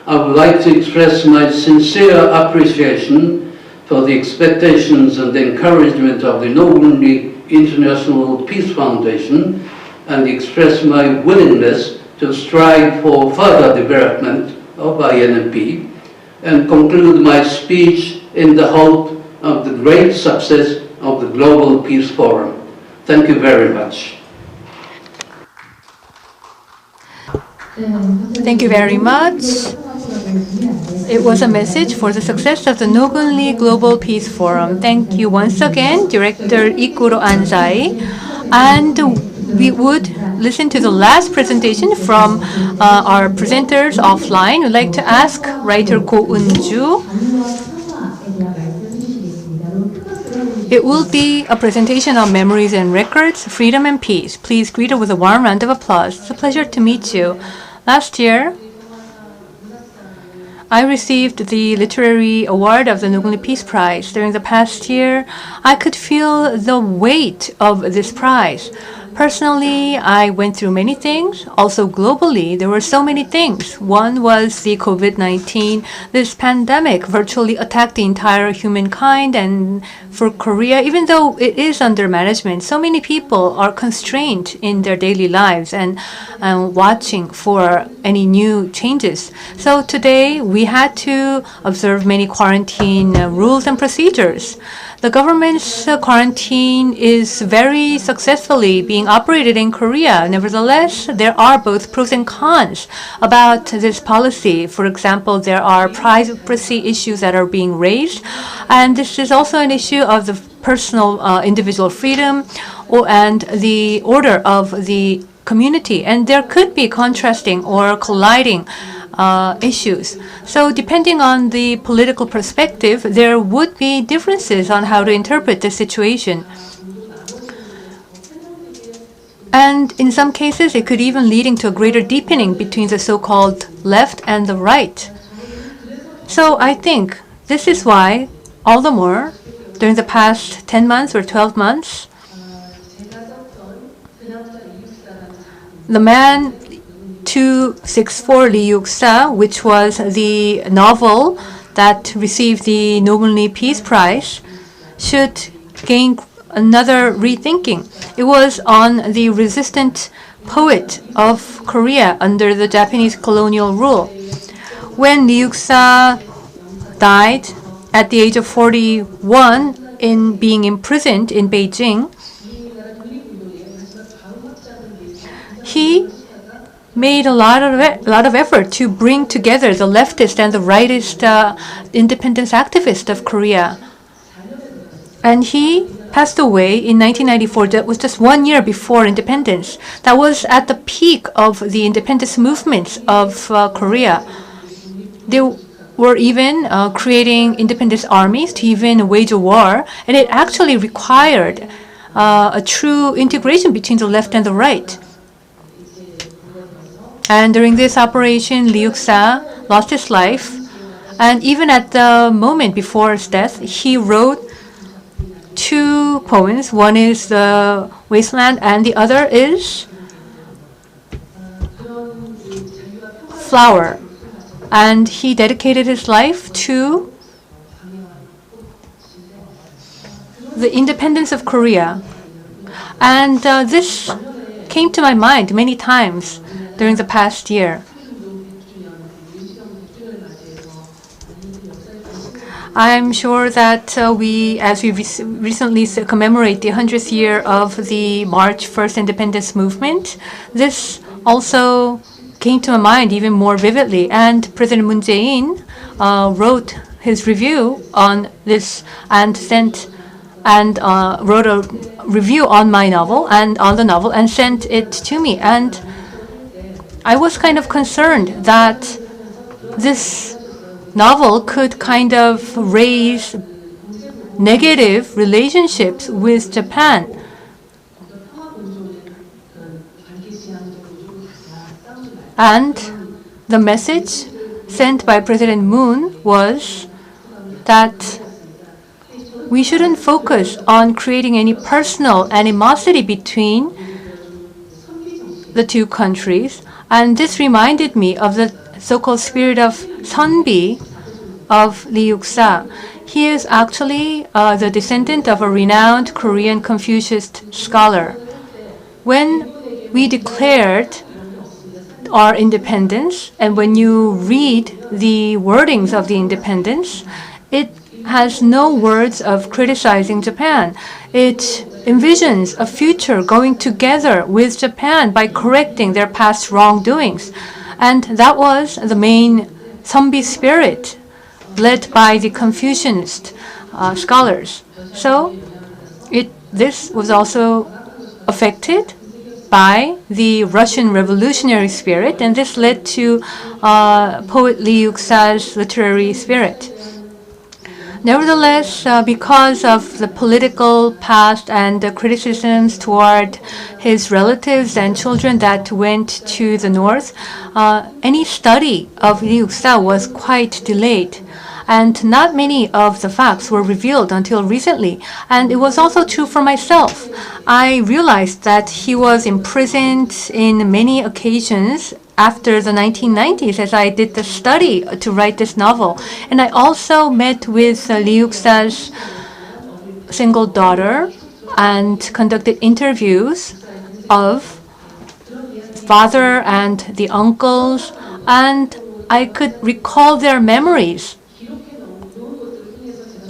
I would like to express my sincere appreciation for the expectations and encouragement of the Nogun-ri International Peace Foundation, and express my willingness to strive for further development of INNP, and conclude my speech in the hope of the great success of the Global Peace Forum. Thank you very much. Thank you very much. It was a message for the success of the Nogun-ri Global Peace Forum. Thank you once again, Director Ikuro Anzai. And we would listen to the last presentation from our presenters offline. We'd like to ask writer Ko Eun-ju. It will be a presentation on memories and records, freedom and peace. Please greet her with a warm round of applause. It's a pleasure to meet you. Last year, I received the literary award of the Nogun-ri Peace Prize. During the past year, I could feel the weight of this prize. Personally, I went through many things. Also globally, there were so many things. One was the COVID-19. This pandemic virtually attacked the entire humankind, and for Korea, even though it is under management, so many people are constrained in their daily lives and watching for any new changes. So today, we had to observe many quarantine rules and procedures. The government's quarantine is very successfully being operated in Korea. Nevertheless, there are both pros and cons about this policy. For example, there are privacy issues that are being raised, and this is also an issue of the personal individual freedom and the order of the community. And there could be contrasting or colliding issues. So depending on the political perspective, there would be differences on how to interpret the situation. And in some cases, it could even leading to a greater deepening between the so-called left and the right. So I think this is why, all the more, during the past 10 months or 12 months, the man 264 Lee Yuk-sa, which was the novel that received the Nogun-ri Peace Prize, should gain another rethinking. It was on the resistant poet of Korea under the Japanese colonial rule. When Lee Yuk-sa died at the age of 41 in being imprisoned in Beijing, he made a lot of effort to bring together the leftist and the rightist independence activists of Korea. And he passed away in 1994. That was just 1 year before independence. That was at the peak of the independence movements of Korea. They were even creating independence armies to even wage a war, and it actually required a true integration between the left and the right. And during this operation, Lee Yuk-sa lost his life. And even at the moment before his death, he wrote 2 poems. One is The Wasteland, and the other is Flower. And he dedicated his life to the independence of Korea. And this came to my mind many times during the past year. I'm sure that as we recently commemorate the 100th year of the March 1st independence movement, this also came to my mind even more vividly. And President Moon Jae-in wrote his review on this and wrote a review on my novel and on the novel and sent it to me. And I was kind of concerned that this novel could kind of raise negative relationships with Japan. And the message sent by President Moon was that we shouldn't focus on creating any personal animosity between the two countries. And this reminded me of the so-called spirit of Sunbi of Lee Yuk-sa. He is actually the descendant of a renowned Korean Confucianist scholar. When we declared our independence, and when you read the wordings of the independence, it has no words of criticizing Japan. It envisions a future going together with Japan by correcting their past wrongdoings. And that was the main Sunbi spirit led by the Confucianist scholars. So this was also affected by the Russian revolutionary spirit, and this led to poet Lee Yuksa's literary spirit. Nevertheless, because of the political past and the criticisms toward his relatives and children that went to the north, any study of Lee Yuksa was quite delayed. And not many of the facts were revealed until recently. And it was also true for myself. I realized that he was imprisoned in many occasions after the 1990s as I did the study to write this novel. And I also met with Lee Yuksa's single daughter and conducted interviews of father and the uncles, and I could recall their memories.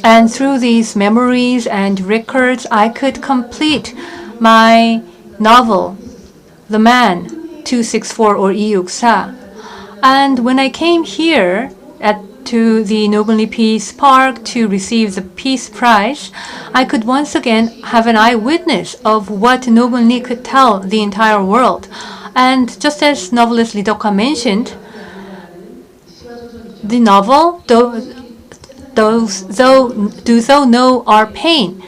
And through these memories and records, I could complete my novel, The Man 264 or Lee Yuksa. And when I came here to the Nogun-ri Peace Park to receive the Peace Prize, I could once again have an eyewitness of what Nogun-ri could tell the entire world. And just as novelist Lee Deok-ha mentioned, the novel, those know our pain,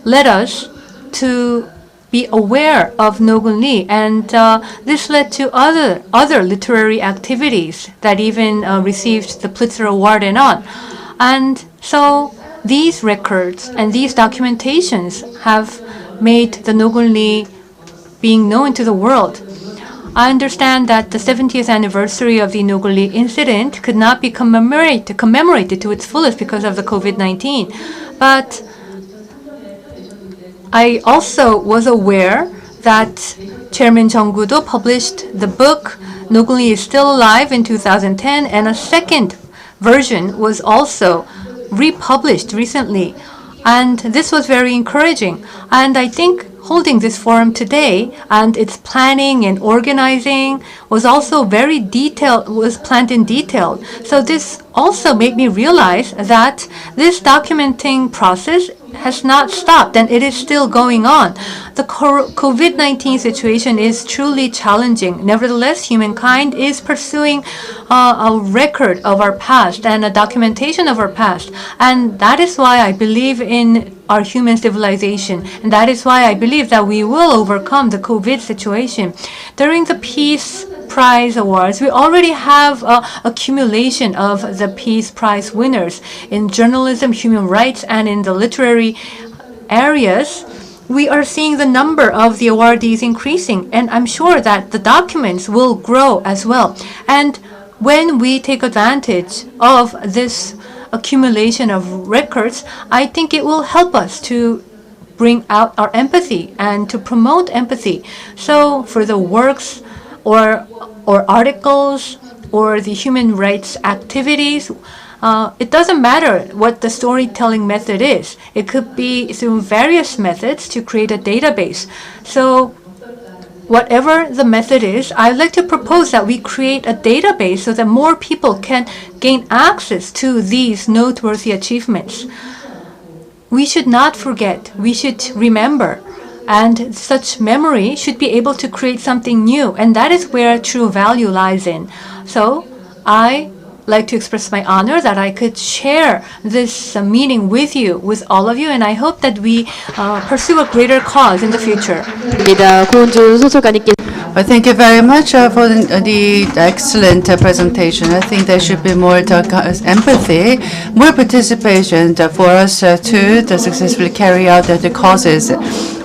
led us to be aware of Nogun-ri, and this led to other literary activities that even received the Pulitzer Award and on. And so these records and these documentations have made the Nogun-ri being known to the world. I understand that the 70th anniversary of the Nogun-ri incident could not be commemorated to its fullest because of the COVID-19. But I also was aware that Chairman Jung-gu-do published the book Nogun-ri is Still Alive in 2010, and a second version was also republished recently. And this was very encouraging. And I think holding this forum today and its planning and organizing was also very detailed, was planned in detail. So this also made me realize that this documenting process has not stopped and it is still going on. The COVID-19 situation is truly challenging. Nevertheless, humankind is pursuing a record of our past and a documentation of our past. And that is why I believe in our human civilization. And that is why I believe that we will overcome the COVID situation. During the Peace Prize Awards, we already have accumulation of the Peace Prize winners in journalism, human rights, and in the literary areas. We are seeing the number of the awardees increasing, and I'm sure that the documents will grow as well. And when we take advantage of this accumulation of records, I think it will help us to bring out our empathy and to promote empathy. So for the works or articles or the human rights activities, it doesn't matter what the storytelling method is. It could be through various methods to create a database. So whatever the method is, I'd like to propose that we create a database so that more people can gain access to these noteworthy achievements. We should not forget, we should remember, and such memory should be able to create something new, and that is where true value lies in. So I like to express my honor that I could share this meeting with you, with all of you, and I hope that we pursue a greater cause in the future. Thank you very much for the excellent presentation. I think there should be more empathy, more participation for us to successfully carry out the causes.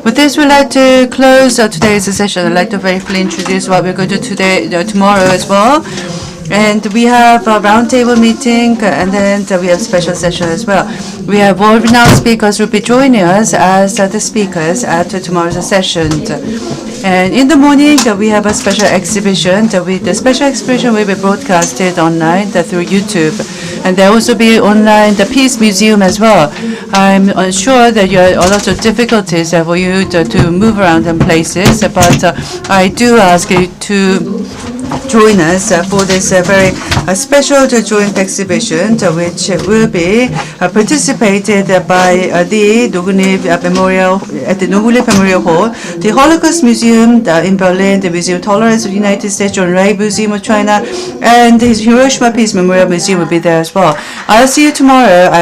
With this, we'd like to close today's session. I'd like to briefly introduce what we're going to do tomorrow as well. And we have a roundtable meeting, and then we have special session as well. We have world-renowned speakers who will be joining us as the speakers at tomorrow's session. And in the morning, we have a special exhibition. The special exhibition will be broadcasted online through YouTube. And there will also be online the Peace Museum as well. I'm sure that you have a lot of difficulties for you to move around in places, but I do ask you to join us for this very special joint exhibition, which will be participated by the Nogun-ri Memorial at the Nogun-ri Memorial Hall, the Holocaust Museum in Berlin, the Museum of Tolerance of the United States, John Ray Museum of China, and the Hiroshima Peace Memorial Museum will be there as well. I'll see you tomorrow. I